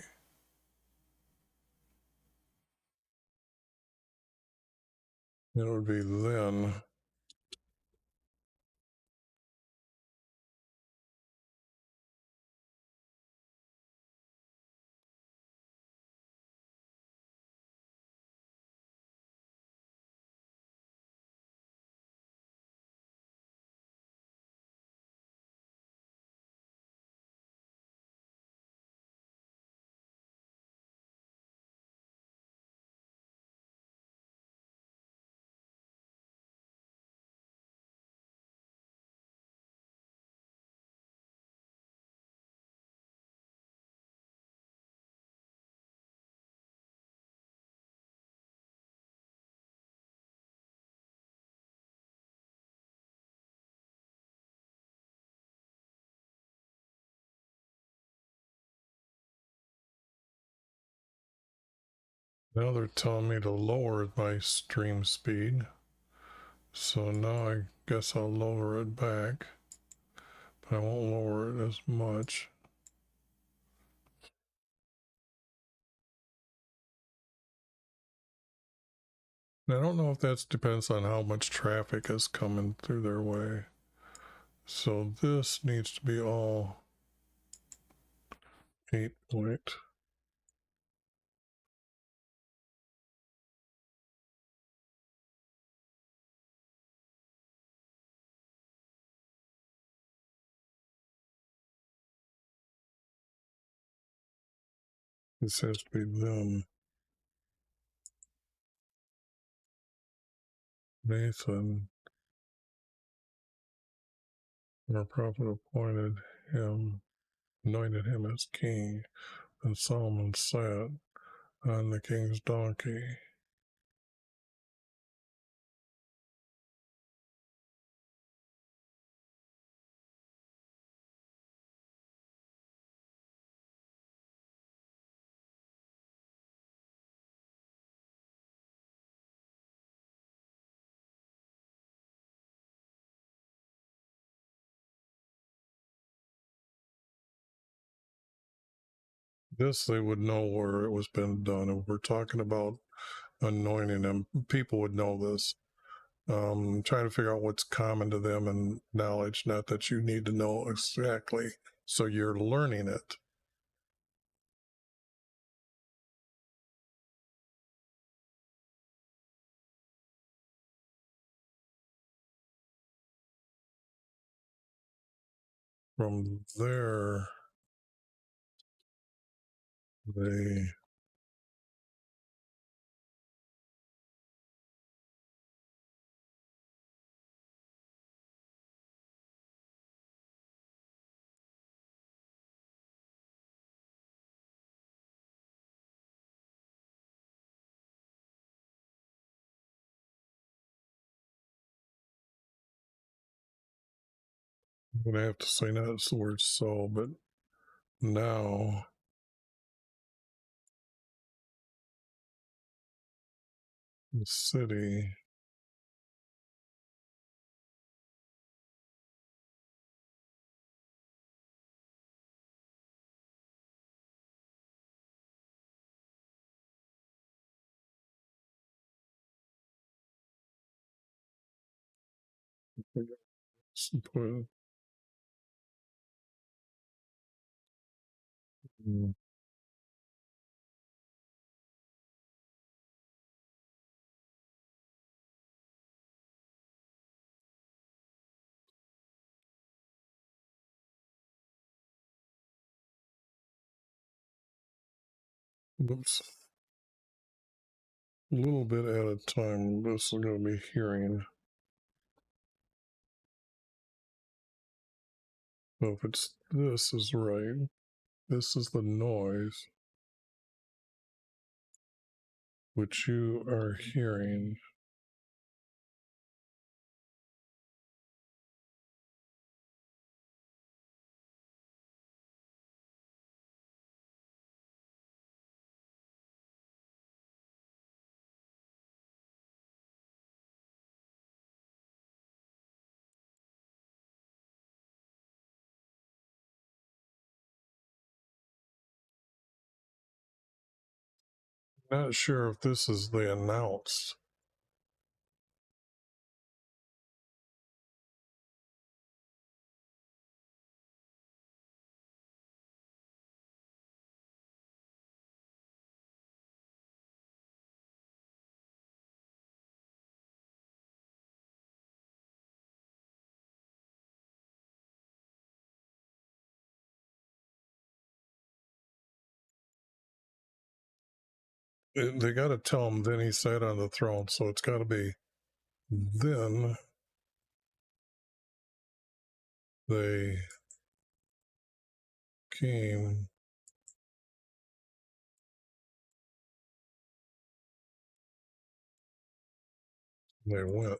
It would be then. Now they're telling me to lower my stream speed. So now I guess I'll lower it back, but I won't lower it as much. I don't know if that depends on how much traffic is coming through their way. So this needs to be all 8 point. This has to be them. Nathan, our prophet, appointed him, anointed him as king, and Solomon sat on the king's donkey. This they would know where it was been done. If we're talking about anointing them, people would know this. Trying to figure out what's common to them and knowledge, not that you need to know exactly. So you're learning it. From there, they I'm gonna have to say not the word so, but now the city. Put, Oops. A little bit at a time. This is going to be hearing. So if it's this is right, this is the noise which you are hearing. Not sure if this is the announced. They got to tell him then he sat on the throne, so it's got to be then they came, they went.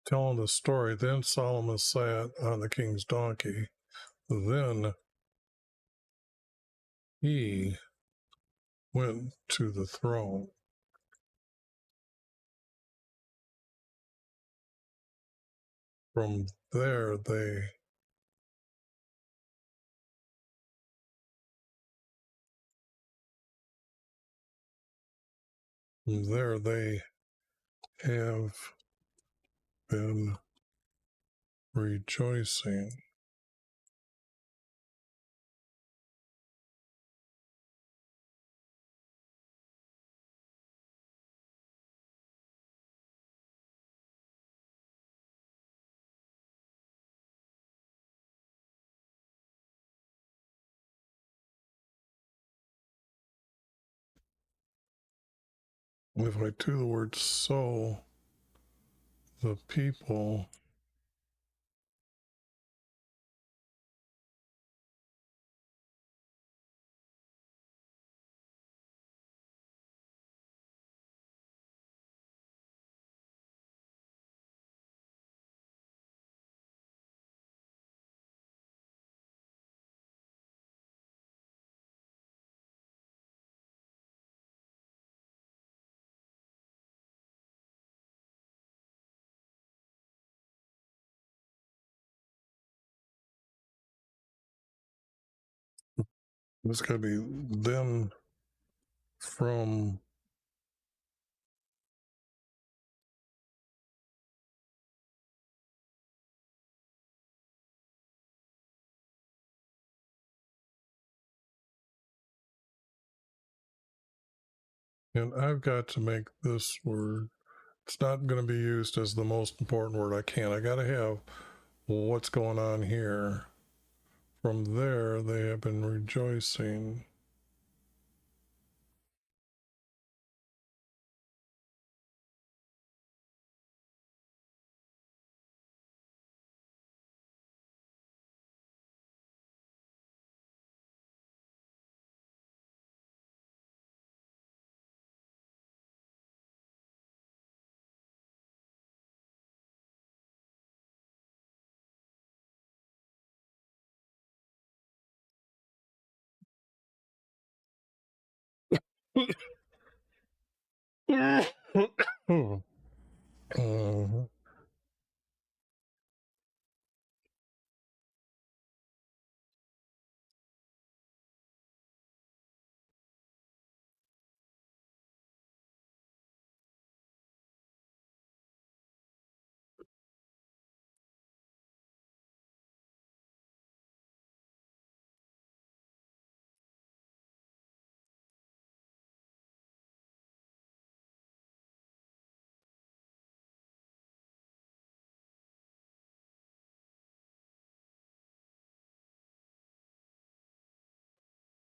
Telling the story. Then Solomon sat on the king's donkey. Then he went to the throne. From there they have been rejoicing. If I do the word so, the people it's got to be then from and I've got to make this word. It's not going to be used as the most important word I can. I got to have what's going on here. From there, they have been rejoicing.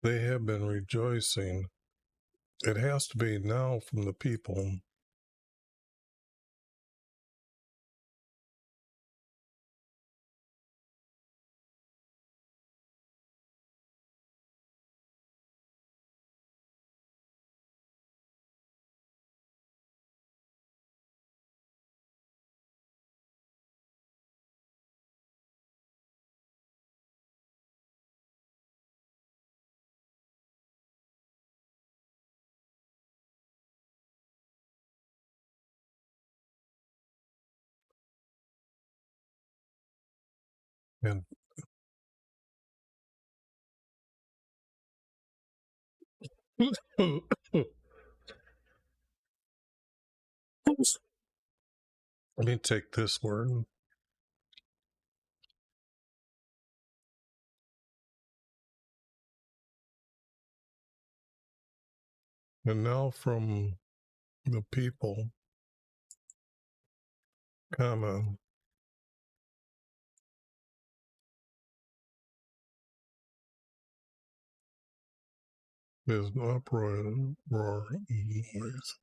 They have been rejoicing. It has to be now from the people. And let me take this word. And now from the people, comma, is an uproar noise.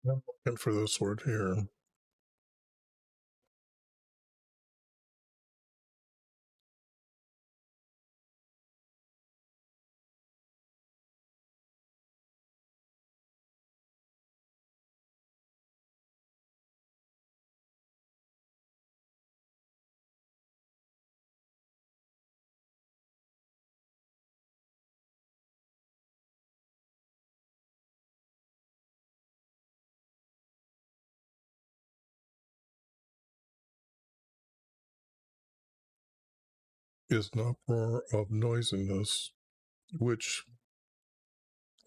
I'm looking for this word here. Is an uproar of noisiness, which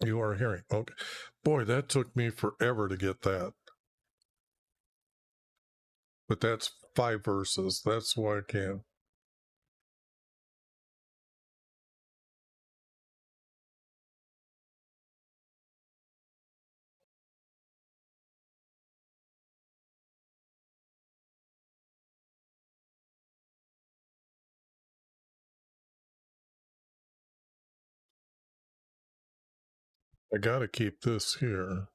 you are hearing. Okay. Boy, that took me forever to get that. But that's 5 verses. That's why I can't. I got to keep this here.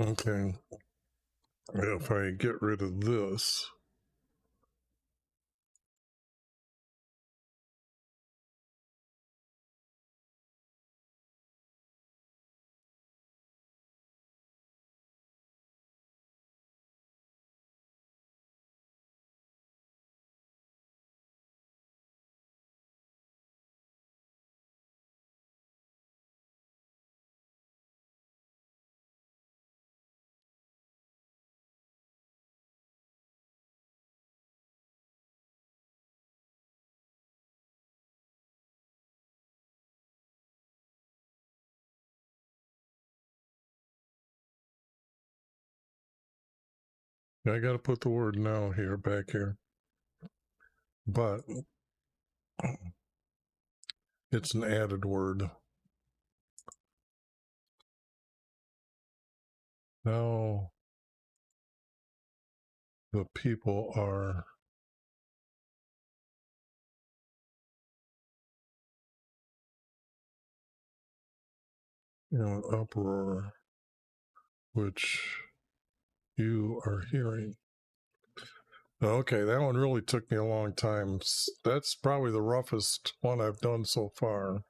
Okay. If I get rid of this, I got to put the word now here, back here. But it's an added word. Now the people are in an uproar, which you are hearing. Okay, that one really took me a long time. That's probably the roughest one I've done so far.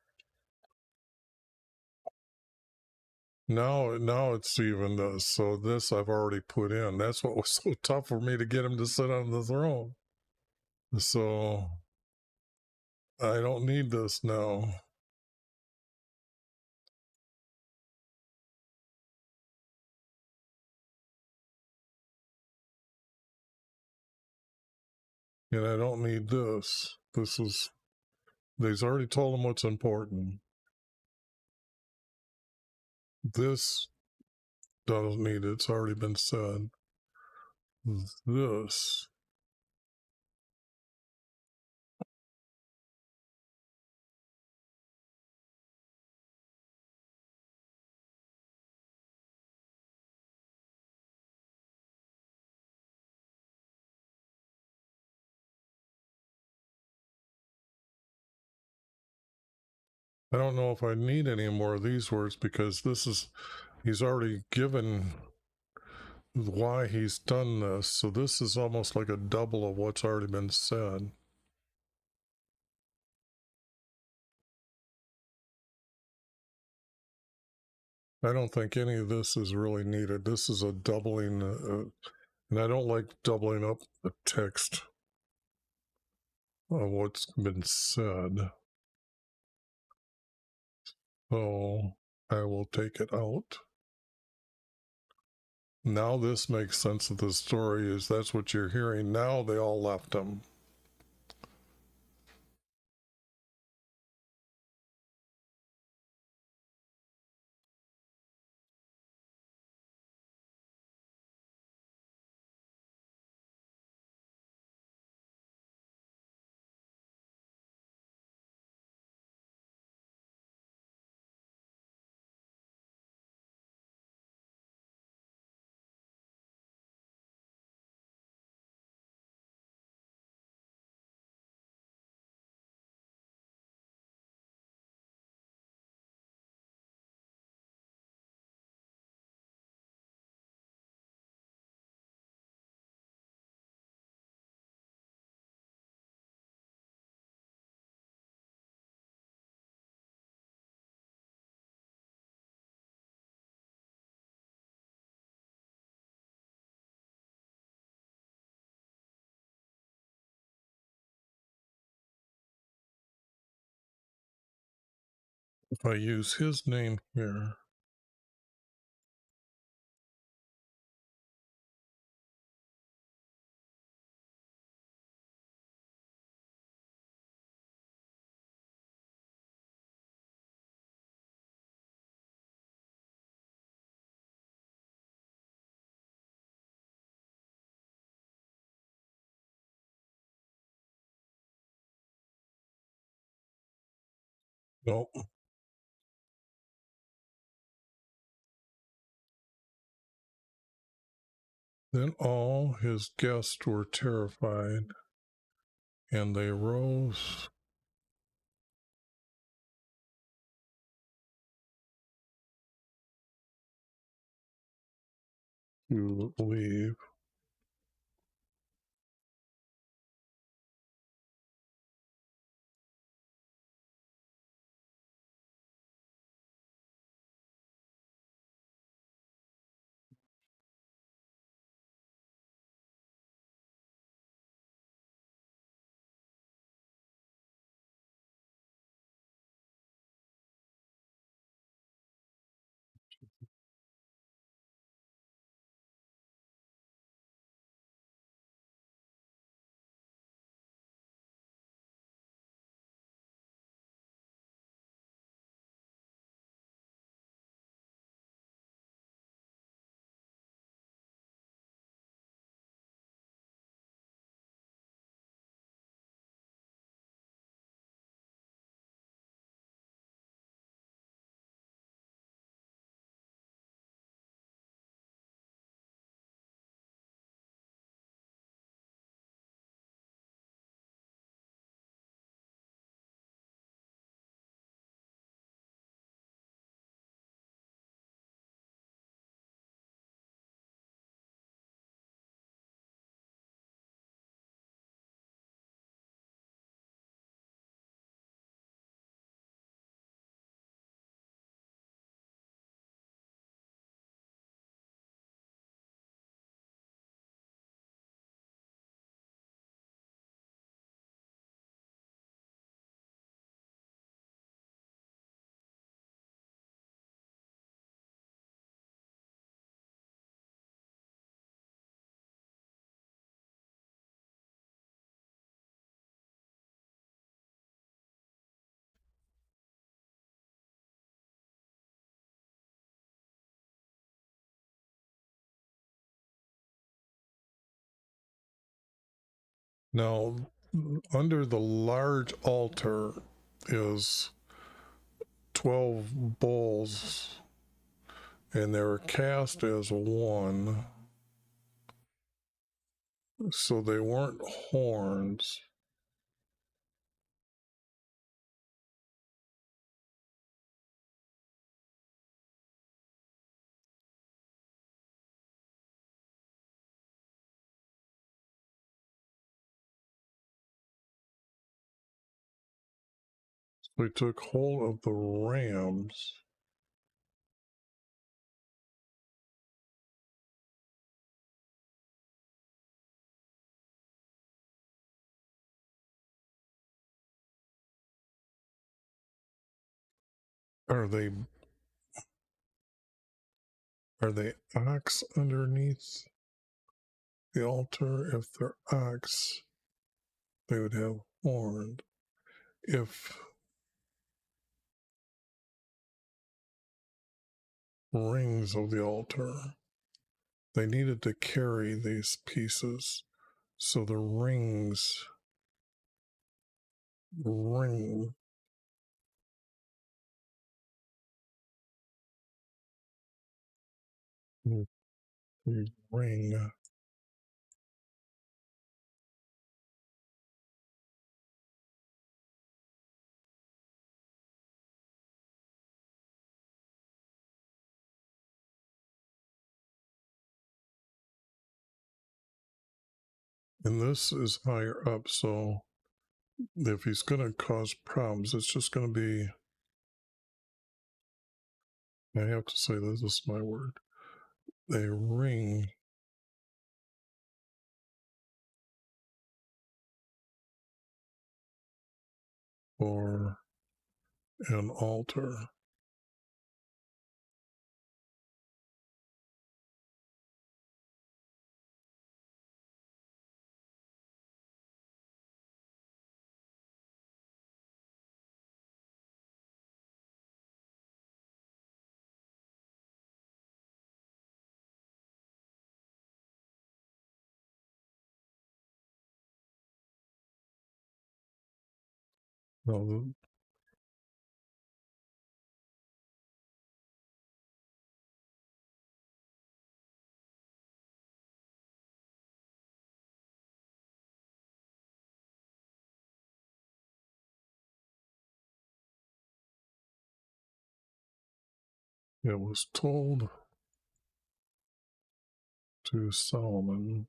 Now it's even this. So this I've already put in. That's what was so tough for me to get him to sit on the throne. So I don't need this now. And I don't need this. They've already told him what's important. This doesn't need it. It's already been said. This. I don't know if I need any more of these words because he's already given why he's done this. So this is almost like a double of what's already been said. I don't think any of this is really needed. This is a doubling, and I don't like doubling up the text of what's been said. So I will take it out. Now this makes sense of the story, is that's what you're hearing. Now they all left him. If I use his name here, no. Then all his guests were terrified, and they rose to leave. Now, under the large altar is 12 bulls, and they were cast as one, so they weren't horns. They took hold of the rams. Are they ox underneath the altar? If they're ox, they would have horns. If rings of the altar, they needed to carry these pieces, so the rings ring. Ring. And this is higher up, so if he's going to cause problems, it's just going to be, I have to say this is my word, a ring or an altar. No, it was told to Solomon,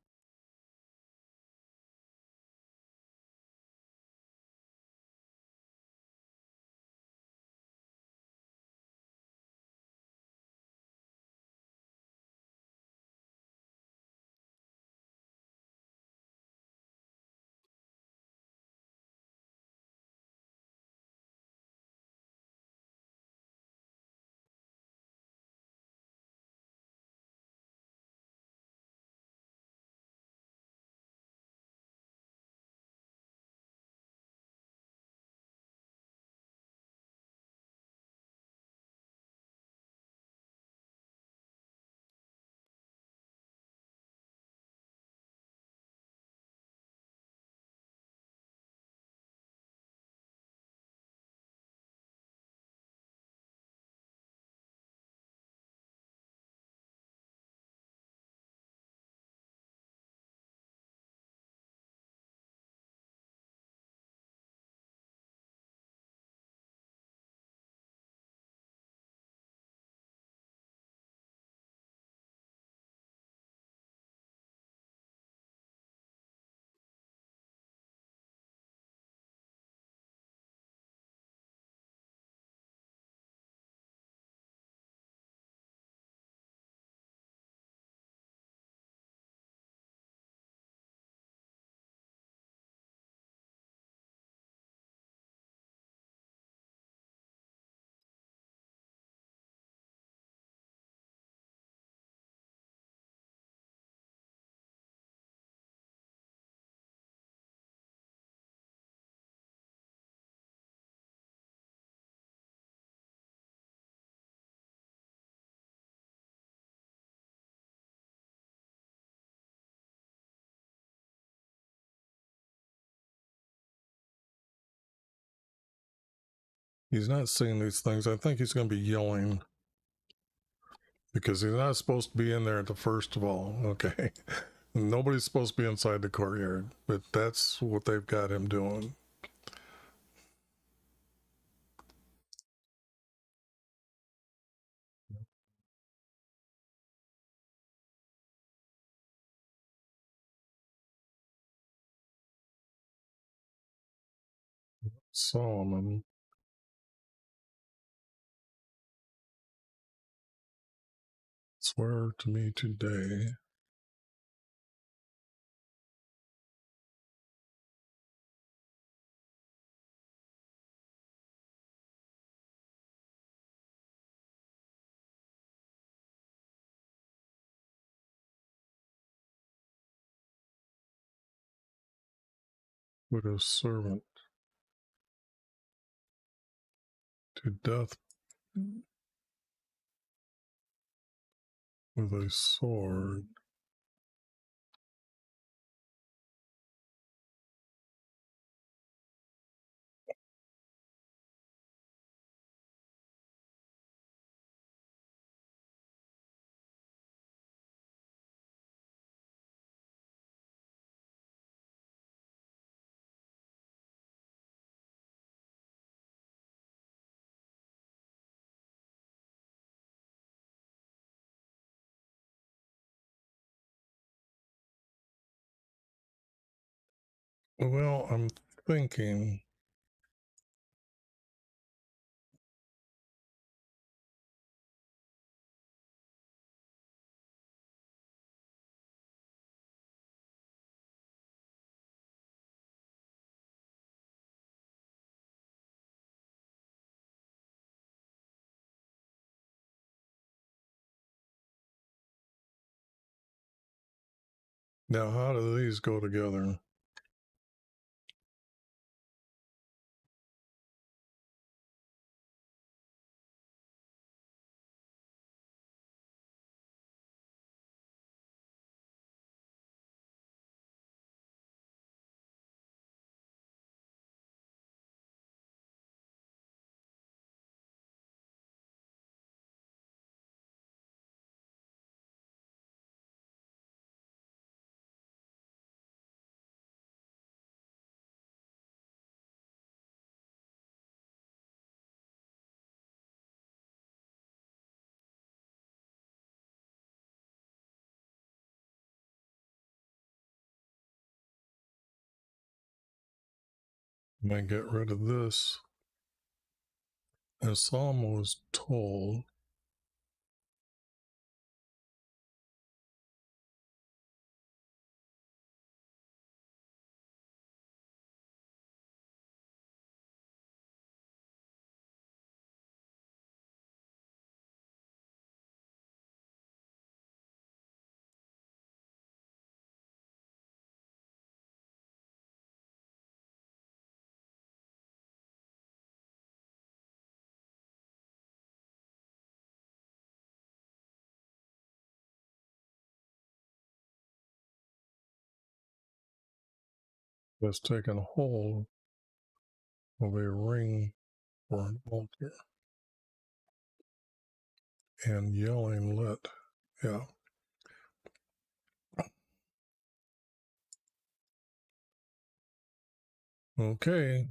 He's not seeing these things. I think he's going to be yelling because he's not supposed to be in there at the first of all. Okay. Nobody's supposed to be inside the courtyard, but that's what they've got him doing. Solomon. Swear to me today. Put his servant to death with a sword. Well, I'm thinking now, how do these go together? I might get rid of this. As Solomon was told, has taken hold of a ring for an altar and yelling, let. Yeah. Okay.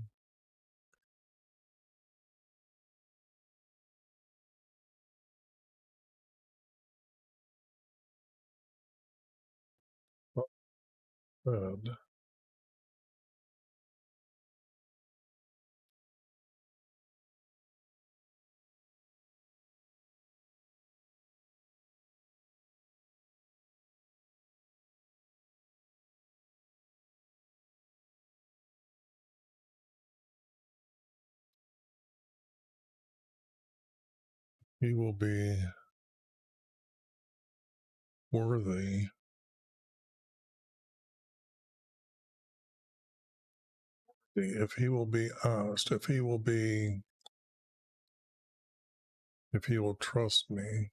Said, he will be worthy if he will be honest, if he will trust me,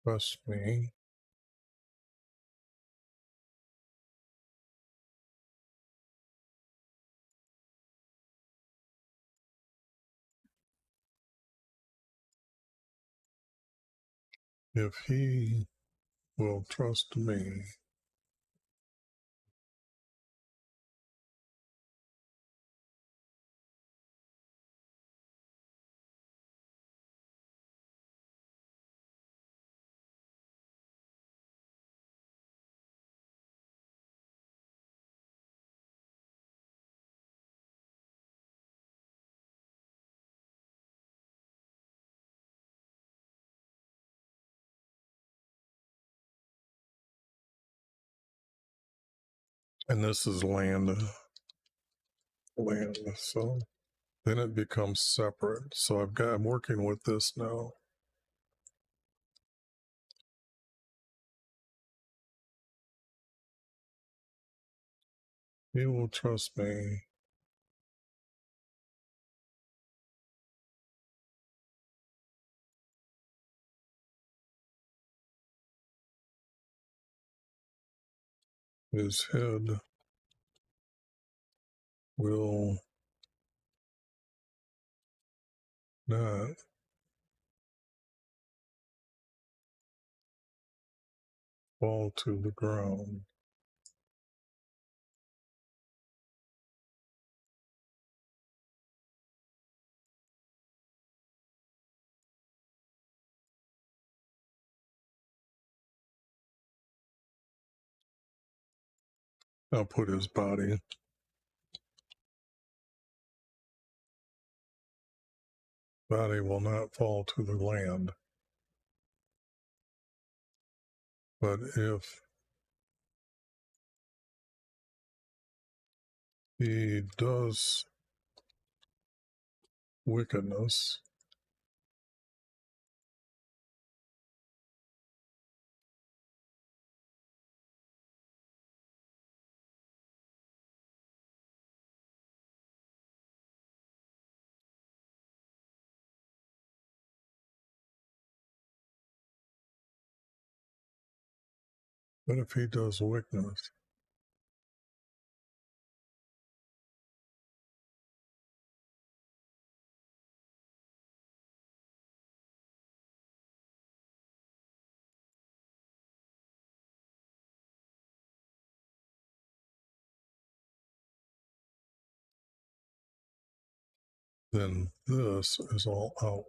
trust me, if he will trust me, and this is land, so then it becomes separate. So I'm working with this now. He will trust me. His head will not fall to the ground. I'll put his body. Body will not fall to the land. But if he does wickedness, but if he does wickedness, then this is all out.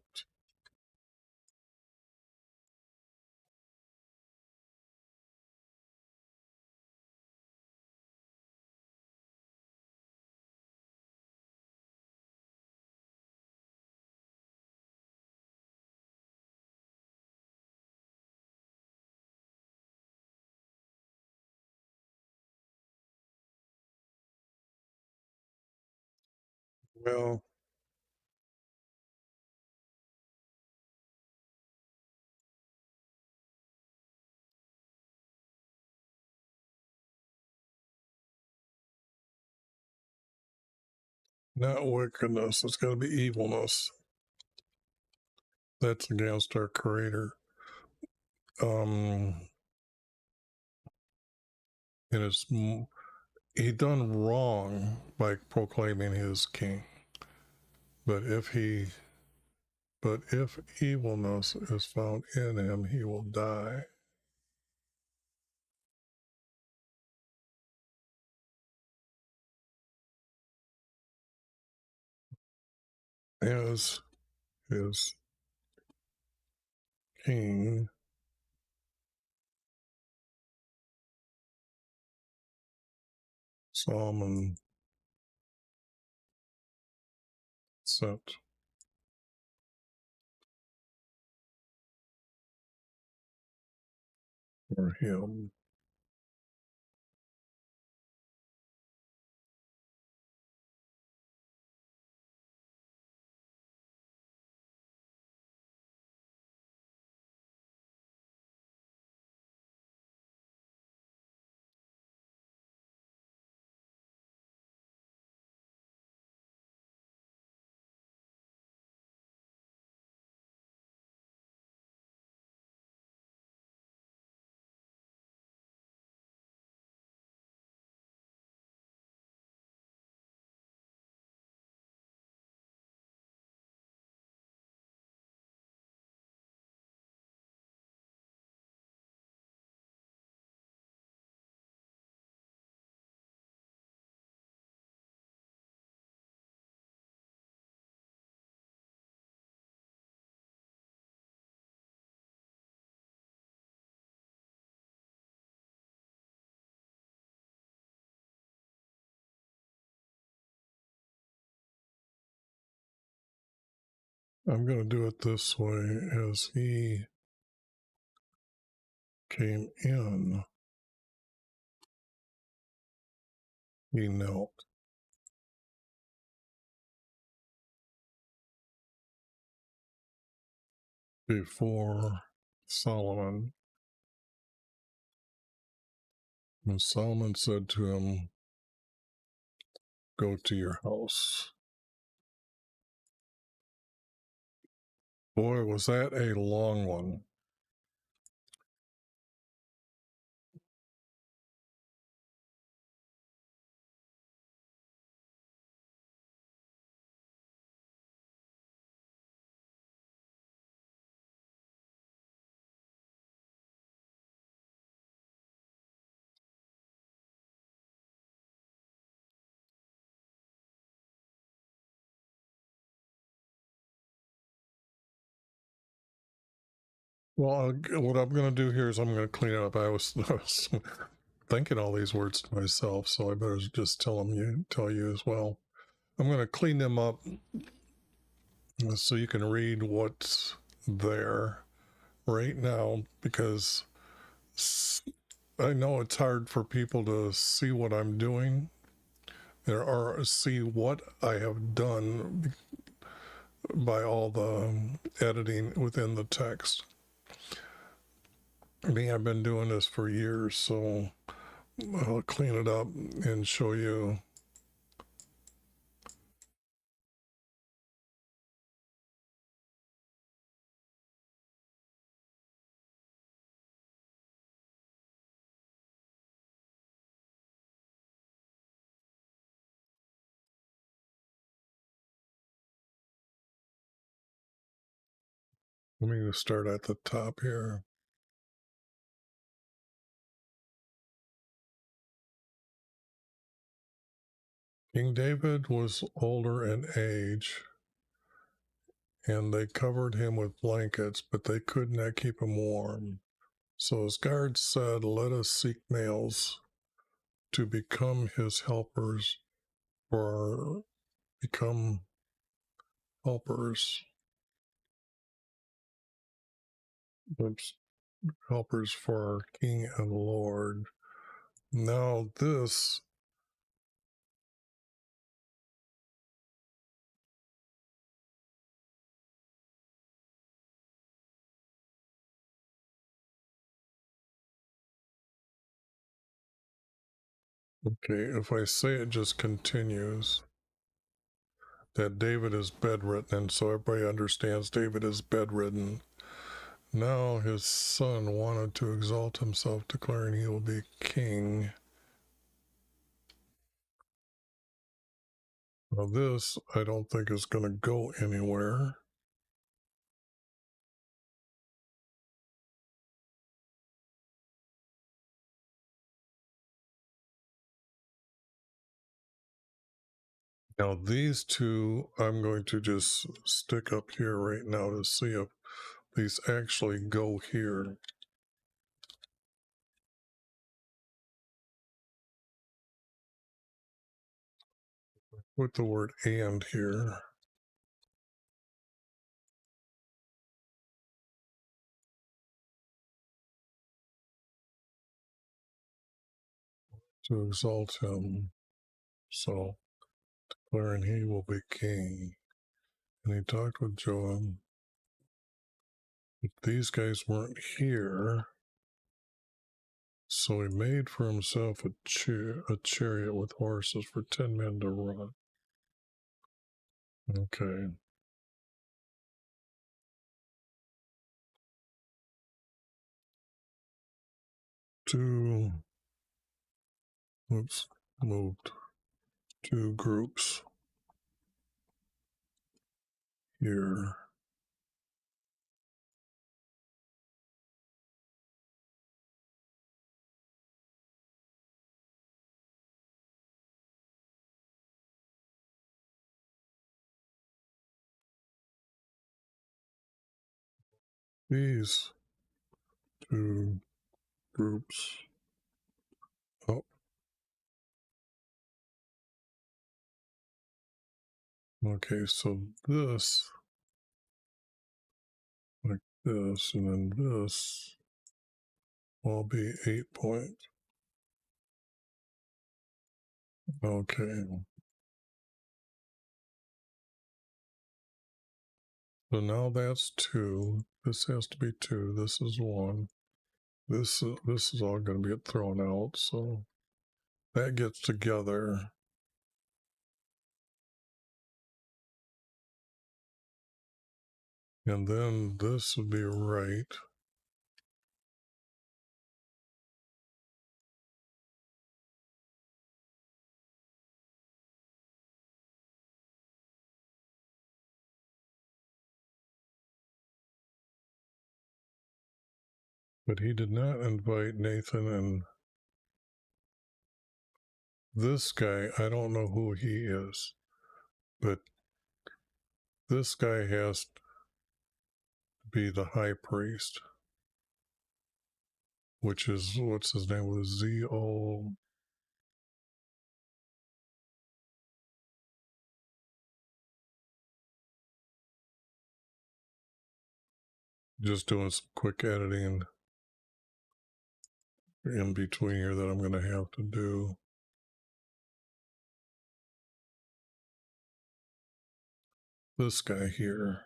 Well, not wickedness, it's going to be evilness. That's against our Creator. And it's he done wrong by proclaiming his king. But if evilness is found in him, he will die. As his king, Solomon sent for him. I'm going to do it this way. As he came in, he knelt. Before Solomon, and Solomon said to him, "Go to your house." Boy, was that a long one. Well, what I'm going to do here is I'm going to clean it up. I was thinking all these words to myself, so I better just tell you as well. I'm going to clean them up so you can read what's there right now, because I know it's hard for people to see what I'm doing or see what I have done by all the editing within the text. I mean, I've been doing this for years, so I'll clean it up and show you. Let me start at the top here. King David was older in age, and they covered him with blankets, but they could not keep him warm. So his guards said, "Let us seek males to become his helpers, or become helpers, helpers for our King and Lord." Now this, okay, if I say it just continues, that David is bedridden, and so everybody understands David is bedridden. Now his son wanted to exalt himself, declaring he will be king. Now this, I don't think is going to go anywhere. Now these two, I'm going to just stick up here right now to see if these actually go here. Put the word "and" here. To exalt him. So, declaring he will be king. And he talked with Joab. If these guys weren't here, so he made for himself a chariot with horses for 10 men to run. Okay. Moved 2 groups here. These 2 groups. Oh. Okay, so this this, and then this will be 8 points. Okay. So now that's 2. This has to be 2. This is 1. This is all going to get thrown out. So that gets together. And then this would be right. But he did not invite Nathan, and this guy, I don't know who he is, but this guy has to be the high priest, which is, what's his name, was Z-O. Just doing some quick editing in between here that I'm going to have to do. This guy here.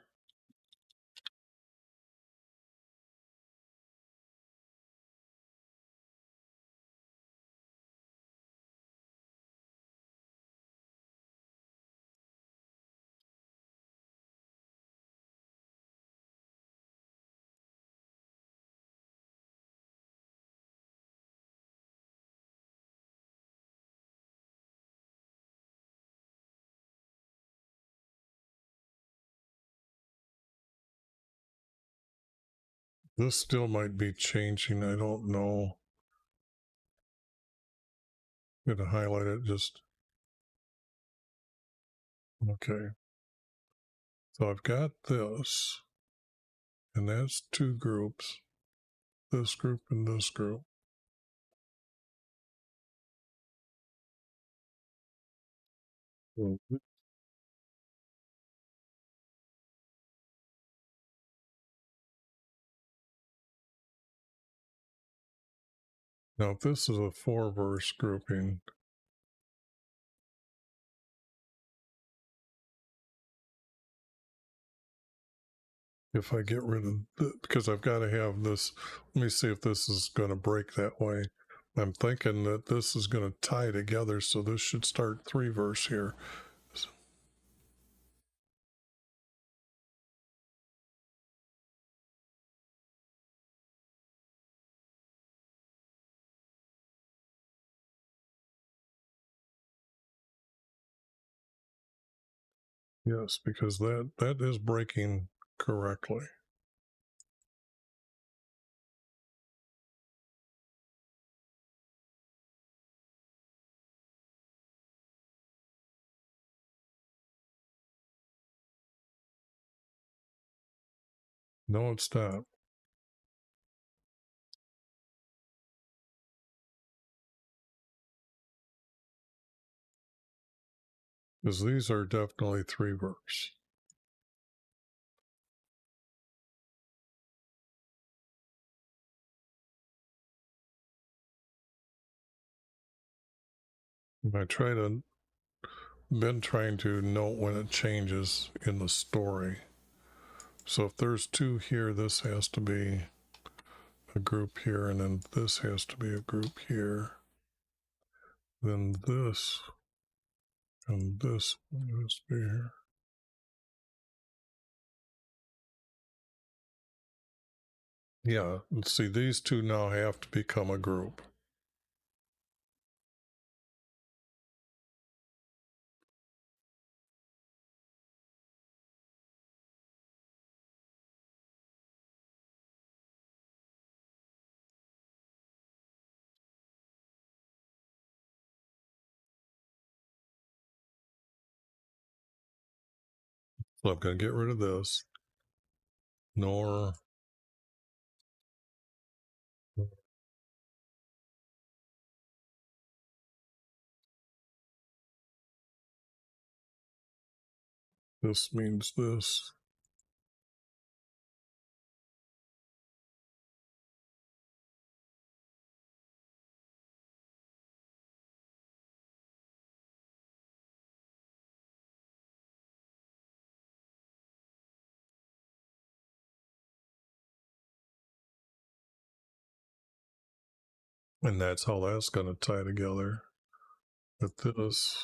This still might be changing. I don't know. I'm going to highlight it just. Okay. So I've got this, and that's 2 groups. This group and this group. Now, if this is a 4-verse grouping, if I get rid of because I've got to have this, let me see if this is going to break that way. I'm thinking that this is going to tie together, so this should start 3-verse here. Yes, because that is breaking correctly. No, it's not. Because these are definitely 3-verse. I been trying to note when it changes in the story. So if there's 2 here, this has to be a group here, and then this has to be a group here. Then this and this must be here. Yeah, let's see, these 2 now have to become a group. So I'm going to get rid of this. Nor this means this. And that's how that's going to tie together with this.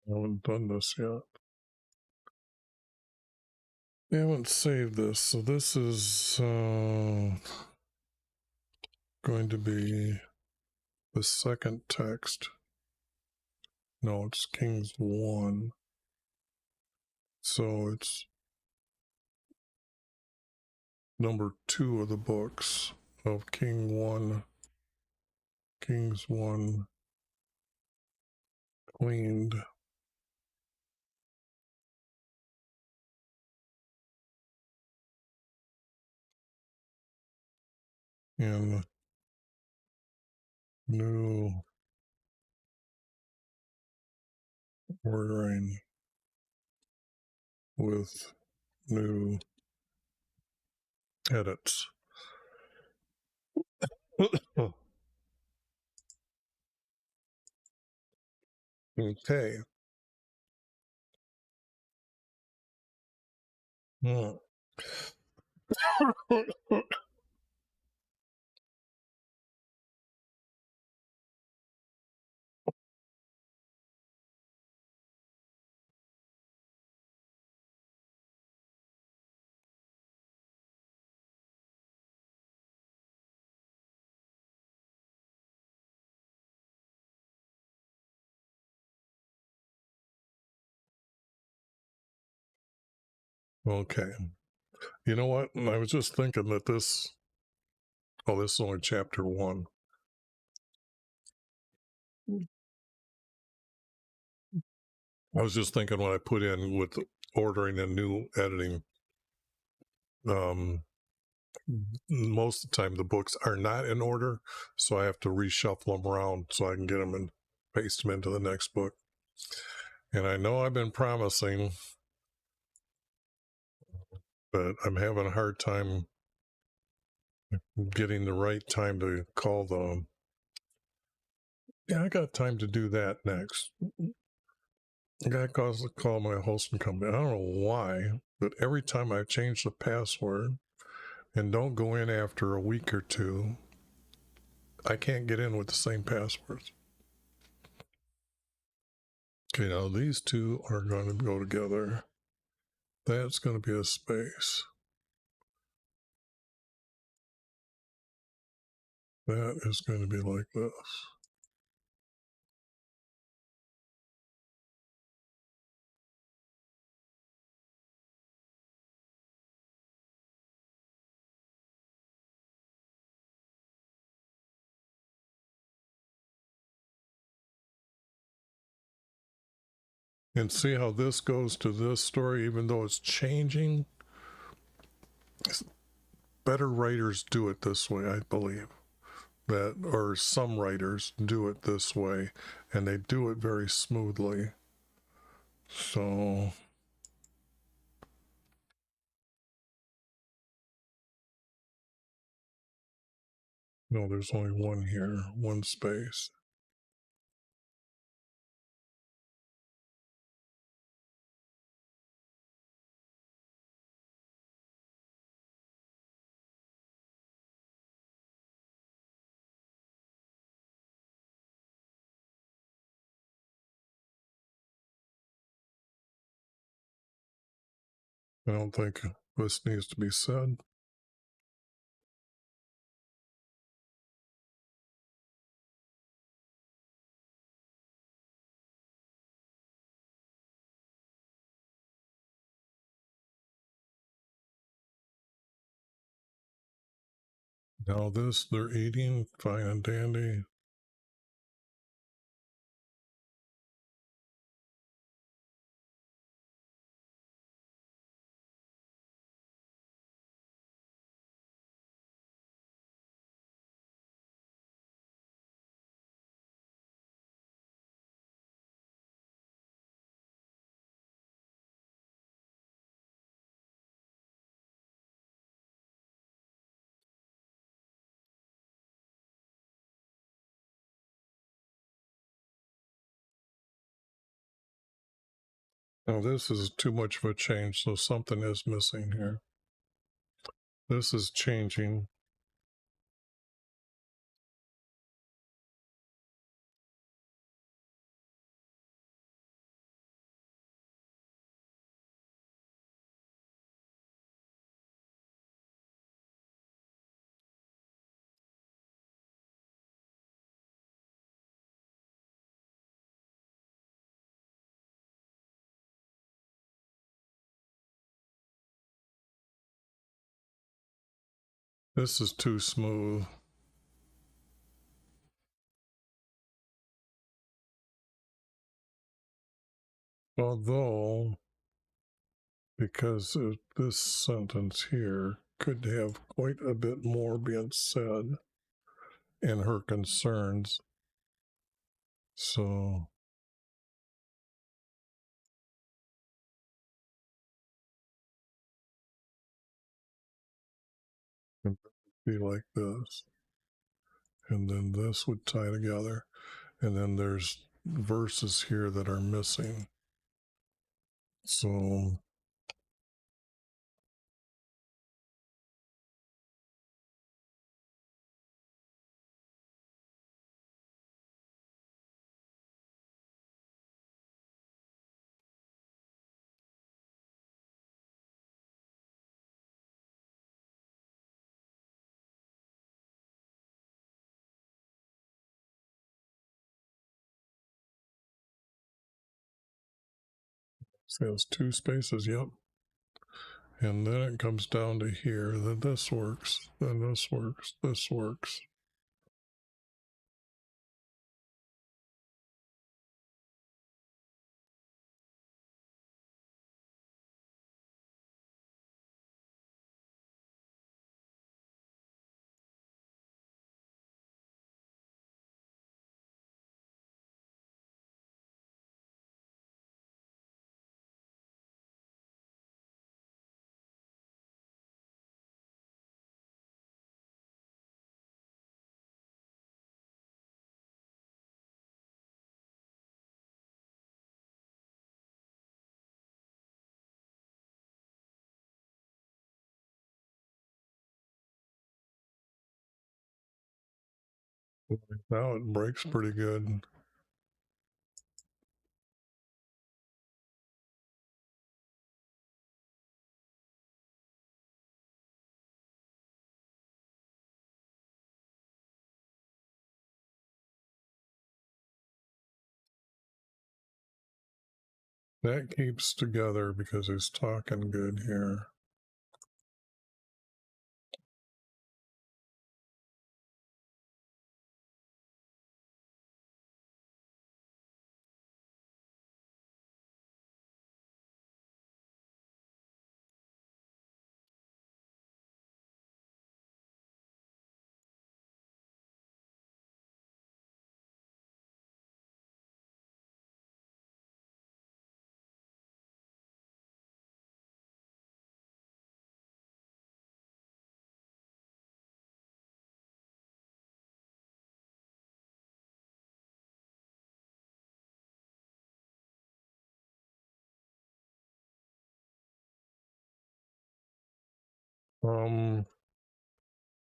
I haven't done this yet. I haven't saved this, so this is going to be the second text. No, it's Kings 1. So it's number 2 of the books of Kings 1, cleaned. In new ordering with new edits. Okay. Okay. You know what? I was just thinking that this is only chapter 1. I was just thinking when I put in with ordering and new editing, most of the time the books are not in order, so I have to reshuffle them around so I can get them and paste them into the next book. And I know I've been promising, but I'm having a hard time getting the right time to call the. Yeah, I got time to do that next. I got to call my hosting company. I don't know why, but every time I change the password and don't go in after a week or two, I can't get in with the same passwords. Okay, now these two are going to go together. That's going to be a space. That is going to be like this. And see how this goes to this story, even though it's changing? Better writers do it this way, I believe. Or some writers do it this way, and they do it very smoothly. So no, there's only one here, one space. I don't think this needs to be said. Now this, they're eating, fine and dandy. Now this is too much of a change, so something is missing here. This is changing. This is too smooth. Although, because this sentence here could have quite a bit more being said in her concerns. So it would be like this. And then this would tie together. And then there's verses here that are missing. So it has two spaces, yep. And then it comes down to here, that this works, then this works, this works. Now it breaks pretty good. That keeps together because he's talking good here.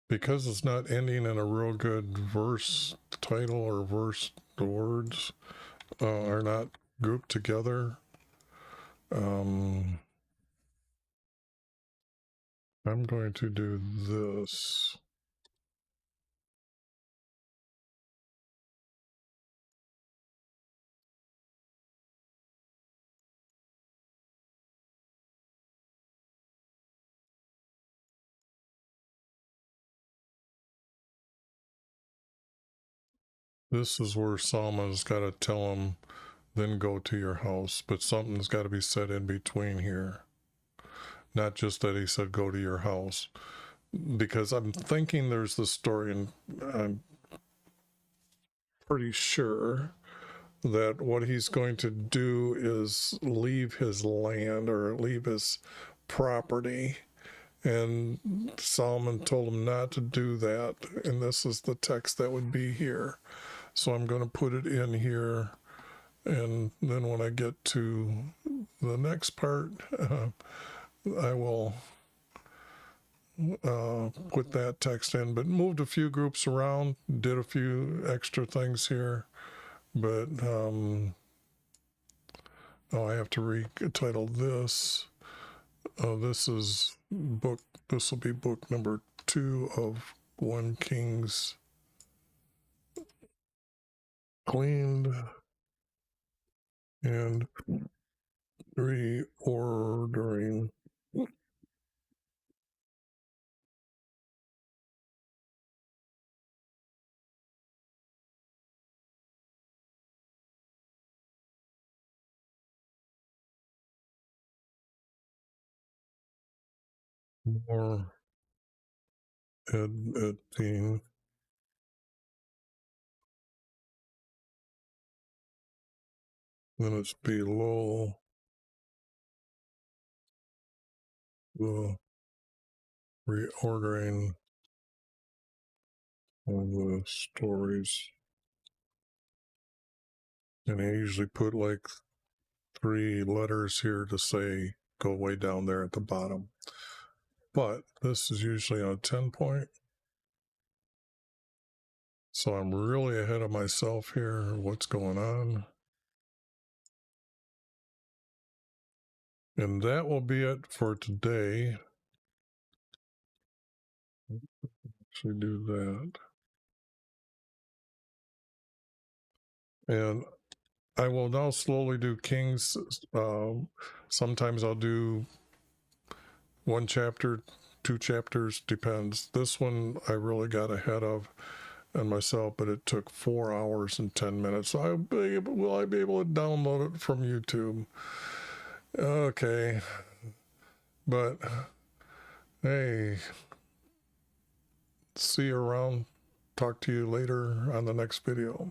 Because it's not ending in a real good verse title or verse, the words are not grouped together. I'm going to do this. This is where Salma's got to tell him, then go to your house. But something's got to be said in between here. Not just that he said, go to your house. Because I'm thinking there's the story, and I'm pretty sure that what he's going to do is leave his land or leave his property. And Solomon told him not to do that. And this is the text that would be here. So I'm going to put it in here. And then when I get to the next part, I will put that text in, but moved a few groups around, did a few extra things here, but oh, I have to retitle this. This is book. This will be book number 2 of 1 Kings cleaned and reordering. More editing. Then it's below the reordering of the stories. And I usually put like 3 letters here to say go way down there at the bottom. But this is usually on a 10 point. So I'm really ahead of myself here. What's going on? And that will be it for today. Actually do that. And I will now slowly do Kings. Sometimes I'll do 1 chapter, 2 chapters, depends. This one I really got ahead of and myself, but it took 4 hours and 10 minutes. So will I be able to download it from YouTube? Okay. But hey, see you around. Talk to you later on the next video.